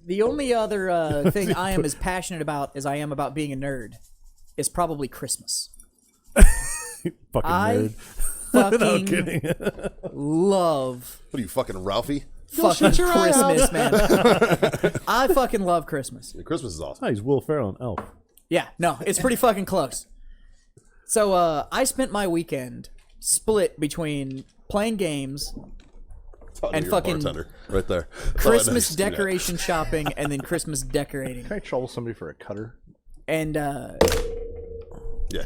[SPEAKER 2] the only other thing I am as passionate about as I am about being a nerd is probably Christmas.
[SPEAKER 3] Fucking
[SPEAKER 2] I
[SPEAKER 3] nerd. No
[SPEAKER 2] fucking
[SPEAKER 3] kidding.
[SPEAKER 2] love
[SPEAKER 1] What are you, fucking Ralphie?
[SPEAKER 2] fucking Christmas, man. I fucking love Christmas.
[SPEAKER 1] Yeah, Christmas is awesome.
[SPEAKER 3] Oh, he's Will Ferrell and Elf.
[SPEAKER 2] Yeah, no, it's pretty fucking close. So I spent my weekend split between playing games,
[SPEAKER 1] Oh,
[SPEAKER 2] and
[SPEAKER 1] you're a
[SPEAKER 2] fucking
[SPEAKER 1] bartender right there. That's all I
[SPEAKER 2] Christmas
[SPEAKER 1] know. Yeah.
[SPEAKER 2] decoration shopping, and then Christmas decorating.
[SPEAKER 4] Can I trouble somebody for a cutter?
[SPEAKER 2] And
[SPEAKER 1] Yeah,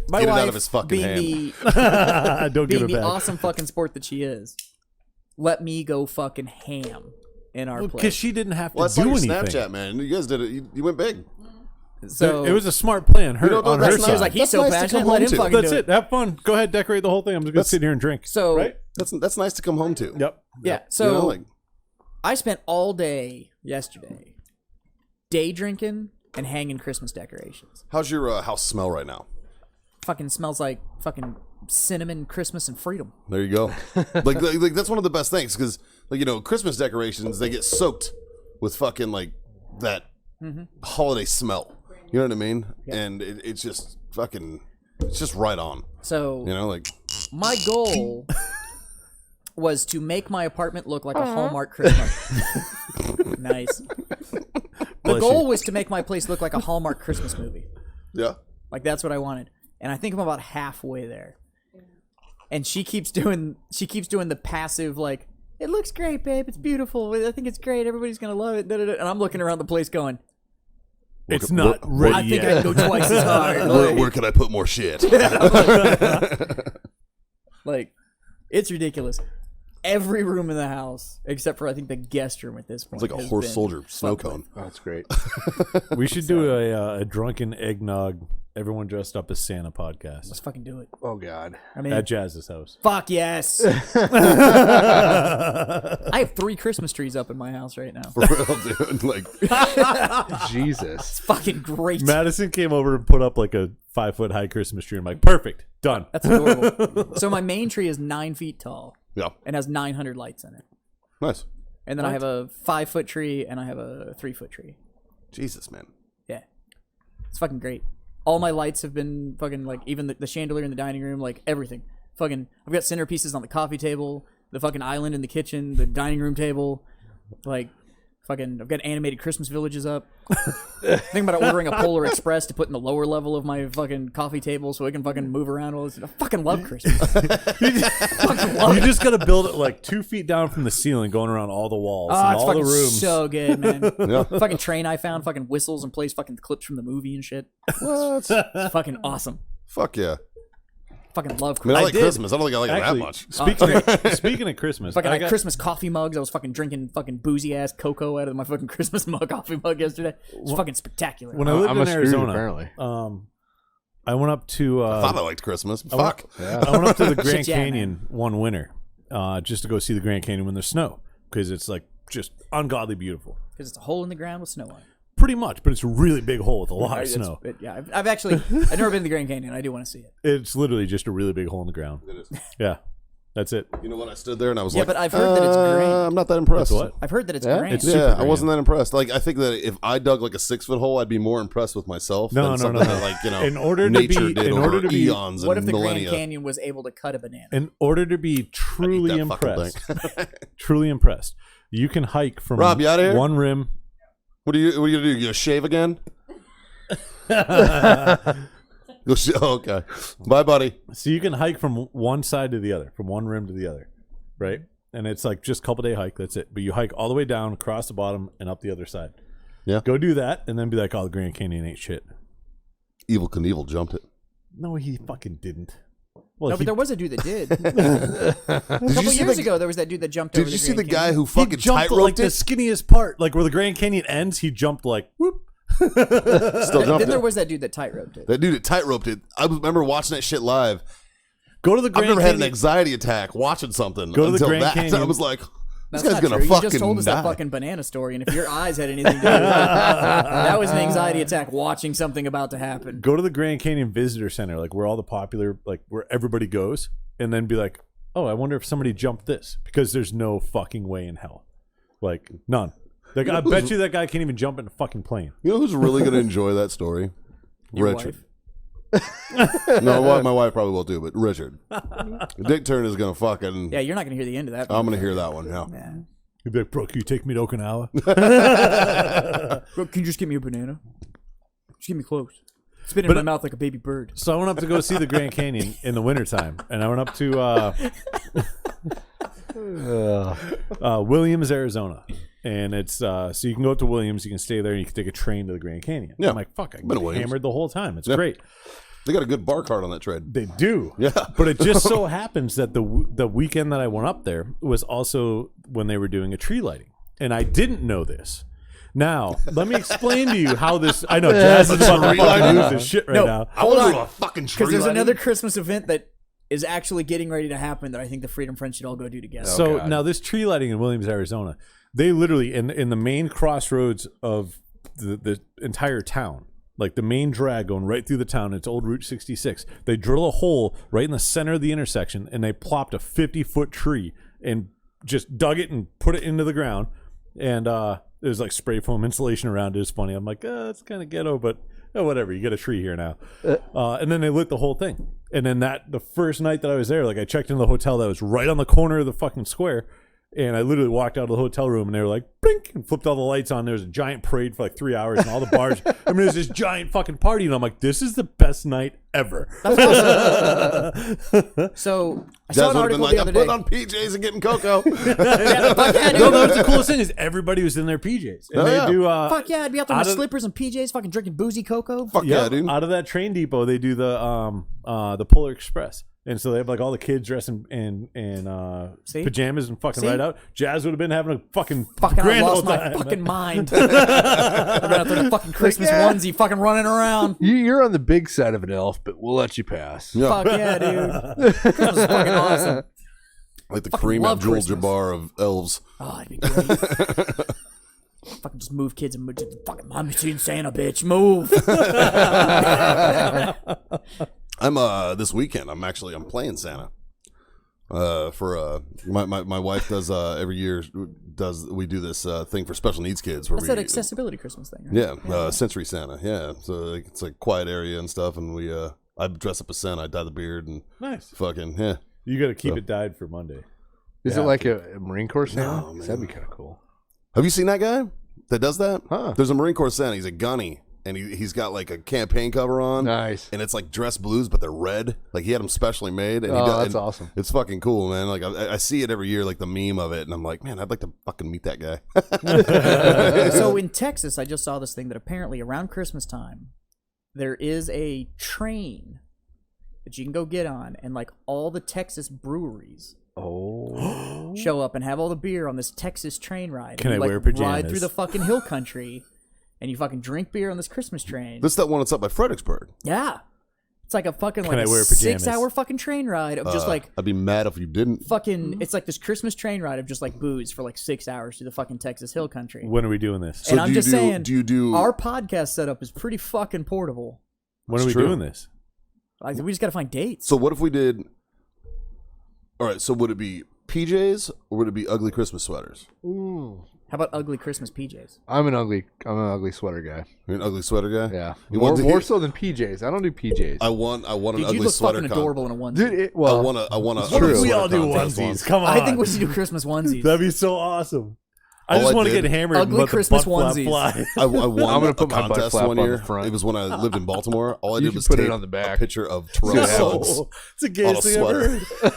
[SPEAKER 2] my
[SPEAKER 1] get it
[SPEAKER 2] wife,
[SPEAKER 1] out of his fucking
[SPEAKER 2] being
[SPEAKER 1] hand.
[SPEAKER 3] Don't give
[SPEAKER 2] being
[SPEAKER 3] it
[SPEAKER 2] the
[SPEAKER 3] back.
[SPEAKER 2] awesome fucking sport that she is, let me go fucking ham in our
[SPEAKER 3] Because
[SPEAKER 2] place.
[SPEAKER 3] she didn't have to
[SPEAKER 1] Well, I saw
[SPEAKER 3] do
[SPEAKER 1] your
[SPEAKER 3] anything.
[SPEAKER 1] Snapchat, man. You guys did it. You went big.
[SPEAKER 2] So
[SPEAKER 3] it was a smart plan. Her
[SPEAKER 1] You know,
[SPEAKER 3] on
[SPEAKER 1] that's
[SPEAKER 3] her
[SPEAKER 1] nice.
[SPEAKER 3] side.
[SPEAKER 2] She was like, he's
[SPEAKER 1] That's
[SPEAKER 2] so
[SPEAKER 1] nice to
[SPEAKER 2] passionate,
[SPEAKER 1] come
[SPEAKER 2] let
[SPEAKER 1] home
[SPEAKER 2] him
[SPEAKER 1] to.
[SPEAKER 2] fucking
[SPEAKER 3] That's
[SPEAKER 2] do
[SPEAKER 3] it. Have fun. Go ahead, decorate the whole thing. I'm just gonna sit here and drink.
[SPEAKER 2] So
[SPEAKER 3] right?
[SPEAKER 1] That's nice to come home to.
[SPEAKER 3] Yep.
[SPEAKER 2] yeah, so
[SPEAKER 1] You know, like,
[SPEAKER 2] I spent all day yesterday day drinking and hanging Christmas decorations.
[SPEAKER 1] how's your house smell right now?
[SPEAKER 2] Fucking smells like fucking cinnamon, Christmas, and freedom.
[SPEAKER 1] There you go. like that's one of the best things because Christmas decorations, they get soaked with fucking like that holiday smell. You know what I mean? And it's just fucking, it's just right on.
[SPEAKER 2] So
[SPEAKER 1] Like
[SPEAKER 2] my goal was to make my apartment look like a Hallmark Christmas. Nice. The goal was to make my place look like a Hallmark Christmas movie.
[SPEAKER 1] yeah.
[SPEAKER 2] Like that's what I wanted. And I think I'm about halfway there. And she keeps doing the passive like, it looks great, babe. It's beautiful. I think it's great. Everybody's gonna love it. Da-da-da. And I'm looking around the place going,
[SPEAKER 3] It's not
[SPEAKER 1] where-
[SPEAKER 3] ready
[SPEAKER 2] I think
[SPEAKER 3] yet.
[SPEAKER 2] I can go twice as hard.
[SPEAKER 1] Where can I put more shit?
[SPEAKER 2] Like, it's ridiculous. Every room in the house, except for I think the guest room at this point,
[SPEAKER 1] It's like a
[SPEAKER 2] has
[SPEAKER 1] horse
[SPEAKER 2] been
[SPEAKER 1] soldier snow
[SPEAKER 2] fucked with.
[SPEAKER 1] cone.
[SPEAKER 4] Oh, that's great.
[SPEAKER 3] We should do a drunken eggnog, everyone dressed up as Santa podcast
[SPEAKER 2] Let's fucking do it.
[SPEAKER 4] Oh God.
[SPEAKER 2] I mean,
[SPEAKER 3] at Jazz's house.
[SPEAKER 2] fuck yes. I have 3 Christmas trees up in my house right now.
[SPEAKER 1] For real, dude. Like,
[SPEAKER 4] Jesus.
[SPEAKER 2] It's fucking great.
[SPEAKER 3] Madison came over and put up like a 5-foot high Christmas tree. I'm like, perfect, done.
[SPEAKER 2] That's adorable. So my main tree is 9 feet tall
[SPEAKER 1] yeah,
[SPEAKER 2] and has 900 lights in it.
[SPEAKER 1] nice.
[SPEAKER 2] And then I have a 5-foot tree and I have a 3-foot tree.
[SPEAKER 1] Jesus, man.
[SPEAKER 2] Yeah. It's fucking great. All my lights have been fucking like, even the chandelier in the dining room, like everything. Fucking, I've got centerpieces on the coffee table, the fucking island in the kitchen, the dining room table. Like, I've got animated Christmas villages up. Thinking about ordering a Polar Express to put in the lower level of my fucking coffee table so I can fucking move around all this. I fucking love Christmas.
[SPEAKER 3] You just gotta build it like 2 feet down from the ceiling, going around all the walls
[SPEAKER 2] Oh,
[SPEAKER 3] and
[SPEAKER 2] it's
[SPEAKER 3] all
[SPEAKER 2] fucking
[SPEAKER 3] the rooms.
[SPEAKER 2] so good, man.
[SPEAKER 1] Yeah.
[SPEAKER 2] Fucking train I found fucking whistles and plays fucking clips from the movie and shit.
[SPEAKER 1] What?
[SPEAKER 2] It's fucking awesome.
[SPEAKER 1] Fuck yeah.
[SPEAKER 2] Fucking love
[SPEAKER 1] I mean,
[SPEAKER 2] Christmas.
[SPEAKER 1] I like
[SPEAKER 3] did.
[SPEAKER 1] Christmas. I don't think I like it
[SPEAKER 3] Actually,
[SPEAKER 1] that much.
[SPEAKER 3] speaking of Christmas,
[SPEAKER 2] Fucking
[SPEAKER 3] I
[SPEAKER 2] like
[SPEAKER 3] got-
[SPEAKER 2] Christmas coffee mugs. I was fucking drinking fucking boozy ass cocoa out of my fucking Christmas mug coffee mug yesterday. It's fucking spectacular.
[SPEAKER 3] when I lived
[SPEAKER 4] I'm
[SPEAKER 3] in
[SPEAKER 4] a Scrooge,
[SPEAKER 3] Arizona,
[SPEAKER 4] apparently.
[SPEAKER 3] I went up to
[SPEAKER 1] I thought I liked Christmas. Fuck.
[SPEAKER 3] I went up to the Grand
[SPEAKER 2] Shit, yeah,
[SPEAKER 3] Canyon one winter, just to go see the Grand Canyon when there's snow, because it's like just ungodly beautiful.
[SPEAKER 2] Because it's a hole in the ground with snow on it.
[SPEAKER 3] Pretty much, but it's a really big hole with a lot of
[SPEAKER 2] It's-
[SPEAKER 3] snow.
[SPEAKER 2] I've never been to the Grand Canyon. I do want to see it.
[SPEAKER 3] It's literally just a really big hole in the ground. Yeah, that's it.
[SPEAKER 1] You know what? I stood there and I was
[SPEAKER 2] Yeah,
[SPEAKER 1] like,
[SPEAKER 2] but I've heard that it's great.
[SPEAKER 1] I'm not that impressed.
[SPEAKER 3] It's what?
[SPEAKER 2] I've heard that it's
[SPEAKER 4] Yeah?
[SPEAKER 2] great.
[SPEAKER 3] It's
[SPEAKER 1] Yeah,
[SPEAKER 3] super
[SPEAKER 1] I
[SPEAKER 3] grand.
[SPEAKER 1] wasn't that impressed. Like, I think that if I dug like a 6-foot hole, I'd be more impressed with myself.
[SPEAKER 3] No,
[SPEAKER 1] than
[SPEAKER 3] no,
[SPEAKER 1] something
[SPEAKER 3] no.
[SPEAKER 1] that, like, you know,
[SPEAKER 3] In order to
[SPEAKER 1] nature
[SPEAKER 3] be-
[SPEAKER 1] did
[SPEAKER 3] in
[SPEAKER 1] over
[SPEAKER 3] order to be-
[SPEAKER 1] eons
[SPEAKER 2] What if
[SPEAKER 1] and
[SPEAKER 2] the
[SPEAKER 1] millennia.
[SPEAKER 2] Grand Canyon was able to cut a banana?
[SPEAKER 3] In order to be truly
[SPEAKER 1] that fucking
[SPEAKER 3] impressed, truly impressed, you can hike from
[SPEAKER 1] Rob, you outta here?
[SPEAKER 3] one rim.
[SPEAKER 1] What are you gonna do? You gonna shave again? Okay. Bye, buddy.
[SPEAKER 3] So you can hike from one side to the other, from one rim to the other, right? And it's like just a couple day hike. That's it. But you hike all the way down, across the bottom, and up the other side.
[SPEAKER 1] Yeah.
[SPEAKER 3] Go do that, and then be like, "Oh, the Grand Canyon ain't shit."
[SPEAKER 1] Evil Knievel jumped it.
[SPEAKER 3] No, he fucking didn't. Well,
[SPEAKER 2] No,
[SPEAKER 3] he,
[SPEAKER 2] but there was a dude that did. A couple years ago, there was that dude that jumped over
[SPEAKER 1] Did
[SPEAKER 2] the
[SPEAKER 1] you see
[SPEAKER 2] Grand
[SPEAKER 1] the guy
[SPEAKER 2] Canyon.
[SPEAKER 1] who
[SPEAKER 3] he
[SPEAKER 1] fucking
[SPEAKER 3] jumped
[SPEAKER 1] tight-roped
[SPEAKER 3] like the
[SPEAKER 1] it?
[SPEAKER 3] skinniest part, like where the Grand Canyon ends. He jumped like whoop.
[SPEAKER 1] Still jumped
[SPEAKER 2] Then there
[SPEAKER 1] it.
[SPEAKER 2] was that dude that tight roped it.
[SPEAKER 1] That dude that tight-roped it. I remember watching that shit live.
[SPEAKER 3] Go to the
[SPEAKER 1] I've
[SPEAKER 3] Grand
[SPEAKER 1] never had an
[SPEAKER 3] Canyon.
[SPEAKER 1] anxiety attack watching something
[SPEAKER 3] Go to the
[SPEAKER 1] until
[SPEAKER 3] Grand
[SPEAKER 1] that.
[SPEAKER 3] Canyon.
[SPEAKER 1] I was like,
[SPEAKER 2] That's
[SPEAKER 1] this guy's
[SPEAKER 2] not
[SPEAKER 1] gonna
[SPEAKER 2] true.
[SPEAKER 1] fucking
[SPEAKER 2] You just told us
[SPEAKER 1] die.
[SPEAKER 2] that fucking banana story, and if your eyes had anything to do with it, that was an anxiety attack watching something about to happen.
[SPEAKER 3] Go to the Grand Canyon Visitor Center, like where all the popular, like where everybody goes, and then be like, "Oh, I wonder if somebody jumped this," because there's no fucking way in hell, like none. Like, I bet you that guy can't even jump in a fucking plane.
[SPEAKER 1] You know who's really going to enjoy that story?
[SPEAKER 2] Your
[SPEAKER 1] Richard. No, my wife probably will too, but Richard. Dick Turn is going to fucking...
[SPEAKER 2] Yeah, you're not gonna hear the end of that.
[SPEAKER 1] I'm going to hear that one, yeah.
[SPEAKER 2] Yeah.
[SPEAKER 3] You'd be like, "Bro, can you take me to Okinawa?"
[SPEAKER 2] Bro, can you just give me a banana? Just give me close. Spit it in my mouth like a baby bird.
[SPEAKER 3] So I went up to go see the Grand Canyon in the wintertime, and I went up to Williams, Arizona. And it's so you can go up to Williams, you can stay there, and you can take a train to the Grand Canyon.
[SPEAKER 1] Yeah.
[SPEAKER 3] I'm like, fuck, I can
[SPEAKER 1] Been to
[SPEAKER 3] get
[SPEAKER 1] Williams.
[SPEAKER 3] hammered the whole time. It's
[SPEAKER 1] Yeah.
[SPEAKER 3] great.
[SPEAKER 1] They got a good bar card on that trade.
[SPEAKER 3] They do.
[SPEAKER 1] Yeah.
[SPEAKER 3] But it just so happens that the weekend that I went up there was also when they were doing a tree lighting. And I didn't know this. Now, let me explain to you how this... I know, Jazz is about to fucking lose his shit right
[SPEAKER 2] No.
[SPEAKER 3] now.
[SPEAKER 1] I want to
[SPEAKER 2] Hold
[SPEAKER 1] do
[SPEAKER 2] on.
[SPEAKER 1] a fucking tree
[SPEAKER 2] Because there's
[SPEAKER 1] lighting.
[SPEAKER 2] another Christmas event that is actually getting ready to happen that I think the Freedom Friends should all go do together.
[SPEAKER 3] So
[SPEAKER 4] God.
[SPEAKER 3] now this tree lighting in Williams, Arizona, they literally in the main crossroads of the entire town, like the main drag going right through the town, it's old Route 66. They drill a hole right in the center of the intersection, and they plopped a 50-foot tree and just dug it and put it into the ground. And there's like spray foam insulation around it. It's funny. I'm like, that's kind of ghetto, but whatever. You get a tree here now. And then they lit the whole thing. And then the first night that I was there, like I checked into the hotel that was right on the corner of the fucking square. And I literally walked out of the hotel room and they were like, blink, and flipped all the lights on. There was a giant parade for like 3 hours and all the bars. I mean, it was this giant fucking party. And I'm like, this is the best night ever.
[SPEAKER 2] So I
[SPEAKER 1] Jazz
[SPEAKER 2] saw an
[SPEAKER 1] would have been
[SPEAKER 2] article
[SPEAKER 1] like,
[SPEAKER 2] the
[SPEAKER 1] I'm
[SPEAKER 2] other day.
[SPEAKER 1] putting on PJs and getting cocoa.
[SPEAKER 2] Fuck yeah,
[SPEAKER 3] No,
[SPEAKER 2] dude.
[SPEAKER 3] that was the coolest thing is everybody was in their PJs. And
[SPEAKER 1] Oh,
[SPEAKER 3] they
[SPEAKER 1] yeah.
[SPEAKER 3] do,
[SPEAKER 2] Fuck yeah, I'd be out there
[SPEAKER 3] out
[SPEAKER 2] with
[SPEAKER 3] of-
[SPEAKER 2] slippers and PJs, fucking drinking boozy cocoa.
[SPEAKER 1] Fuck yeah, dude.
[SPEAKER 3] out of that train depot, they do the Polar Express. And so they have like all the kids dressed in
[SPEAKER 2] See?
[SPEAKER 3] pajamas and fucking
[SPEAKER 2] See?
[SPEAKER 3] right out. Jazz would have been having a fucking
[SPEAKER 2] Fucking, I
[SPEAKER 3] grand
[SPEAKER 2] lost
[SPEAKER 3] old
[SPEAKER 2] my
[SPEAKER 3] time.
[SPEAKER 2] fucking mind. I've been out there in a fucking Christmas onesie, fucking running around.
[SPEAKER 4] You're on the big side of an elf, but we'll let you pass.
[SPEAKER 1] Yeah.
[SPEAKER 2] Fuck yeah, dude. Christmas is fucking awesome.
[SPEAKER 1] Like the
[SPEAKER 2] Fucking
[SPEAKER 1] Kareem
[SPEAKER 2] love
[SPEAKER 1] Abdul-Jabbar
[SPEAKER 2] Christmas.
[SPEAKER 1] of elves.
[SPEAKER 2] Oh, it'd be great. Fucking just move kids and just fucking I'm seeing Santa, bitch. Move.
[SPEAKER 1] I'm this weekend. I'm playing Santa. For my wife does every year we do this thing for special needs kids where
[SPEAKER 2] That's that accessibility Christmas thing, right?
[SPEAKER 1] yeah, sensory Santa, yeah. So like, it's like quiet area and stuff, and we I dress up as Santa, I dye the beard and
[SPEAKER 3] Nice.
[SPEAKER 1] fucking yeah.
[SPEAKER 3] You got to keep
[SPEAKER 1] So-
[SPEAKER 3] it dyed for Monday.
[SPEAKER 4] Is
[SPEAKER 3] Yeah.
[SPEAKER 4] it like a Marine Corps Santa?
[SPEAKER 1] No,
[SPEAKER 4] 'Cause
[SPEAKER 1] man.
[SPEAKER 4] that'd be kind of cool.
[SPEAKER 1] Have you seen that guy that does that?
[SPEAKER 4] Huh.
[SPEAKER 1] There's a Marine Corps Santa. He's a gunny. And he's got like a campaign cover on.
[SPEAKER 4] Nice.
[SPEAKER 1] And it's like dress blues, but they're red. Like he had them specially made. And
[SPEAKER 4] That's awesome.
[SPEAKER 1] It's fucking cool, man. Like I see it every year, like the meme of it. And I'm like, man, I'd like to fucking meet that guy.
[SPEAKER 2] So in Texas, I just saw this thing that apparently around Christmas time, there is a train that you can go get on. And like all the Texas breweries show up and have all the beer on this Texas train ride.
[SPEAKER 3] Can
[SPEAKER 2] and
[SPEAKER 3] I
[SPEAKER 2] you,
[SPEAKER 3] wear
[SPEAKER 2] like,
[SPEAKER 3] pajamas?
[SPEAKER 2] Ride through the fucking hill country. And you fucking drink beer on this Christmas train.
[SPEAKER 1] This is that one that's up by Fredericksburg.
[SPEAKER 2] Yeah. It's like a fucking
[SPEAKER 3] Can
[SPEAKER 2] like
[SPEAKER 3] I
[SPEAKER 2] a
[SPEAKER 3] wear pajamas?
[SPEAKER 2] 6-hour fucking train ride of just like
[SPEAKER 1] I'd be mad if you didn't.
[SPEAKER 2] fucking it's like this Christmas train ride of just like booze for like 6 hours through the fucking Texas hill country.
[SPEAKER 3] When are we doing this?
[SPEAKER 2] And I'm
[SPEAKER 1] do
[SPEAKER 2] just
[SPEAKER 1] you do-
[SPEAKER 2] saying,
[SPEAKER 1] do you do-
[SPEAKER 2] our podcast setup is pretty fucking portable.
[SPEAKER 3] When are we
[SPEAKER 1] true.
[SPEAKER 3] doing this?
[SPEAKER 2] Like, we just got to find dates.
[SPEAKER 1] So what if we did? All right. So would it be PJs or would it be ugly Christmas sweaters?
[SPEAKER 2] How about ugly Christmas PJs?
[SPEAKER 4] I'm an ugly sweater guy.
[SPEAKER 1] You're an ugly sweater guy.
[SPEAKER 4] Yeah,
[SPEAKER 1] You
[SPEAKER 4] more,
[SPEAKER 1] want to-
[SPEAKER 4] more so than PJs. I don't do PJs.
[SPEAKER 1] I want an
[SPEAKER 2] Dude, you
[SPEAKER 1] ugly
[SPEAKER 2] look
[SPEAKER 1] sweater.
[SPEAKER 2] fucking adorable in a onesie.
[SPEAKER 4] Dude,
[SPEAKER 1] I want a
[SPEAKER 4] True.
[SPEAKER 1] ugly
[SPEAKER 3] We
[SPEAKER 1] sweater
[SPEAKER 3] all do
[SPEAKER 1] contest
[SPEAKER 3] onesies.
[SPEAKER 1] once.
[SPEAKER 3] Come on.
[SPEAKER 2] I think we should do Christmas onesies.
[SPEAKER 3] That'd be so awesome. I
[SPEAKER 1] All
[SPEAKER 3] just
[SPEAKER 1] I
[SPEAKER 3] want to
[SPEAKER 1] did-
[SPEAKER 3] get hammered
[SPEAKER 2] Ugly
[SPEAKER 3] and let
[SPEAKER 2] Christmas
[SPEAKER 3] the butt
[SPEAKER 2] onesies.
[SPEAKER 3] flap fly.
[SPEAKER 1] I won
[SPEAKER 4] I'm gonna
[SPEAKER 1] a
[SPEAKER 4] put my butt
[SPEAKER 1] contest
[SPEAKER 4] flap
[SPEAKER 1] one
[SPEAKER 4] on the
[SPEAKER 1] year.
[SPEAKER 4] front.
[SPEAKER 1] It was when I lived in Baltimore. All I
[SPEAKER 4] You
[SPEAKER 1] did
[SPEAKER 4] should
[SPEAKER 1] was
[SPEAKER 4] put it
[SPEAKER 1] tape
[SPEAKER 4] on the back.
[SPEAKER 1] a picture of Terrell
[SPEAKER 4] Yeah.
[SPEAKER 1] Owens
[SPEAKER 3] Oh, it's the
[SPEAKER 1] on a
[SPEAKER 3] gayest thing I've
[SPEAKER 1] sweater.
[SPEAKER 3] heard.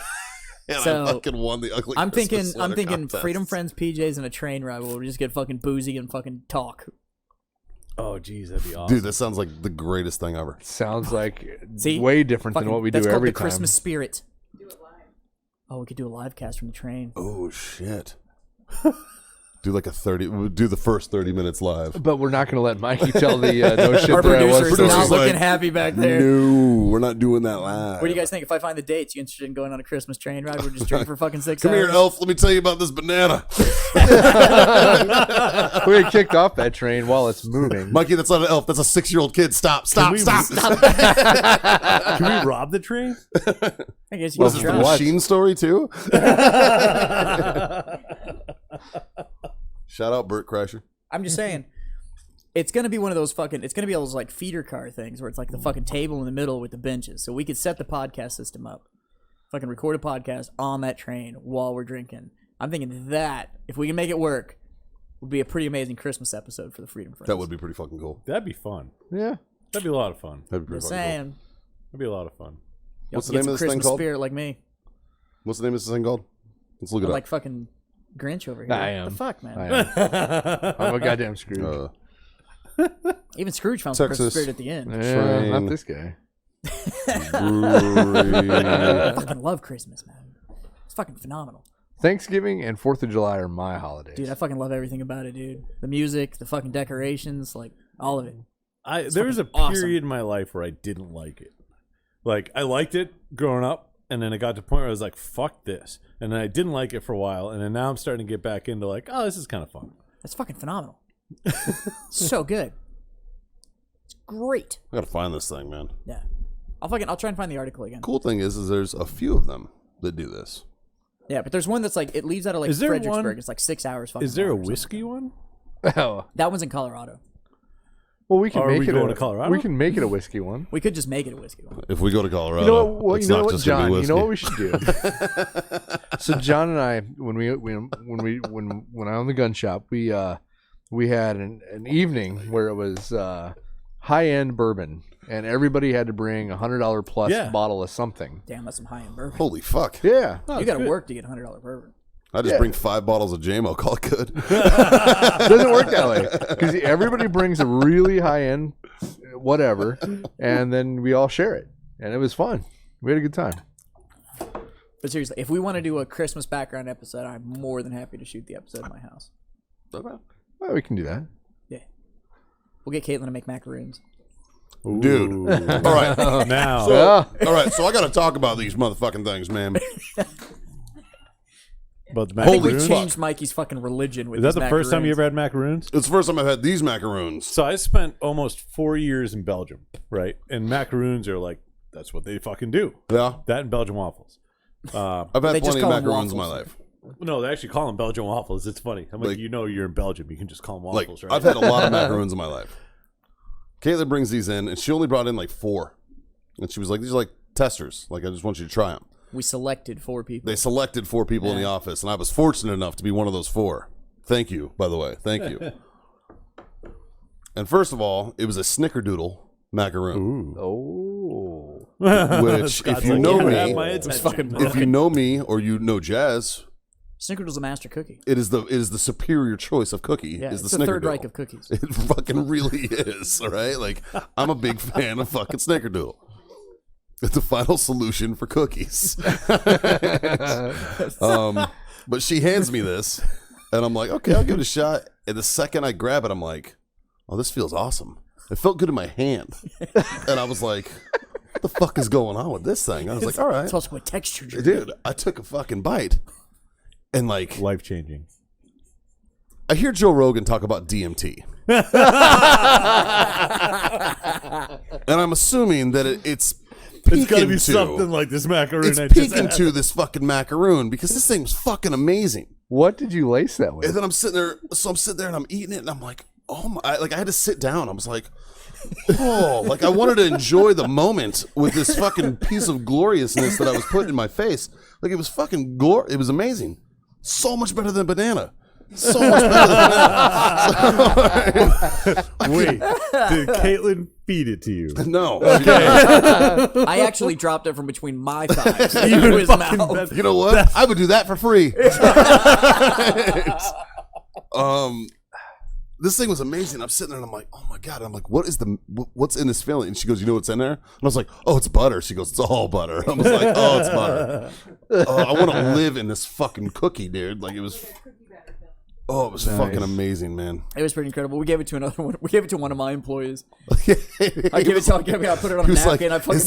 [SPEAKER 1] And
[SPEAKER 2] So,
[SPEAKER 1] I fucking won the ugly
[SPEAKER 2] I'm
[SPEAKER 1] Christmas
[SPEAKER 2] thinking
[SPEAKER 1] sweater contest.
[SPEAKER 2] Freedom Friends PJs and a train ride where we just get fucking boozy and fucking talk.
[SPEAKER 3] Oh, geez, that'd be awesome.
[SPEAKER 1] Dude, that sounds like the greatest thing ever.
[SPEAKER 4] Sounds like
[SPEAKER 2] See?
[SPEAKER 4] way different
[SPEAKER 2] Fucking,
[SPEAKER 4] than what we do
[SPEAKER 2] that's called
[SPEAKER 4] every
[SPEAKER 2] the
[SPEAKER 4] time.
[SPEAKER 2] Christmas spirit.
[SPEAKER 5] Do it live.
[SPEAKER 2] Oh, we could do a live cast from the train.
[SPEAKER 1] Oh shit. Do like we'll do the first 30 minutes live.
[SPEAKER 4] But we're not going to let Mikey tell the no shit
[SPEAKER 2] Our
[SPEAKER 4] that I was.
[SPEAKER 2] producer is
[SPEAKER 1] Producer's
[SPEAKER 2] not looking
[SPEAKER 1] like,
[SPEAKER 2] happy back there.
[SPEAKER 1] No, we're not doing that live.
[SPEAKER 2] What do you guys think? If I find the dates, you interested in going on a Christmas train ride? We're just drinking for fucking 6
[SPEAKER 1] Come
[SPEAKER 2] hours.
[SPEAKER 1] here, Elf. Let me tell you about this banana.
[SPEAKER 4] We get kicked off that train while it's moving.
[SPEAKER 1] Mikey, that's not an elf. That's a 6-year-old kid. Stop. Stop.
[SPEAKER 3] we-
[SPEAKER 1] Stop.
[SPEAKER 3] Can we rob the train?
[SPEAKER 2] I guess you
[SPEAKER 1] Was
[SPEAKER 2] can
[SPEAKER 1] this the
[SPEAKER 2] try.
[SPEAKER 4] what?
[SPEAKER 1] machine story too? Shout out Burt Kreischer.
[SPEAKER 2] I'm just saying, it's gonna be one of those fucking. It's gonna be all those like feeder car things where it's like the fucking table in the middle with the benches. So we could set the podcast system up, fucking record a podcast on that train while we're drinking. I'm thinking that if we can make it work, would be a pretty amazing Christmas episode for the Freedom Friends.
[SPEAKER 1] That would be pretty fucking cool.
[SPEAKER 3] That'd be fun.
[SPEAKER 4] Yeah.
[SPEAKER 3] That'd be a lot of fun.
[SPEAKER 1] That'd be pretty
[SPEAKER 2] Just
[SPEAKER 1] fucking cool.
[SPEAKER 2] saying.
[SPEAKER 3] That'd be a lot of fun.
[SPEAKER 1] What's the
[SPEAKER 2] Get
[SPEAKER 1] name
[SPEAKER 2] some
[SPEAKER 1] of this thing
[SPEAKER 2] Christmas
[SPEAKER 1] called?
[SPEAKER 2] spirit like me.
[SPEAKER 1] What's the name of this thing called? Let's look it
[SPEAKER 2] I'm
[SPEAKER 1] up.
[SPEAKER 2] like fucking Grinch over here.
[SPEAKER 4] I am.
[SPEAKER 2] The fuck, man.
[SPEAKER 4] I am. I'm a goddamn Scrooge.
[SPEAKER 2] Even Scrooge found some Christmas
[SPEAKER 1] Texas.
[SPEAKER 2] spirit at the end.
[SPEAKER 4] Yeah,
[SPEAKER 1] Train.
[SPEAKER 4] not this guy.
[SPEAKER 1] Brewery.
[SPEAKER 2] I fucking love Christmas, man. It's fucking phenomenal.
[SPEAKER 4] Thanksgiving and 4th of July are my holidays.
[SPEAKER 2] Dude, I fucking love everything about it, dude. The music, the fucking decorations, like all of it.
[SPEAKER 3] There was a
[SPEAKER 2] fucking awesome.
[SPEAKER 3] period in my life where I didn't like it. Like, I liked it growing up, and then it got to the point where I was like, fuck this. And then I didn't like it for a while, and then now I'm starting to get back into like, oh, this is kind of fun.
[SPEAKER 2] It's fucking phenomenal. So good. It's great.
[SPEAKER 1] I gotta find this thing, man.
[SPEAKER 2] Yeah. I'll try and find the article again.
[SPEAKER 1] Cool thing is there's a few of them that do this.
[SPEAKER 2] Yeah, but there's one that's like it leaves out of like
[SPEAKER 3] Is there
[SPEAKER 2] Fredericksburg.
[SPEAKER 3] one-
[SPEAKER 2] It's like 6 hours. Fucking
[SPEAKER 3] Is there a
[SPEAKER 2] long or something.
[SPEAKER 3] whiskey one?
[SPEAKER 4] Oh.
[SPEAKER 2] That one's in Colorado.
[SPEAKER 4] Well, we can
[SPEAKER 3] Are
[SPEAKER 4] make
[SPEAKER 3] we
[SPEAKER 4] it
[SPEAKER 3] going
[SPEAKER 4] a,
[SPEAKER 3] to Colorado?
[SPEAKER 4] We can make it a whiskey one.
[SPEAKER 2] We could just make it a whiskey one.
[SPEAKER 1] If we go to Colorado,
[SPEAKER 4] You know what? Well,
[SPEAKER 1] it's
[SPEAKER 4] you know
[SPEAKER 1] not
[SPEAKER 4] what,
[SPEAKER 1] just gonna
[SPEAKER 4] John?
[SPEAKER 1] be
[SPEAKER 4] You know what
[SPEAKER 1] whiskey.
[SPEAKER 4] we should do? So John and I, when I owned the gun shop, we had an evening where it was high end bourbon, and everybody had to bring $100 plus
[SPEAKER 3] Yeah.
[SPEAKER 4] bottle of something.
[SPEAKER 2] Damn, that's some high end bourbon.
[SPEAKER 1] Holy fuck!
[SPEAKER 4] Yeah,
[SPEAKER 2] you got to work to get $100 bourbon.
[SPEAKER 1] I just
[SPEAKER 4] Yeah.
[SPEAKER 1] bring 5 bottles of JMO. Call it good.
[SPEAKER 4] it doesn't work that way because everybody brings a really high end whatever, and then we all share it, and it was fun. We had a good time.
[SPEAKER 2] But seriously, if we want to do a Christmas background episode, I'm more than happy to shoot the episode at my house.
[SPEAKER 4] Well, we can do that.
[SPEAKER 2] Yeah. We'll get Caitlin to make macaroons.
[SPEAKER 1] Dude.
[SPEAKER 3] Ooh.
[SPEAKER 1] All right.
[SPEAKER 3] Now,
[SPEAKER 4] Yeah.
[SPEAKER 1] All right. So I got to talk about these motherfucking things, man.
[SPEAKER 3] but the
[SPEAKER 2] I think we
[SPEAKER 3] macaroons?
[SPEAKER 2] changed Mikey's fucking religion with
[SPEAKER 3] Is that
[SPEAKER 2] these
[SPEAKER 3] the first time you
[SPEAKER 2] macaroons.
[SPEAKER 3] ever had macaroons?
[SPEAKER 1] It's the first time I've had these macaroons.
[SPEAKER 3] So I spent almost 4 years in Belgium, right? And macaroons are like, that's what they fucking do.
[SPEAKER 1] Yeah.
[SPEAKER 3] That and Belgian waffles.
[SPEAKER 1] I've had
[SPEAKER 2] They just
[SPEAKER 1] plenty of
[SPEAKER 2] call them
[SPEAKER 1] macaroons in my
[SPEAKER 2] waffles.
[SPEAKER 1] life.
[SPEAKER 3] No, they actually call them Belgian waffles. It's funny. I'm like,
[SPEAKER 1] Like-
[SPEAKER 3] you're in Belgium. You can just call them
[SPEAKER 1] Like,
[SPEAKER 3] waffles, right?
[SPEAKER 1] I've had a lot of macaroons in my life. Caitlin brings these in, and she only brought in like 4. And she was like, these are like testers. Like, I just want you to try them.
[SPEAKER 2] We selected 4 people.
[SPEAKER 1] They selected 4 people in the office, and I was fortunate enough to be one of those 4. Thank you, by the way. Thank you. And first of all, it was a snickerdoodle macaroon.
[SPEAKER 4] Oh.
[SPEAKER 1] Which, if you know me,
[SPEAKER 2] fucking
[SPEAKER 1] if you know me or you know Jazz,
[SPEAKER 2] Snickerdoodle's a master cookie.
[SPEAKER 1] it is the superior choice of cookie.
[SPEAKER 2] Yeah,
[SPEAKER 1] is the
[SPEAKER 2] it's the Third
[SPEAKER 1] Snickerdoodle.
[SPEAKER 2] Reich of cookies.
[SPEAKER 1] It fucking really is, all right? Like, I'm a big fan of fucking Snickerdoodle. It's the final solution for cookies. But she hands me this, and I'm like, okay, I'll give it a shot. And the second I grab it, I'm like, oh, this feels awesome. It felt good in my hand. And I was like, what the fuck is going on with this thing? I was like, all right.
[SPEAKER 2] It's also a texture drink.
[SPEAKER 1] Dude, I took a fucking bite. And like,
[SPEAKER 3] Life changing.
[SPEAKER 1] I hear Joe Rogan talk about DMT. And I'm assuming that it's
[SPEAKER 3] It's got to be
[SPEAKER 1] peeking
[SPEAKER 3] something like this macaroon.
[SPEAKER 1] It's
[SPEAKER 3] I just
[SPEAKER 1] peeking
[SPEAKER 3] had.
[SPEAKER 1] to this fucking macaroon because this thing's fucking amazing.
[SPEAKER 4] What did you lace that with?
[SPEAKER 1] And then I'm sitting there and I'm eating it and I'm like, oh my, I had to sit down. I was like, oh, like I wanted to enjoy the moment with this fucking piece of gloriousness that I was putting in my face. Like it was fucking it was amazing. So much better than banana. So much better than banana.
[SPEAKER 3] Wait, did Caitlin feed it to you?
[SPEAKER 1] No.
[SPEAKER 2] I actually dropped it from between my thighs into his mouth.
[SPEAKER 1] You know what? I would do that for free. This thing was amazing. I'm sitting there and I'm like, oh my God. I'm like, what's in this filling? And she goes, you know what's in there? And I was like, oh, it's butter. She goes, it's all butter. I was like, oh, it's butter. Oh, I want to live in this fucking cookie, dude. Like it was fucking amazing, man.
[SPEAKER 2] It was pretty incredible. We gave it to another one. We gave it to one of my employees. I put it on a napkin. I fucking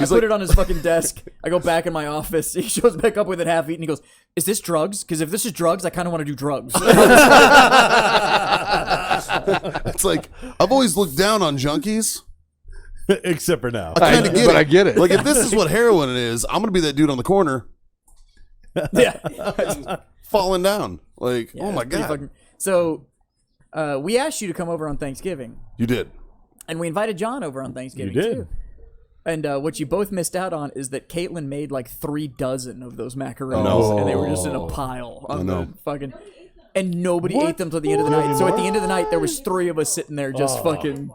[SPEAKER 2] put it on his fucking desk. I go back in my office. He shows back up with it half eaten. He goes, "Is this drugs? Because if this is drugs, I kind of want to do drugs."
[SPEAKER 1] It's like I've always looked down on junkies.
[SPEAKER 3] Except for now.
[SPEAKER 1] I kind of get it.
[SPEAKER 4] I get it.
[SPEAKER 1] Like if this is what heroin is, I'm gonna be that dude on the corner
[SPEAKER 2] Yeah.
[SPEAKER 1] falling down. Like,
[SPEAKER 2] Yeah,
[SPEAKER 1] oh my
[SPEAKER 2] it's pretty
[SPEAKER 1] God.
[SPEAKER 2] fucking- So, we asked you to come over on Thanksgiving,
[SPEAKER 1] You did.
[SPEAKER 2] and we invited John over on Thanksgiving
[SPEAKER 3] You did.
[SPEAKER 2] too. And what you both missed out on is that Caitlin made like 3 dozen of those macaroons,
[SPEAKER 1] No.
[SPEAKER 2] and they were just in a pile on
[SPEAKER 1] know.
[SPEAKER 2] the fucking. And nobody ate them till the end of the night. So at the end of the night, there was 3 of us sitting there just fucking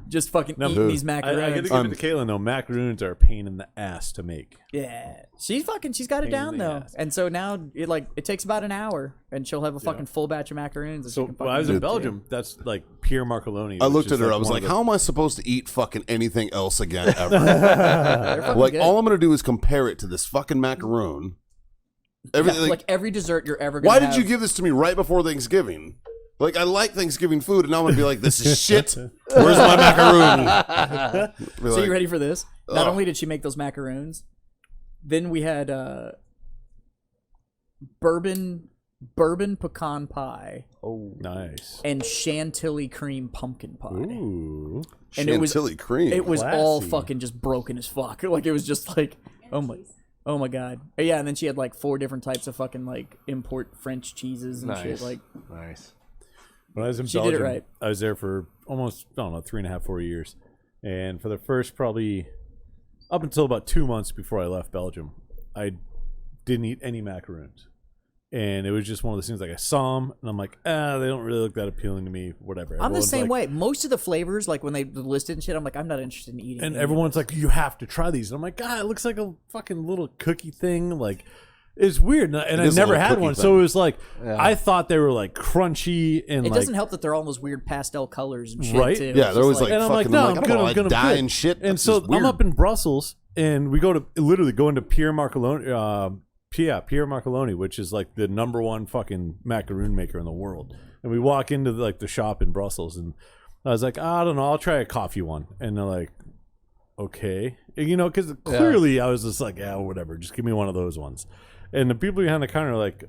[SPEAKER 2] eating these macaroons.
[SPEAKER 3] I gotta give it to Caitlin though. Macaroons are a pain in the ass to make.
[SPEAKER 2] Yeah, she's got it down
[SPEAKER 3] in the
[SPEAKER 2] though,
[SPEAKER 3] ass.
[SPEAKER 2] and so now it takes about an hour, and she'll have a fucking full batch of macarons. And
[SPEAKER 3] So
[SPEAKER 2] she can
[SPEAKER 3] when I was
[SPEAKER 2] fucking
[SPEAKER 3] in Belgium, that's like Pierre Marcoloni.
[SPEAKER 1] I
[SPEAKER 3] which
[SPEAKER 1] looked
[SPEAKER 3] is
[SPEAKER 1] at her. I was
[SPEAKER 3] one
[SPEAKER 1] like,
[SPEAKER 3] of the-
[SPEAKER 1] how am I supposed to eat fucking anything else again ever?
[SPEAKER 2] They're fucking
[SPEAKER 1] Like,
[SPEAKER 2] good.
[SPEAKER 1] all I'm going to do is compare it to this fucking macaroon. Everything.
[SPEAKER 2] like every dessert you're ever gonna
[SPEAKER 1] why
[SPEAKER 2] have.
[SPEAKER 1] did you give this to me right before Thanksgiving? Like, I like Thanksgiving food, and now I'm going to be like, this is shit. Where's my macaroon? Be
[SPEAKER 2] So
[SPEAKER 1] like,
[SPEAKER 2] you ready for this? Not
[SPEAKER 1] Ugh.
[SPEAKER 2] only did she make those macaroons, then we had bourbon pecan pie
[SPEAKER 3] Nice.
[SPEAKER 2] and chantilly cream pumpkin pie.
[SPEAKER 3] Ooh.
[SPEAKER 2] And it was
[SPEAKER 1] Chantilly cream.
[SPEAKER 2] It was all
[SPEAKER 3] Classy.
[SPEAKER 2] fucking just broken as fuck. Like it was just like, oh my God. Yeah, and then she had like 4 different types of fucking like import French cheeses and shit. Like
[SPEAKER 4] Nice.
[SPEAKER 3] When I was in
[SPEAKER 2] She did it
[SPEAKER 3] Belgium,
[SPEAKER 2] right.
[SPEAKER 3] I was there for almost, I don't know, 3.5, 4 years. And for the first probably up until about 2 months before I left Belgium, I didn't eat any macaroons. And it was just one of those things like I saw them and I'm like, they don't really look that appealing to me, whatever.
[SPEAKER 2] I'm the
[SPEAKER 3] Everyone's
[SPEAKER 2] same
[SPEAKER 3] like-
[SPEAKER 2] way. Most of the flavors, like when they listed and shit, I'm like, I'm not interested in eating.
[SPEAKER 3] And
[SPEAKER 2] any.
[SPEAKER 3] everyone's like, you have to try these. And I'm like, God, it looks like a fucking little cookie thing. Like, it's weird. And I
[SPEAKER 1] is a
[SPEAKER 3] never
[SPEAKER 1] little
[SPEAKER 3] had
[SPEAKER 1] cookie
[SPEAKER 3] one.
[SPEAKER 1] thing.
[SPEAKER 3] So it was like, I thought they were like crunchy and
[SPEAKER 2] It
[SPEAKER 3] like.
[SPEAKER 2] doesn't help that they're all those weird pastel colors and shit
[SPEAKER 3] Right?
[SPEAKER 2] too.
[SPEAKER 1] Yeah,
[SPEAKER 2] It's
[SPEAKER 1] they're
[SPEAKER 2] just
[SPEAKER 1] always like,
[SPEAKER 3] and I'm like,
[SPEAKER 1] fucking,
[SPEAKER 3] no,
[SPEAKER 1] like,
[SPEAKER 3] I'm good.
[SPEAKER 1] like,
[SPEAKER 3] I'm good.
[SPEAKER 1] die
[SPEAKER 3] I'm good.
[SPEAKER 1] and shit.
[SPEAKER 3] And
[SPEAKER 1] That's
[SPEAKER 3] so
[SPEAKER 1] just
[SPEAKER 3] I'm
[SPEAKER 1] weird.
[SPEAKER 3] up in Brussels, and we go to literally go into Pierre Marcoloni, Pierre Marcoloni, which is like the #1 fucking macaroon maker in the world. And we walk into like the shop in Brussels, and I was like, I don't know, I'll try a coffee one. And they're like, okay, you know, because clearly I was just like, yeah, whatever, just give me one of those ones. And the people behind the counter are like,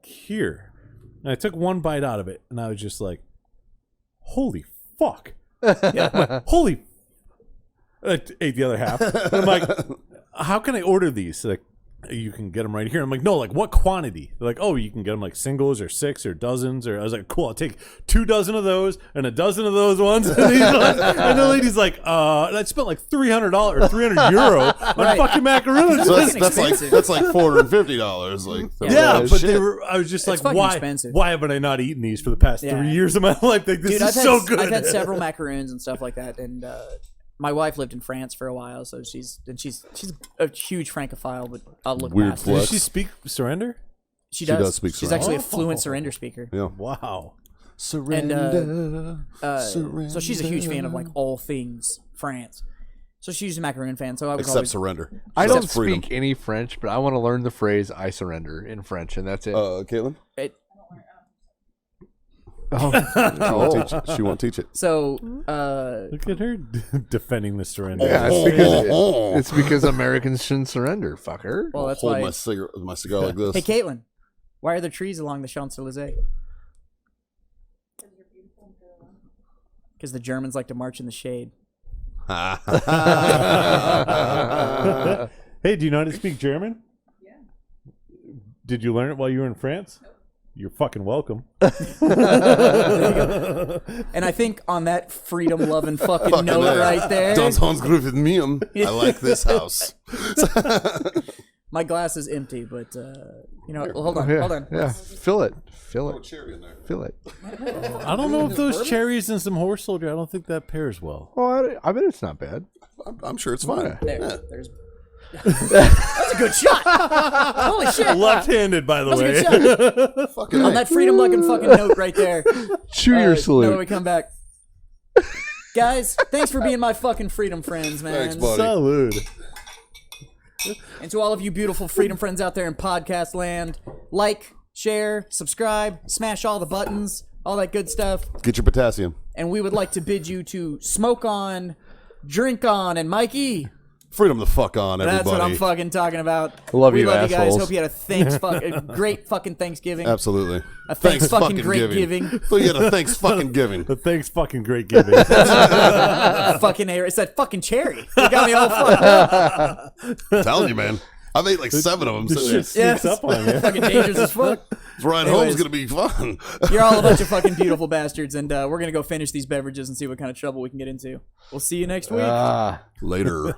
[SPEAKER 3] here. And I took one bite out of it, and I was just like, holy fuck. I'm like, holy. I ate the other half. And I'm like, how can I order these? Like, you can get them right here. I'm like, no, like what quantity? They're like, oh, you can get them like singles or 6 or dozens. Or I was like, cool, I'll take 2 dozen of those and a dozen of those ones. And the lady's like, and I spent like $300 or €300 on fucking macaroons.
[SPEAKER 1] So that's like $450. Like,
[SPEAKER 3] yeah, but
[SPEAKER 1] shit.
[SPEAKER 3] I was just like,
[SPEAKER 2] fucking
[SPEAKER 3] why?
[SPEAKER 2] expensive.
[SPEAKER 3] Why haven't I not eaten these for the past 3 years of my life? Like, this is so good.
[SPEAKER 2] I've had several macaroons and stuff like that, and my wife lived in France for a while, so she's a huge Francophile, but I'll look
[SPEAKER 1] Weird
[SPEAKER 2] past
[SPEAKER 1] flex.
[SPEAKER 2] it.
[SPEAKER 3] Does she speak surrender?
[SPEAKER 2] She
[SPEAKER 1] does
[SPEAKER 2] does.
[SPEAKER 1] speak
[SPEAKER 2] She's
[SPEAKER 1] surrender.
[SPEAKER 2] actually a fluent surrender speaker.
[SPEAKER 1] Yeah.
[SPEAKER 3] Wow.
[SPEAKER 1] Surrender.
[SPEAKER 2] So she's a huge fan of like all things France. So she's a macaroon fan. So I was
[SPEAKER 1] Except
[SPEAKER 2] always
[SPEAKER 1] surrender.
[SPEAKER 4] I don't
[SPEAKER 1] Except freedom.
[SPEAKER 4] speak any French, but I want to learn the phrase "I surrender" in French, and that's it.
[SPEAKER 1] Caitlin? She won't teach it.
[SPEAKER 2] So
[SPEAKER 3] Look at her defending the surrender.
[SPEAKER 4] Yeah, it's because Americans shouldn't surrender, fucker.
[SPEAKER 2] well, that's
[SPEAKER 1] Hold
[SPEAKER 2] why.
[SPEAKER 1] my cigar like this.
[SPEAKER 2] Hey, Caitlin, why are there trees along the Champs-Elysees? Because the Germans like to march in the shade.
[SPEAKER 3] Hey, do you know how to speak German? Yeah. Did you learn it while you were in France? You're fucking welcome.
[SPEAKER 2] And I think on that freedom-loving fucking note right there,
[SPEAKER 1] Dans Hans Griffith Museum. I like this house.
[SPEAKER 2] my glass is empty, but hold on,
[SPEAKER 4] Yeah,
[SPEAKER 2] hold on.
[SPEAKER 4] yeah. Fill it. Fill it.
[SPEAKER 1] Cherry in there.
[SPEAKER 4] Fill it.
[SPEAKER 3] I don't know if those cherries and some horse soldier, I don't think that pairs well.
[SPEAKER 4] Oh, I bet it's not bad.
[SPEAKER 1] I'm sure it's fine.
[SPEAKER 2] There's. That's a good shot. Holy shit!
[SPEAKER 3] Left-handed, by the
[SPEAKER 2] That's a
[SPEAKER 3] way.
[SPEAKER 2] good shot.
[SPEAKER 1] Fucking
[SPEAKER 2] On that freedom-loving fucking note right there.
[SPEAKER 4] Chew your
[SPEAKER 2] Now when
[SPEAKER 4] salute.
[SPEAKER 2] we come back, guys, thanks for being my fucking freedom friends, man.
[SPEAKER 1] Thanks, buddy.
[SPEAKER 3] Salud.
[SPEAKER 2] And to all of you beautiful freedom friends out there in podcast land, like, share, subscribe, smash all the buttons, all that good stuff.
[SPEAKER 1] Get your potassium.
[SPEAKER 2] And we would like to bid you to smoke on, drink on, and Mikey.
[SPEAKER 1] Freedom the fuck on, everybody.
[SPEAKER 2] That's what I'm fucking talking about.
[SPEAKER 4] Love
[SPEAKER 2] we
[SPEAKER 4] you,
[SPEAKER 2] love you guys.
[SPEAKER 4] assholes.
[SPEAKER 2] Hope you had a great fucking Thanksgiving.
[SPEAKER 1] Absolutely.
[SPEAKER 2] A thanks fucking great giving.
[SPEAKER 1] So you had a thanks fucking giving.
[SPEAKER 3] But thanks fucking great giving.
[SPEAKER 2] Fucking air. It's that fucking cherry. You got me all fucked up.
[SPEAKER 1] I'm telling you, man. I've ate like 7 of them.
[SPEAKER 3] This
[SPEAKER 1] Sitting
[SPEAKER 3] shit
[SPEAKER 1] there.
[SPEAKER 3] sneaks up on you.
[SPEAKER 2] Fucking dangerous as fuck.
[SPEAKER 1] This ride
[SPEAKER 2] Anyways.
[SPEAKER 1] home's gonna be fun.
[SPEAKER 2] You're all a bunch of fucking beautiful bastards, and we're gonna go finish these beverages and see what kind of trouble we can get into. We'll see you next week.
[SPEAKER 1] Later.